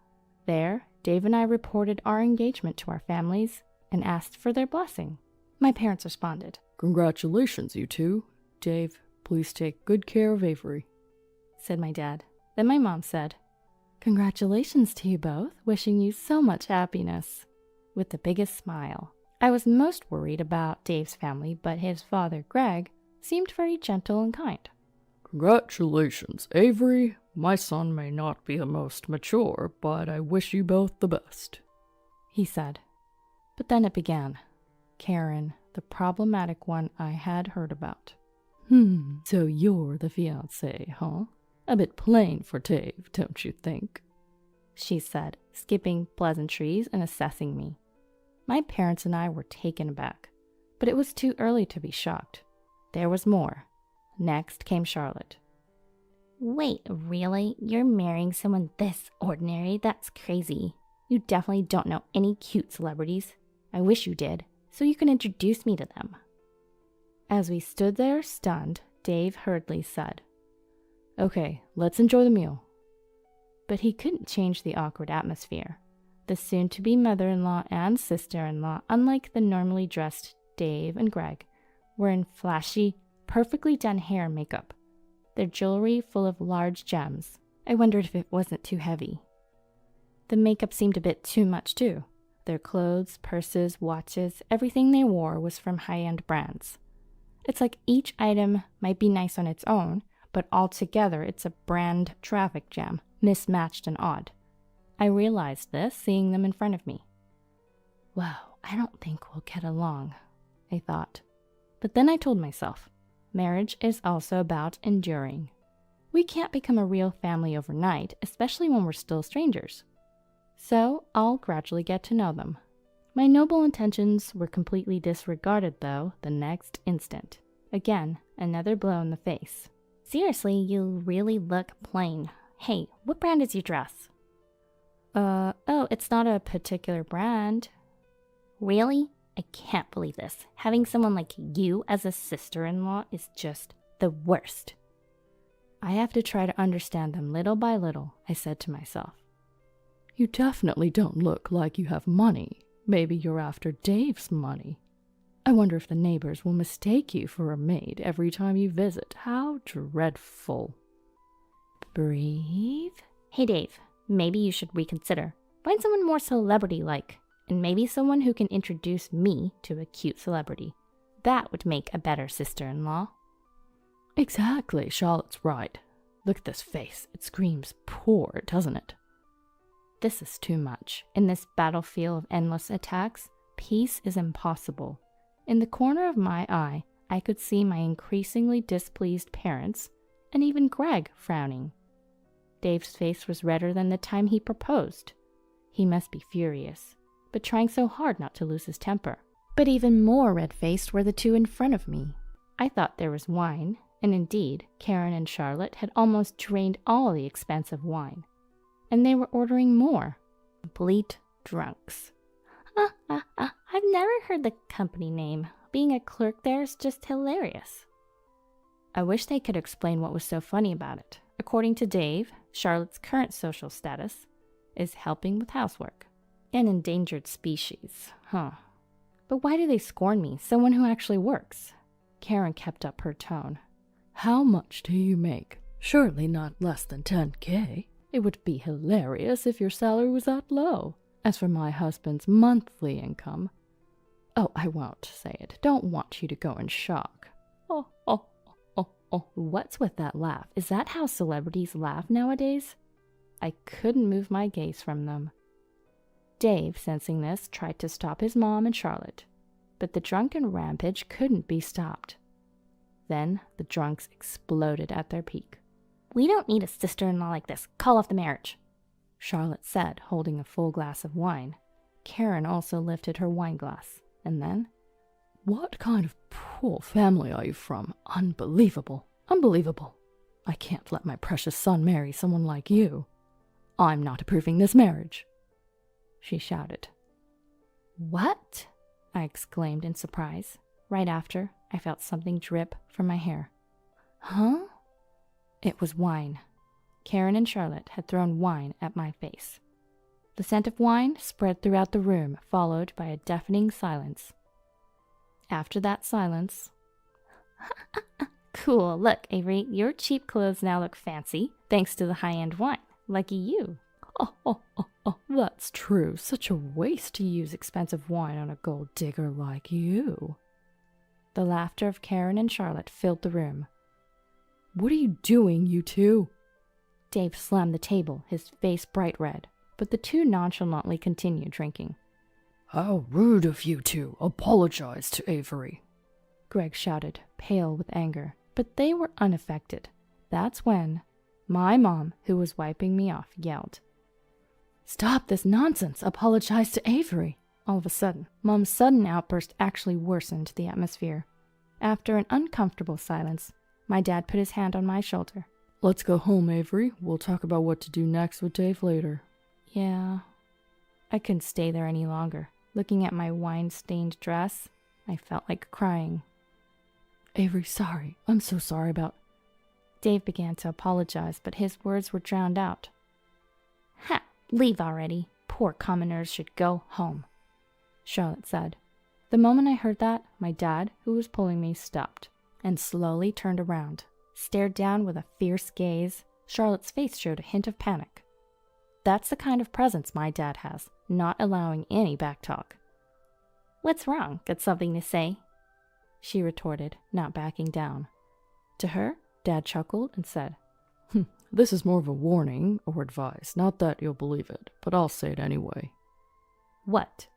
There, Dave and I reported our engagement to our families and asked for their blessing. My parents responded, "Congratulations, you two. Dave, please take good care of Avery," said my dad. Then my mom said, "Congratulations to you both, wishing you so much happiness," with the biggest smile. I was most worried about Dave's family, but his father, Greg, seemed very gentle and kind. "Congratulations, Avery. My son may not be the most mature, but I wish you both the best," he said. But then it began. Karen, the problematic one I had heard about. So you're the fiancé, huh? A bit plain for Dave, don't you think?" she said, skipping pleasantries and assessing me. My parents and I were taken aback, but it was too early to be shocked. There was more. Next came Charlotte. "Wait, really? You're marrying someone this ordinary? That's crazy. You definitely don't know any cute celebrities. I wish you did, so you can introduce me to them." As we stood there stunned, Dave hurriedly said, "Okay, let's enjoy the meal." But he couldn't change the awkward atmosphere. The soon-to-be mother-in-law and sister-in-law, unlike the normally dressed Dave and Greg, were in flashy, perfectly done hair and makeup, their jewelry full of large gems. I wondered if it wasn't too heavy. The makeup seemed a bit too much, too. Their clothes, purses, watches, everything they wore was from high-end brands. It's like each item might be nice on its own, but altogether it's a brand traffic jam, mismatched and odd. I realized this seeing them in front of me. Wow, I don't think we'll get along, I thought. But then I told myself, marriage is also about enduring. We can't become a real family overnight, especially when we're still strangers. So I'll gradually get to know them. My noble intentions were completely disregarded, though, the next instant. Again, another blow in the face. "Seriously, you really look plain. Hey, what brand is your dress?" Oh, it's not a particular brand." "Really? I can't believe this. Having someone like you as a sister-in-law is just the worst." I have to try to understand them little by little, I said to myself. "You definitely don't look like you have money. Maybe you're after Dave's money. I wonder if the neighbors will mistake you for a maid every time you visit. How dreadful." Breathe. "Hey Dave, maybe you should reconsider. Find someone more celebrity-like, and maybe someone who can introduce me to a cute celebrity. That would make a better sister-in-law." "Exactly, Charlotte's right. Look at this face. It screams poor, doesn't it?" This is too much. In this battlefield of endless attacks, peace is impossible. In the corner of my eye, I could see my increasingly displeased parents, and even Greg frowning. Dave's face was redder than the time he proposed. He must be furious, but trying so hard not to lose his temper. But even more red-faced were the two in front of me. I thought there was wine, and indeed, Karen and Charlotte had almost drained all the expensive wine. And they were ordering more. Complete drunks. I've never heard the company name. Being a clerk there is just hilarious. I wish they could explain what was so funny about it. According to Dave, Charlotte's current social status is helping with housework. An endangered species, huh? But why do they scorn me, someone who actually works? Karen kept up her tone. How much do you make? Surely not less than 10K. It would be hilarious if your salary was that low. As for my husband's monthly income... Oh, I won't say it. Don't want you to go in shock. Oh. What's with that laugh? Is that how celebrities laugh nowadays? I couldn't move my gaze from them. Dave, sensing this, tried to stop his mom and Charlotte, but the drunken rampage couldn't be stopped. Then the drunks exploded at their peak. We don't need a sister-in-law like this. Call off the marriage, Charlotte said, holding a full glass of wine. Karen also lifted her wine glass, and then... What kind of poor family are you from? Unbelievable. Unbelievable. I can't let my precious son marry someone like you. I'm not approving this marriage, she shouted. What? I exclaimed in surprise. Right after, I felt something drip from my hair. Huh? It was wine. Karen and Charlotte had thrown wine at my face. The scent of wine spread throughout the room, followed by a deafening silence. After that silence... Cool, look, Avery, your cheap clothes now look fancy, thanks to the high-end wine. Lucky you. Oh, that's true. Such a waste to use expensive wine on a gold digger like you. The laughter of Karen and Charlotte filled the room. What are you doing, you two? Dave slammed the table, his face bright red, but the two nonchalantly continued drinking. How rude of you two. Apologize to Avery, Greg shouted, pale with anger, but they were unaffected. That's when my mom, who was wiping me off, yelled, Stop this nonsense! Apologize to Avery! All of a sudden, Mom's sudden outburst actually worsened the atmosphere. After an uncomfortable silence, my dad put his hand on my shoulder. Let's go home, Avery. We'll talk about what to do next with Dave later. Yeah. I couldn't stay there any longer. Looking at my wine-stained dress, I felt like crying. Avery, sorry. I'm so sorry about... Dave began to apologize, but his words were drowned out. Ha! Leave already. Poor commoners should go home, Charlotte said. The moment I heard that, my dad, who was pulling me, stopped and slowly turned around, stared down with a fierce gaze. Charlotte's face showed a hint of panic. That's the kind of presence my dad has, not allowing any backtalk. What's wrong? Got something to say? She retorted, not backing down. To her, Dad chuckled and said, This is more of a warning or advice. Not that you'll believe it, but I'll say it anyway. What?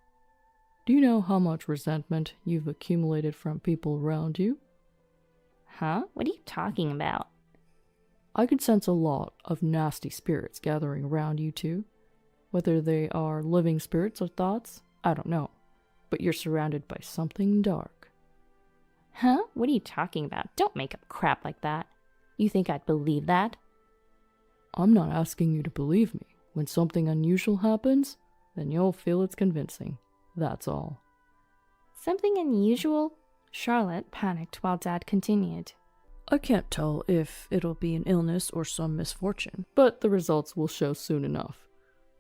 Do you know how much resentment you've accumulated from people around you? Huh? What are you talking about? I can sense a lot of nasty spirits gathering around you two. Whether they are living spirits or thoughts, I don't know. But you're surrounded by something dark. Huh? What are you talking about? Don't make up crap like that. You think I'd believe that? I'm not asking you to believe me. When something unusual happens, then you'll feel it's convincing. That's all. Something unusual? Charlotte panicked while Dad continued. I can't tell if it'll be an illness or some misfortune, but the results will show soon enough.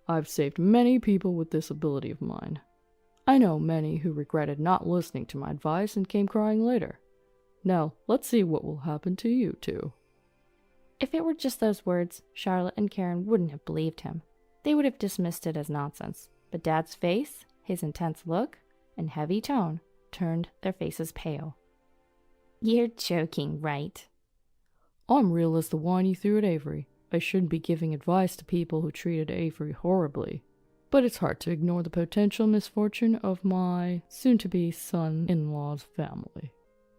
I've saved many people with this ability of mine. I know many who regretted not listening to my advice and came crying later. Now, let's see what will happen to you two. If it were just those words, Charlotte and Karen wouldn't have believed him. They would have dismissed it as nonsense. But Dad's face, his intense look, and heavy tone turned their faces pale. You're joking, right? I'm real as the wine you threw at Avery. I shouldn't be giving advice to people who treated Avery horribly, but it's hard to ignore the potential misfortune of my soon-to-be son-in-law's family.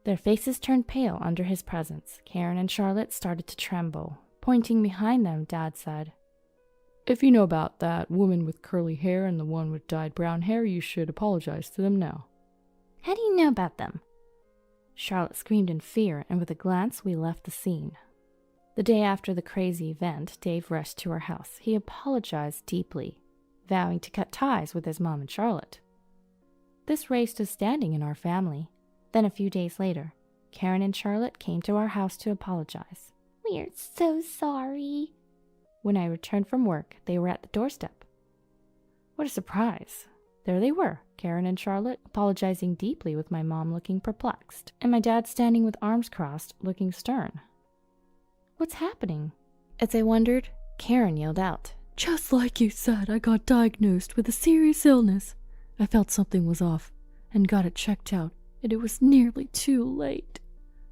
Their faces turned pale under his presence. Karen and Charlotte started to tremble. Pointing behind them, Dad said, If you know about that woman with curly hair and the one with dyed brown hair, you should apologize to them now. How do you know about them? Charlotte screamed in fear, and with a glance, we left the scene. The day after the crazy event, Dave rushed to our house. He apologized deeply, vowing to cut ties with his mom and Charlotte. This raised his standing in our family. Then a few days later, Karen and Charlotte came to our house to apologize. "We're so sorry." When I returned from work, they were at the doorstep. What a surprise. There they were, Karen and Charlotte, apologizing deeply with my mom looking perplexed, and my dad standing with arms crossed, looking stern. What's happening? As I wondered, Karen yelled out, Just like you said, I got diagnosed with a serious illness. I felt something was off and got it checked out, and it was nearly too late.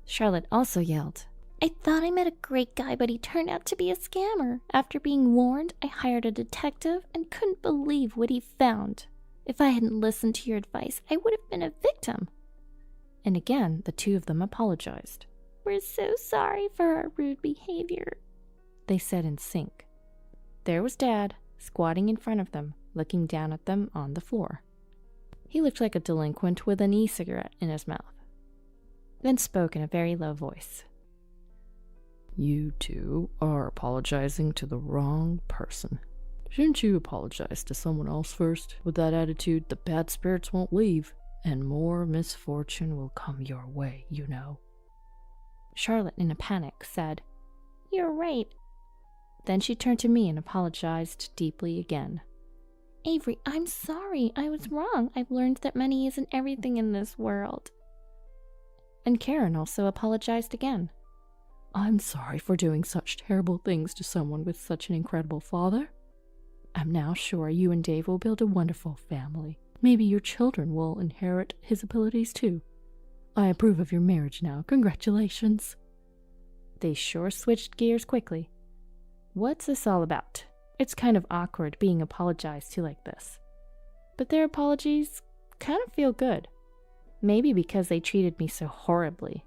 Charlotte also yelled, "I thought I met a great guy, but he turned out to be a scammer. After being warned, I hired a detective and couldn't believe what he found. If I hadn't listened to your advice, I would have been a victim." And again, the two of them apologized. "We're so sorry for our rude behavior," they said in sync. There was Dad, squatting in front of them, looking down at them on the floor. He looked like a delinquent with an e-cigarette in his mouth, then spoke in a very low voice. You two are apologizing to the wrong person. Shouldn't you apologize to someone else first? With that attitude, the bad spirits won't leave, and more misfortune will come your way, you know. Charlotte, in a panic, said, "You're right." Then she turned to me and apologized deeply again. "Avery, I'm sorry. I was wrong. I've learned that money isn't everything in this world." And Karen also apologized again. I'm sorry for doing such terrible things to someone with such an incredible father. I'm now sure you and Dave will build a wonderful family. Maybe your children will inherit his abilities too. I approve of your marriage now. Congratulations. They sure switched gears quickly. What's this all about? It's kind of awkward being apologized to like this. But their apologies kind of feel good. Maybe because they treated me so horribly.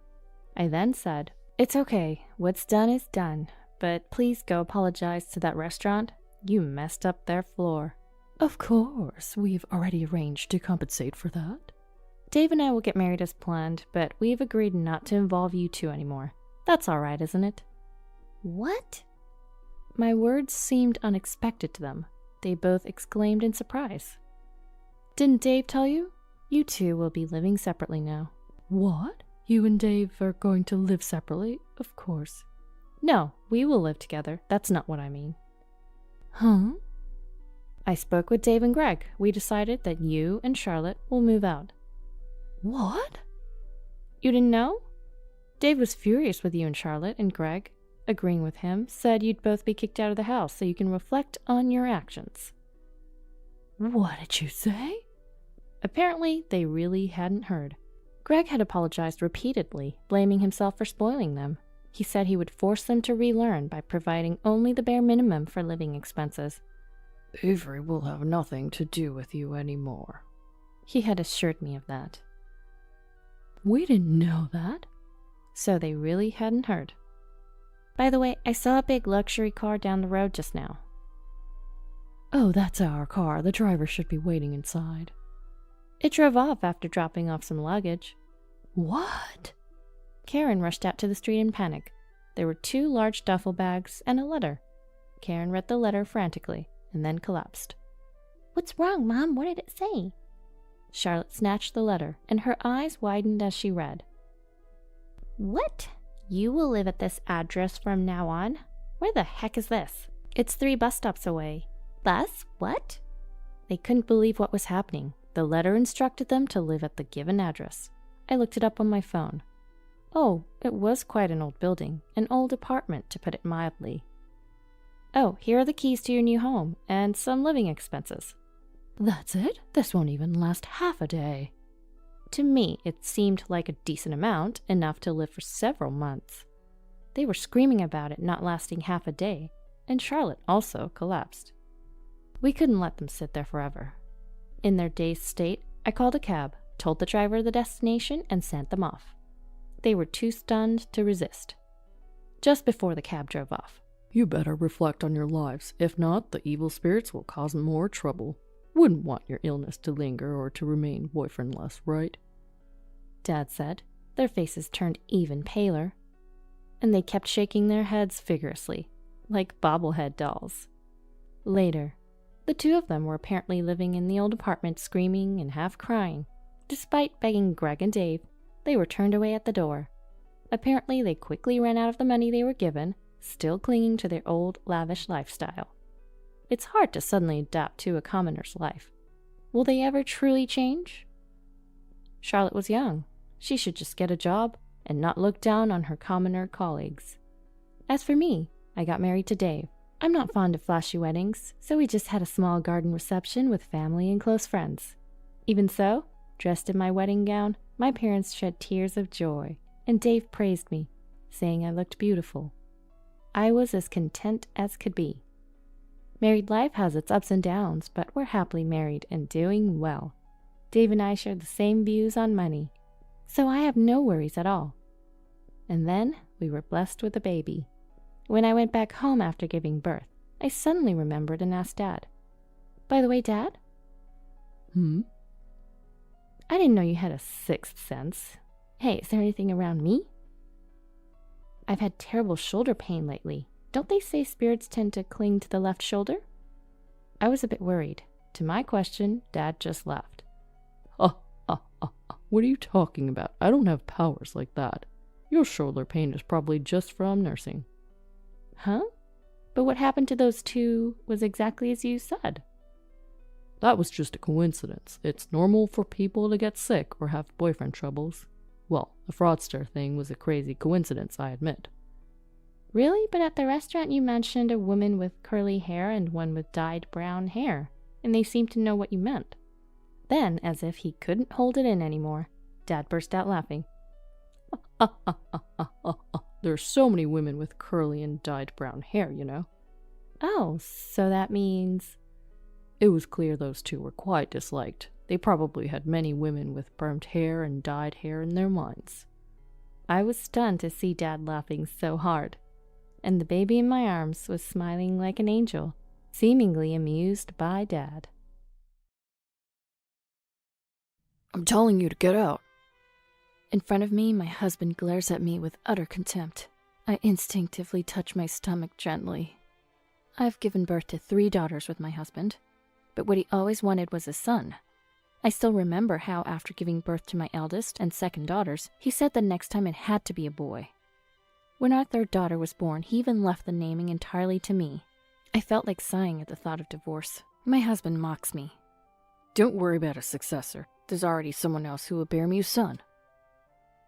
I then said, "It's okay. What's done is done. But please go apologize to that restaurant. You messed up their floor." Of course, we've already arranged to compensate for that. Dave and I will get married as planned, but we've agreed not to involve you two anymore. That's all right, isn't it? What? My words seemed unexpected to them. They both exclaimed in surprise. Didn't Dave tell you? You two will be living separately now. What? You and Dave are going to live separately? Of course. No, we will live together. That's not what I mean. Huh? I spoke with Dave and Greg. We decided that you and Charlotte will move out. What? You didn't know? Dave was furious with you and Charlotte, and Greg, agreeing with him, said you'd both be kicked out of the house so you can reflect on your actions. What did you say? Apparently, they really hadn't heard. Greg had apologized repeatedly, blaming himself for spoiling them. He said he would force them to relearn by providing only the bare minimum for living expenses. Avery will have nothing to do with you anymore. He had assured me of that. We didn't know that. So they really hadn't heard. By the way, I saw a big luxury car down the road just now. Oh, that's our car. The driver should be waiting inside. It drove off after dropping off some luggage. What? Karen rushed out to the street in panic. There were 2 large duffel bags and a letter. Karen read the letter frantically and then collapsed. "What's wrong, Mom? What did it say?" Charlotte snatched the letter, and her eyes widened as she read. "What? You will live at this address from now on? Where the heck is this? It's 3 bus stops away." "Bus? What?" They couldn't believe what was happening. The letter instructed them to live at the given address. I looked it up on my phone. Oh, it was quite an old building, an old apartment, to put it mildly. Oh, here are the keys to your new home, and some living expenses. That's it? This won't even last half a day. To me, it seemed like a decent amount, enough to live for several months. They were screaming about it not lasting half a day, and Charlotte also collapsed. We couldn't let them sit there forever. In their dazed state, I called a cab, told the driver the destination, and sent them off. They were too stunned to resist. Just before the cab drove off, "You better reflect on your lives. If not, the evil spirits will cause more trouble. Wouldn't want your illness to linger or to remain boyfriendless, right?" Dad said, their faces turned even paler, and they kept shaking their heads vigorously, like bobblehead dolls. Later, the two of them were apparently living in the old apartment, screaming and half crying. Despite begging Greg and Dave, they were turned away at the door. Apparently, they quickly ran out of the money they were given, still clinging to their old, lavish lifestyle. It's hard to suddenly adapt to a commoner's life. Will they ever truly change? Charlotte was young. She should just get a job and not look down on her commoner colleagues. As for me, I got married to Dave. I'm not fond of flashy weddings, so we just had a small garden reception with family and close friends. Even so, dressed in my wedding gown, my parents shed tears of joy, and Dave praised me, saying I looked beautiful. I was as content as could be. Married life has its ups and downs, but we're happily married and doing well. Dave and I share the same views on money, so I have no worries at all. And then we were blessed with a baby. When I went back home after giving birth, I suddenly remembered and asked Dad, "By the way, Dad?" "I didn't know you had a sixth sense. Hey, is there anything around me? I've had terrible shoulder pain lately. Don't they say spirits tend to cling to the left shoulder?" I was a bit worried. To my question, Dad just laughed. What are you talking about? I don't have powers like that. Your shoulder pain is probably just from nursing." "Huh? But what happened to those two was exactly as you said." "That was just a coincidence. It's normal for people to get sick or have boyfriend troubles. Well, the fraudster thing was a crazy coincidence, I admit." "Really? But at the restaurant you mentioned a woman with curly hair and one with dyed brown hair, and they seemed to know what you meant." Then, as if he couldn't hold it in anymore, Dad burst out laughing. "There are so many women with curly and dyed brown hair, you know." "Oh, so that means—" "It was clear those two were quite disliked. They probably had many women with burnt hair and dyed hair in their minds." I was stunned to see Dad laughing so hard, and the baby in my arms was smiling like an angel, seemingly amused by Dad. "I'm telling you to get out." In front of me, my husband glares at me with utter contempt. I instinctively touch my stomach gently. I've given birth to 3 daughters with my husband, but what he always wanted was a son. I still remember how, after giving birth to my eldest and second daughters, he said the next time it had to be a boy. When our 3rd daughter was born, he even left the naming entirely to me. I felt like sighing at the thought of divorce. My husband mocks me. "Don't worry about a successor. There's already someone else who will bear me a son."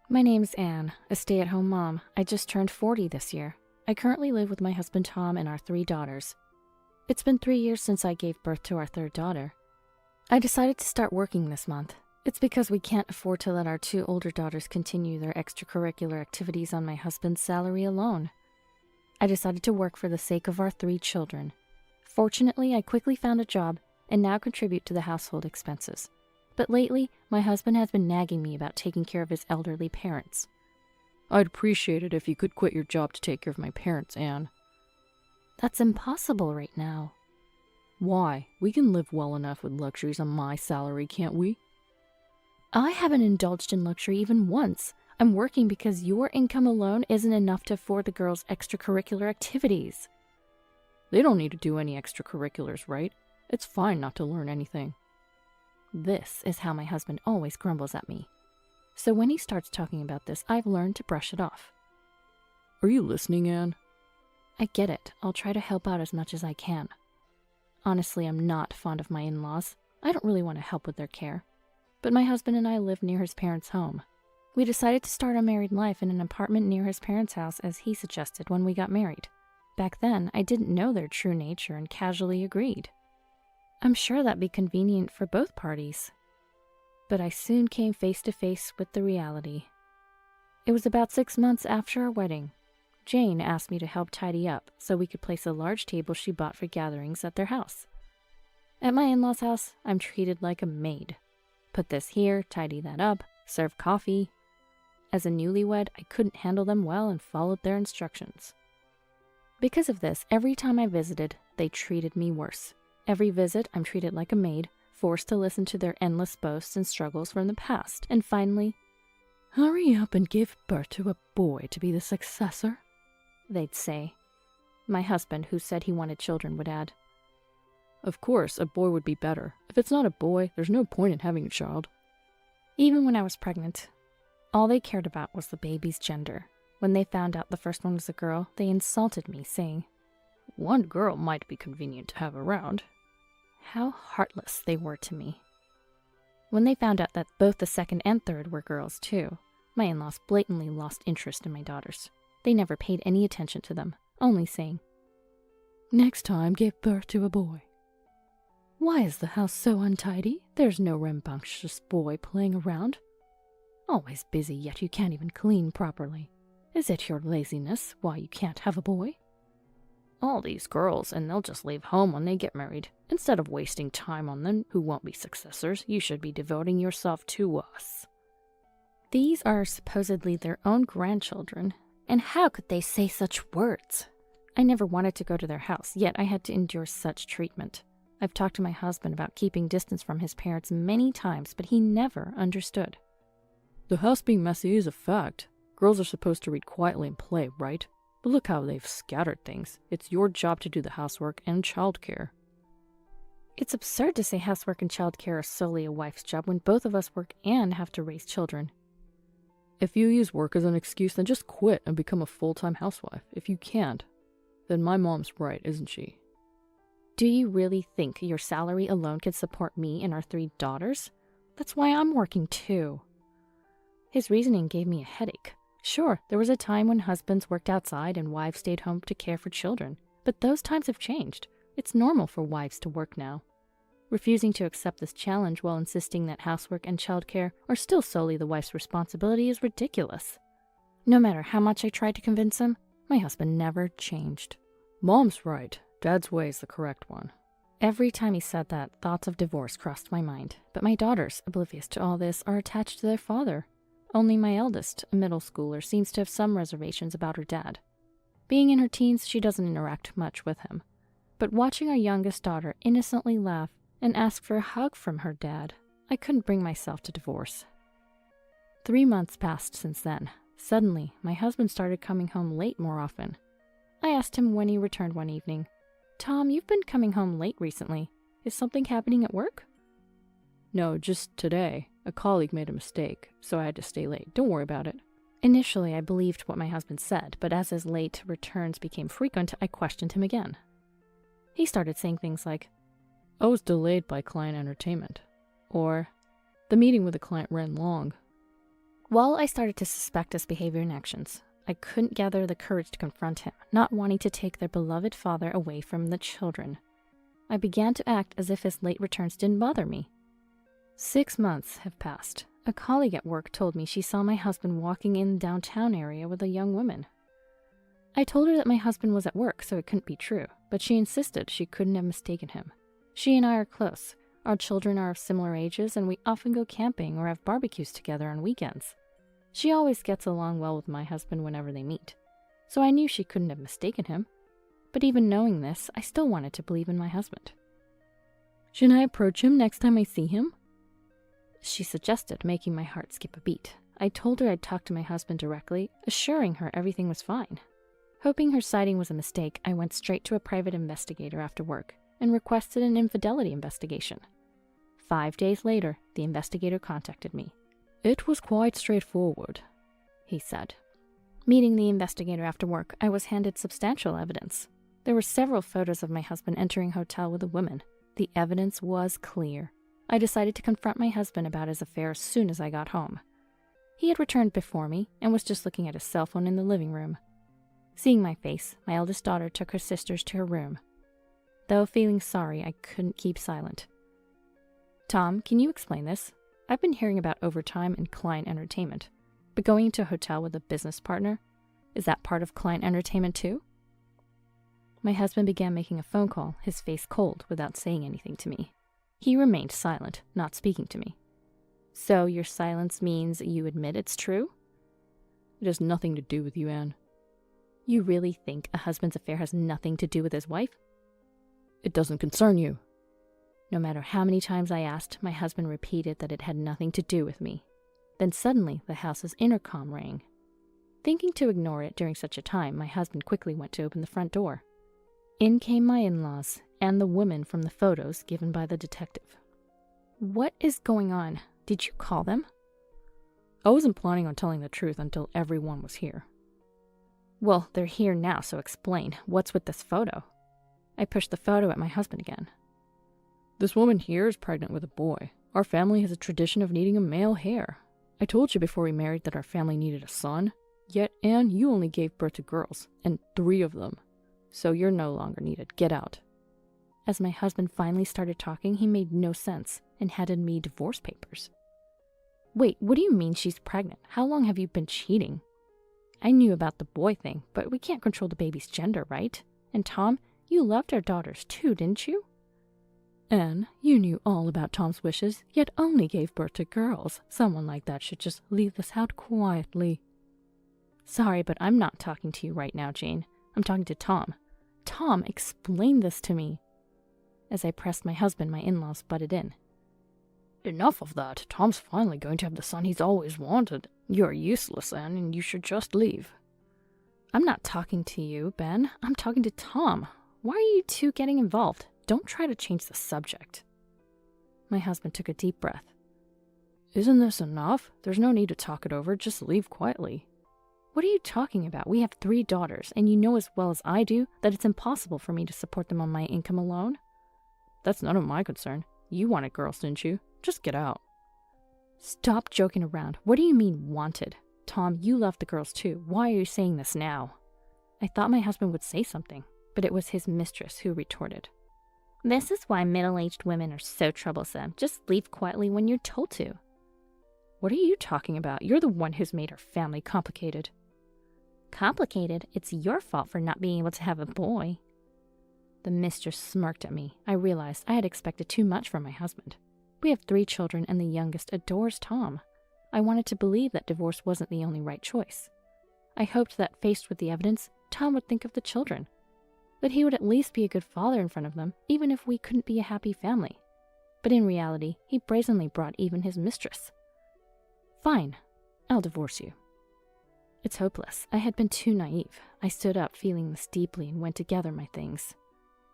My name's Anne, a stay-at-home mom. I just turned 40 this year. I currently live with my husband Tom and our 3 daughters. It's been 3 years since I gave birth to our 3rd daughter. I decided to start working this month. It's because we can't afford to let our 2 older daughters continue their extracurricular activities on my husband's salary alone. I decided to work for the sake of our 3 children. Fortunately, I quickly found a job and now contribute to the household expenses. But lately, my husband has been nagging me about taking care of his elderly parents. "I'd appreciate it if you could quit your job to take care of my parents, Anne." "That's impossible right now." "Why? We can live well enough with luxuries on my salary, can't we?" "I haven't indulged in luxury even once. I'm working because your income alone isn't enough to afford the girls' extracurricular activities." "They don't need to do any extracurriculars, right? It's fine not to learn anything." This is how my husband always grumbles at me. So when he starts talking about this, I've learned to brush it off. "Are you listening, Anne?" "I get it. I'll try to help out as much as I can. Honestly, I'm not fond of my in-laws. I don't really want to help with their care. But my husband and I live near his parents' home. We decided to start our married life in an apartment near his parents' house as he suggested when we got married. Back then, I didn't know their true nature and casually agreed. I'm sure that'd be convenient for both parties. But I soon came face to face with the reality. It was about 6 months after our wedding. Jane asked me to help tidy up so we could place a large table she bought for gatherings at their house. At my in-laws' house, I'm treated like a maid. Put this here, tidy that up, serve coffee. As a newlywed, I couldn't handle them well and followed their instructions. Because of this, every time I visited, they treated me worse. Every visit, I'm treated like a maid, forced to listen to their endless boasts and struggles from the past, and finally, "Hurry up and give birth to a boy to be the successor," they'd say. My husband, who said he wanted children, would add, "Of course, a boy would be better. If it's not a boy, there's no point in having a child." Even when I was pregnant, all they cared about was the baby's gender. When they found out the first one was a girl, they insulted me, saying, "One girl might be convenient to have around." How heartless they were to me. When they found out that both the second and third were girls, too, my in-laws blatantly lost interest in my daughters. They never paid any attention to them, only saying, "Next time, give birth to a boy." Why is the house so untidy? There's no rambunctious boy playing around. Always busy, yet you can't even clean properly. Is it your laziness why you can't have a boy? All these girls, and they'll just leave home when they get married. Instead of wasting time on them who won't be successors, you should be devoting yourself to us. These are supposedly their own grandchildren, and how could they say such words? I never wanted to go to their house, yet I had to endure such treatment. I've talked to my husband about keeping distance from his parents many times, but he never understood. The house being messy is a fact. Girls are supposed to read quietly and play, right? But look how they've scattered things. It's your job to do the housework and childcare. It's absurd to say housework and childcare are solely a wife's job when both of us work and have to raise children. If you use work as an excuse, then just quit and become a full-time housewife. If you can't, then my mom's right, isn't she? Do you really think your salary alone could support me and our 3 daughters? That's why I'm working too. His reasoning gave me a headache. Sure, there was a time when husbands worked outside and wives stayed home to care for children, but those times have changed. It's normal for wives to work now. Refusing to accept this challenge while insisting that housework and childcare are still solely the wife's responsibility is ridiculous. No matter how much I tried to convince him, my husband never changed. Mom's right. Dad's way is the correct one. Every time he said that, thoughts of divorce crossed my mind, but my daughters, oblivious to all this, are attached to their father. Only my eldest, a middle schooler, seems to have some reservations about her dad. Being in her teens, she doesn't interact much with him. But watching our youngest daughter innocently laugh and ask for a hug from her dad, I couldn't bring myself to divorce. 3 months passed since then. Suddenly, my husband started coming home late more often. I asked him when he returned one evening, "Tom, you've been coming home late recently. Is something happening at work?" "No, just today. A colleague made a mistake, so I had to stay late. Don't worry about it." Initially, I believed what my husband said, but as his late returns became frequent, I questioned him again. He started saying things like, "I was delayed by client entertainment," or "The meeting with the client ran long." While I started to suspect his behavior and actions, I couldn't gather the courage to confront him, not wanting to take their beloved father away from the children. I began to act as if his late returns didn't bother me. 6 months have passed. A colleague at work told me she saw my husband walking in the downtown area with a young woman. I told her that my husband was at work, so it couldn't be true, but she insisted she couldn't have mistaken him. She and I are close. Our children are of similar ages, and we often go camping or have barbecues together on weekends. She always gets along well with my husband whenever they meet, so I knew she couldn't have mistaken him. But even knowing this, I still wanted to believe in my husband. "Shouldn't I approach him next time I see him?" she suggested, making my heart skip a beat. I told her I'd talk to my husband directly, assuring her everything was fine. Hoping her sighting was a mistake, I went straight to a private investigator after work and requested an infidelity investigation. 5 days later, the investigator contacted me. "It was quite straightforward," he said. Meeting the investigator after work, I was handed substantial evidence. There were several photos of my husband entering a hotel with a woman. The evidence was clear. I decided to confront my husband about his affair as soon as I got home. He had returned before me and was just looking at his cell phone in the living room. Seeing my face, my eldest daughter took her sisters to her room. Though feeling sorry, I couldn't keep silent. "Tom, can you explain this? I've been hearing about overtime and client entertainment, but going to a hotel with a business partner? Is that part of client entertainment too? My husband began making a phone call, his face cold, without saying anything to me. He remained silent, not speaking to me. So your silence means you admit it's true? It has nothing to do with you, Anne. You really think a husband's affair has nothing to do with his wife? It doesn't concern you. No matter how many times I asked, my husband repeated that it had nothing to do with me. Then suddenly the house's intercom rang. Thinking to ignore it during such a time, my husband quickly went to open the front door. In came my in-laws and the woman from the photos given by the detective. What is going on? Did you call them? I wasn't planning on telling the truth until everyone was here. Well, they're here now, so explain. What's with this photo? I pushed the photo at my husband again. This woman here is pregnant with a boy. Our family has a tradition of needing a male heir. I told you before we married that our family needed a son. Yet, Anne, you only gave birth to girls, and 3 of them. So you're no longer needed. Get out. As my husband finally started talking, he made no sense and handed me divorce papers. Wait, what do you mean she's pregnant? How long have you been cheating? I knew about the boy thing, but we can't control the baby's gender, right? And Tom, you loved our daughters too, didn't you? Anne, you knew all about Tom's wishes, yet only gave birth to girls. Someone like that should just leave this out quietly. Sorry, but I'm not talking to you right now, Jane. I'm talking to Tom. Tom, explain this to me. As I pressed my husband, my in-laws butted in. Enough of that. Tom's finally going to have the son he's always wanted. You're useless, Anne, and you should just leave. I'm not talking to you, Ben. I'm talking to Tom. Why are you two getting involved? Don't try to change the subject. My husband took a deep breath. Isn't this enough? There's no need to talk it over. Just leave quietly. What are you talking about? We have 3 daughters, and you know as well as I do that it's impossible for me to support them on my income alone. That's none of my concern. You wanted girls, didn't you? Just get out. Stop joking around. What do you mean, wanted? Tom, you love the girls too. Why are you saying this now? I thought my husband would say something, but it was his mistress who retorted. This is why middle-aged women are so troublesome. Just leave quietly when you're told to. What are you talking about? You're the one who's made our family complicated. Complicated? It's your fault for not being able to have a boy. The mistress smirked at me. I realized I had expected too much from my husband. We have 3 children, and the youngest adores Tom. I wanted to believe that divorce wasn't the only right choice. I hoped that, faced with the evidence, Tom would think of the children. That he would at least be a good father in front of them, even if we couldn't be a happy family. But in reality, he brazenly brought even his mistress. Fine, I'll divorce you. It's hopeless. I had been too naive. I stood up, feeling this deeply, and went to gather my things.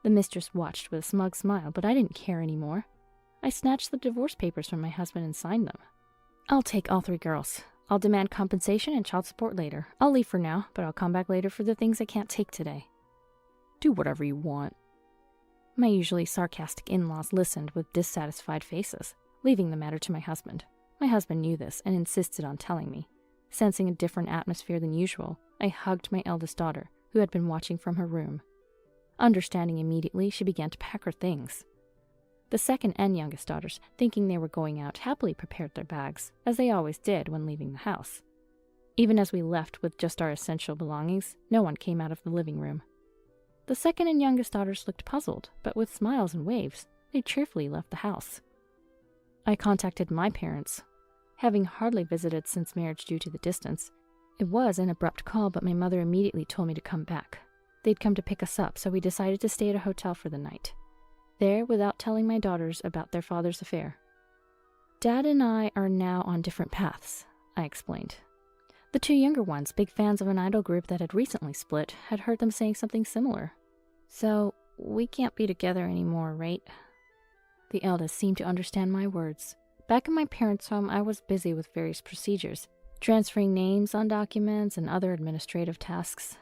The mistress watched with a smug smile, but I didn't care anymore. I snatched the divorce papers from my husband and signed them. I'll take all 3 girls. I'll demand compensation and child support later. I'll leave for now, but I'll come back later for the things I can't take today. Do whatever you want. My usually sarcastic in-laws listened with dissatisfied faces, leaving the matter to my husband. My husband knew this and insisted on telling me. Sensing a different atmosphere than usual, I hugged my eldest daughter, who had been watching from her room. Understanding immediately, she began to pack her things. The second and youngest daughters, thinking they were going out, happily prepared their bags, as they always did when leaving the house. Even as we left with just our essential belongings, no one came out of the living room. The second and youngest daughters looked puzzled, but with smiles and waves, they cheerfully left the house. I contacted my parents. Having hardly visited since marriage due to the distance, it was an abrupt call, but my mother immediately told me to come back. They'd come to pick us up, so we decided to stay at a hotel for the night. There, without telling my daughters about their father's affair. Dad and I are now on different paths, I explained. The 2 younger ones, big fans of an idol group that had recently split, had heard them saying something similar. So, we can't be together anymore, right? The eldest seemed to understand my words. Back in my parents' home, I was busy with various procedures, transferring names on documents and other administrative tasks.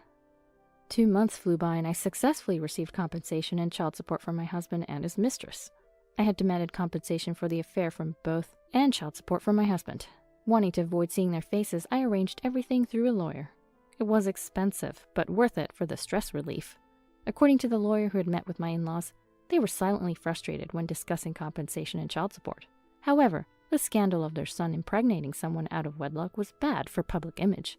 2 months flew by and I successfully received compensation and child support from my husband and his mistress. I had demanded compensation for the affair from both and child support from my husband. Wanting to avoid seeing their faces, I arranged everything through a lawyer. It was expensive, but worth it for the stress relief. According to the lawyer who had met with my in-laws, they were silently frustrated when discussing compensation and child support. However, the scandal of their son impregnating someone out of wedlock was bad for public image.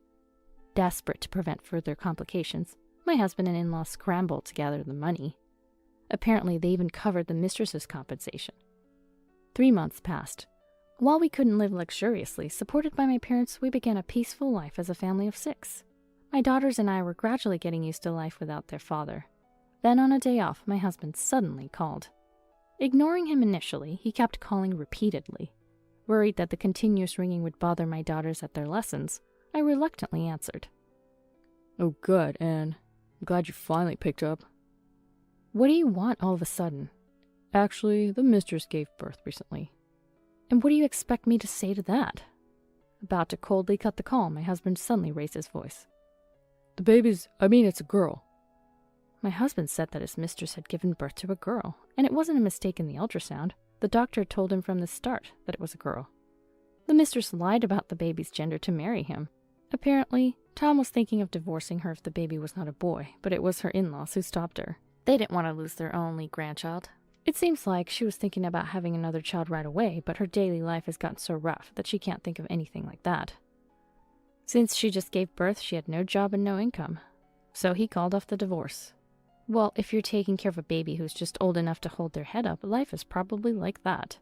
Desperate to prevent further complications, my husband and in-law scrambled to gather the money. Apparently, they even covered the mistress's compensation. 3 months passed. While we couldn't live luxuriously, supported by my parents, we began a peaceful life as a family of 6. My daughters and I were gradually getting used to life without their father. Then on a day off, my husband suddenly called. Ignoring him initially, he kept calling repeatedly. Worried that the continuous ringing would bother my daughters at their lessons, I reluctantly answered. Oh good, Anne. I'm glad you finally picked up. What do you want all of a sudden? Actually, the mistress gave birth recently. And what do you expect me to say to that? About to coldly cut the call, my husband suddenly raised his voice. It's a girl. My husband said that his mistress had given birth to a girl, and it wasn't a mistake in the ultrasound. The doctor told him from the start that it was a girl. The mistress lied about the baby's gender to marry him. Apparently, Tom was thinking of divorcing her if the baby was not a boy, but it was her in-laws who stopped her. They didn't want to lose their only grandchild. It seems like she was thinking about having another child right away, but her daily life has gotten so rough that she can't think of anything like that. Since she just gave birth, she had no job and no income. So he called off the divorce. Well, if you're taking care of a baby who's just old enough to hold their head up, life is probably like that.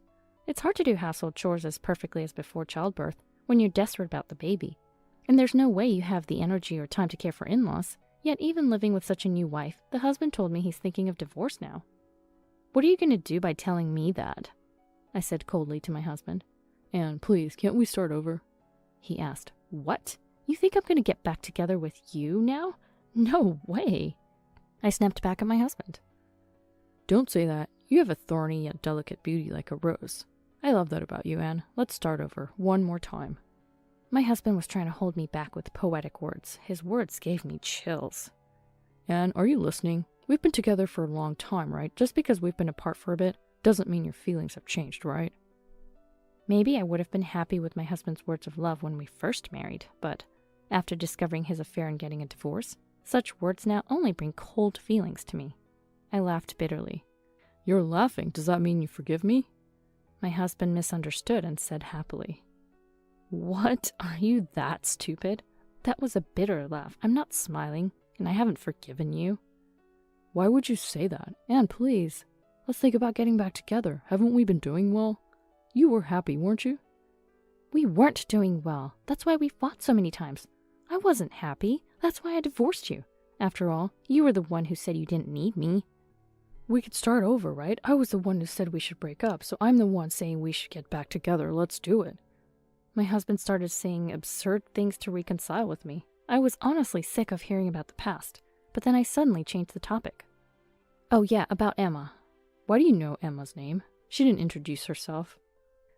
It's hard to do household chores as perfectly as before childbirth when you're desperate about the baby. And there's no way you have the energy or time to care for in-laws. Yet even living with such a new wife, the husband told me he's thinking of divorce now. What are you going to do by telling me that? I said coldly to my husband. Anne, please, can't we start over? He asked. What? You think I'm going to get back together with you now? No way. I snapped back at my husband. Don't say that. You have a thorny yet delicate beauty like a rose. I love that about you, Anne. Let's start over, one more time. My husband was trying to hold me back with poetic words. His words gave me chills. Anne, are you listening? We've been together for a long time, right? Just because we've been apart for a bit doesn't mean your feelings have changed, right? Maybe I would have been happy with my husband's words of love when we first married, but after discovering his affair and getting a divorce, such words now only bring cold feelings to me. I laughed bitterly. You're laughing. Does that mean you forgive me? My husband misunderstood and said happily. What? Are you that stupid? That was a bitter laugh. I'm not smiling, and I haven't forgiven you. Why would you say that? Anne, please. Let's think about getting back together. Haven't we been doing well? You were happy, weren't you? We weren't doing well. That's why we fought so many times. I wasn't happy. That's why I divorced you. After all, you were the one who said you didn't need me. We could start over, right? I was the one who said we should break up, so I'm the one saying we should get back together. Let's do it. My husband started saying absurd things to reconcile with me. I was honestly sick of hearing about the past, but then I suddenly changed the topic. Oh yeah, about Emma. Why do you know Emma's name? She didn't introduce herself.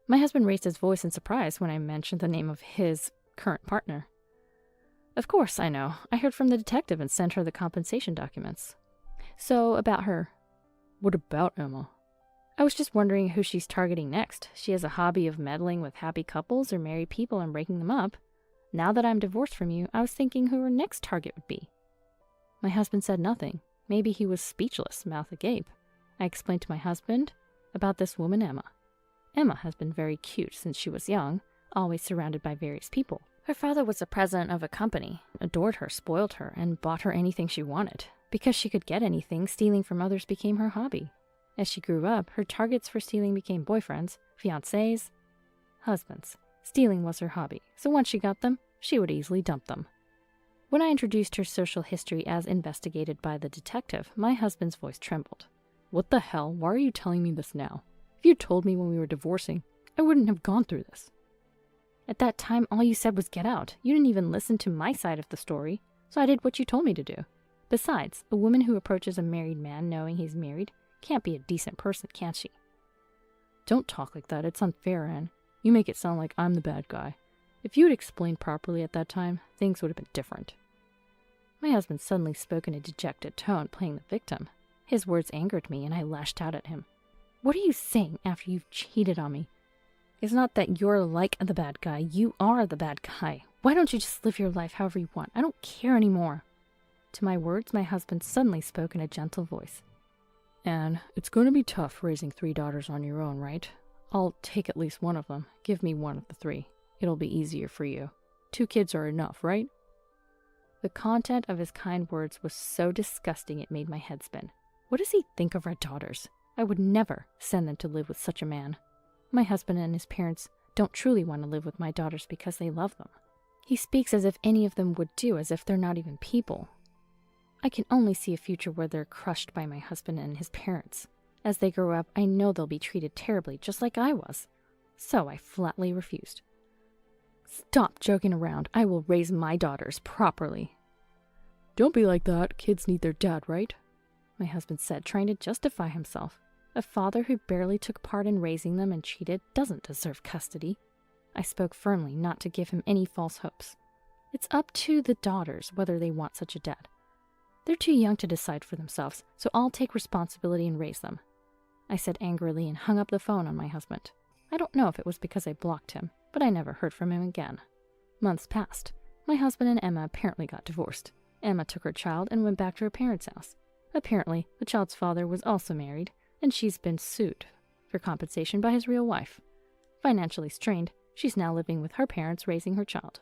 My husband raised his voice in surprise when I mentioned the name of his current partner. Of course, I know. I heard from the detective and sent her the compensation documents. So, about her. What about Emma? I was just wondering who she's targeting next. She has a hobby of meddling with happy couples or married people and breaking them up. Now that I'm divorced from you, I was thinking who her next target would be. My husband said nothing. Maybe he was speechless, mouth agape. I explained to my husband about this woman, Emma. Emma has been very cute since she was young, always surrounded by various people. Her father was the president of a company, adored her, spoiled her, and bought her anything she wanted. Because she could get anything, stealing from others became her hobby. As she grew up, her targets for stealing became boyfriends, fiancés, husbands. Stealing was her hobby, so once she got them, she would easily dump them. When I introduced her social history as investigated by the detective, my husband's voice trembled. What the hell? Why are you telling me this now? If you told me when we were divorcing, I wouldn't have gone through this. At that time, all you said was get out. You didn't even listen to my side of the story, so I did what you told me to do. Besides, a woman who approaches a married man knowing he's married can't be a decent person, can she? Don't talk like that. It's unfair, Anne. You make it sound like I'm the bad guy. If you had explained properly at that time, things would have been different. My husband suddenly spoke in a dejected tone, playing the victim. His words angered me, and I lashed out at him. What are you saying after you've cheated on me? It's not that you're like the bad guy. You are the bad guy. Why don't you just live your life however you want? I don't care anymore. To my words, my husband suddenly spoke in a gentle voice. Anne, it's going to be tough raising 3 daughters on your own, right? I'll take at least one of them. Give me one of the 3. It'll be easier for you. 2 kids are enough, right? The content of his kind words was so disgusting it made my head spin. What does he think of our daughters? I would never send them to live with such a man. My husband and his parents don't truly want to live with my daughters because they love them. He speaks as if any of them would do, as if they're not even people. I can only see a future where they're crushed by my husband and his parents. As they grow up, I know they'll be treated terribly, just like I was. So I flatly refused. Stop joking around. I will raise my daughters properly. Don't be like that. Kids need their dad, right? My husband said, trying to justify himself. A father who barely took part in raising them and cheated doesn't deserve custody. I spoke firmly, not to give him any false hopes. It's up to the daughters whether they want such a dad. They're too young to decide for themselves, so I'll take responsibility and raise them. I said angrily and hung up the phone on my husband. I don't know if it was because I blocked him, but I never heard from him again. Months passed. My husband and Emma apparently got divorced. Emma took her child and went back to her parents' house. Apparently, the child's father was also married, and she's been sued for compensation by his real wife. Financially strained, she's now living with her parents raising her child.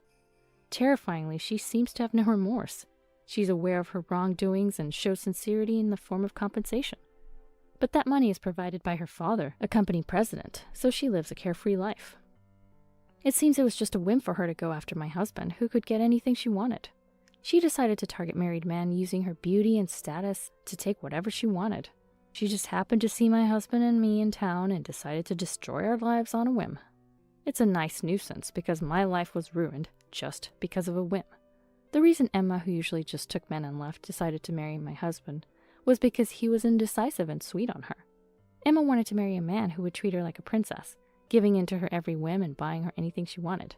Terrifyingly, she seems to have no remorse. She's aware of her wrongdoings and shows sincerity in the form of compensation. But that money is provided by her father, a company president, so she lives a carefree life. It seems it was just a whim for her to go after my husband, who could get anything she wanted. She decided to target married men using her beauty and status to take whatever she wanted. She just happened to see my husband and me in town and decided to destroy our lives on a whim. It's a nice nuisance because my life was ruined just because of a whim. The reason Emma, who usually just took men and left, decided to marry my husband was because he was indecisive and sweet on her. Emma wanted to marry a man who would treat her like a princess, giving in to her every whim and buying her anything she wanted.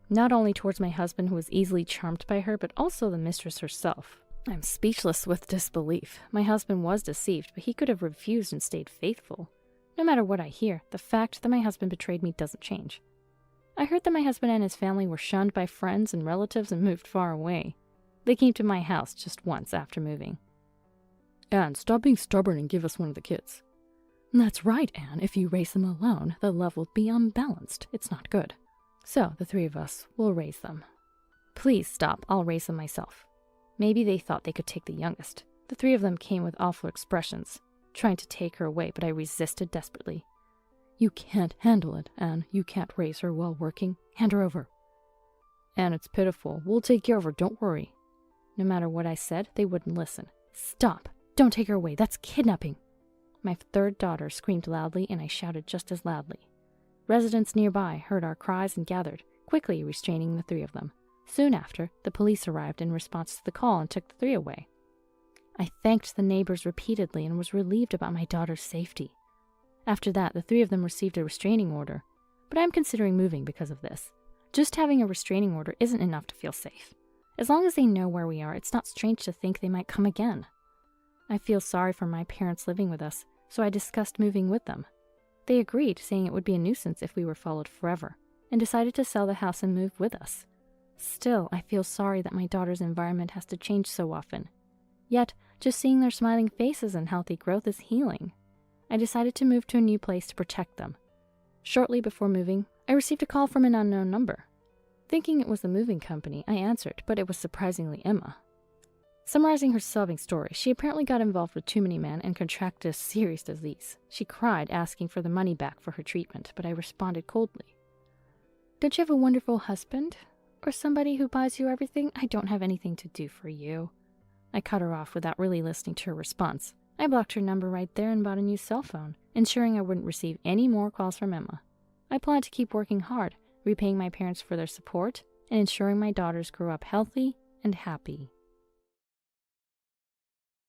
Not only towards my husband, who was easily charmed by her, but also the mistress herself. I'm speechless with disbelief. My husband was deceived, but he could have refused and stayed faithful. No matter what I hear, the fact that my husband betrayed me doesn't change. I heard that my husband and his family were shunned by friends and relatives and moved far away. They came to my house just once after moving. Anne, stop being stubborn and give us one of the kids. That's right, Anne. If you raise them alone, the love will be unbalanced. It's not good. So, the three of us will raise them. Please stop. I'll raise them myself. Maybe they thought they could take the youngest. The three of them came with awful expressions, trying to take her away, but I resisted desperately. You can't handle it, Anne. You can't raise her while working. Hand her over. Anne, it's pitiful. We'll take care of her. Don't worry. No matter what I said, they wouldn't listen. Stop. Don't take her away. That's kidnapping. My third daughter screamed loudly, and I shouted just as loudly. Residents nearby heard our cries and gathered, quickly restraining the three of them. Soon after, the police arrived in response to the call and took the three away. I thanked the neighbors repeatedly and was relieved about my daughter's safety. After that, the three of them received a restraining order, but I'm considering moving because of this. Just having a restraining order isn't enough to feel safe. As long as they know where we are, it's not strange to think they might come again. I feel sorry for my parents living with us, so I discussed moving with them. They agreed, saying it would be a nuisance if we were followed forever, and decided to sell the house and move with us. Still, I feel sorry that my daughter's environment has to change so often. Yet, just seeing their smiling faces and healthy growth is healing. I decided to move to a new place to protect them. Shortly before moving, I received a call from an unknown number. Thinking it was the moving company, I answered, but it was surprisingly Emma. Summarizing her sobbing story, she apparently got involved with too many men and contracted a serious disease. She cried, asking for the money back for her treatment, but I responded coldly. Don't you have a wonderful husband? Or somebody who buys you everything? I don't have anything to do for you. I cut her off without really listening to her response. I blocked her number right there and bought a new cell phone, ensuring I wouldn't receive any more calls from Emma. I planned to keep working hard, repaying my parents for their support, and ensuring my daughters grew up healthy and happy.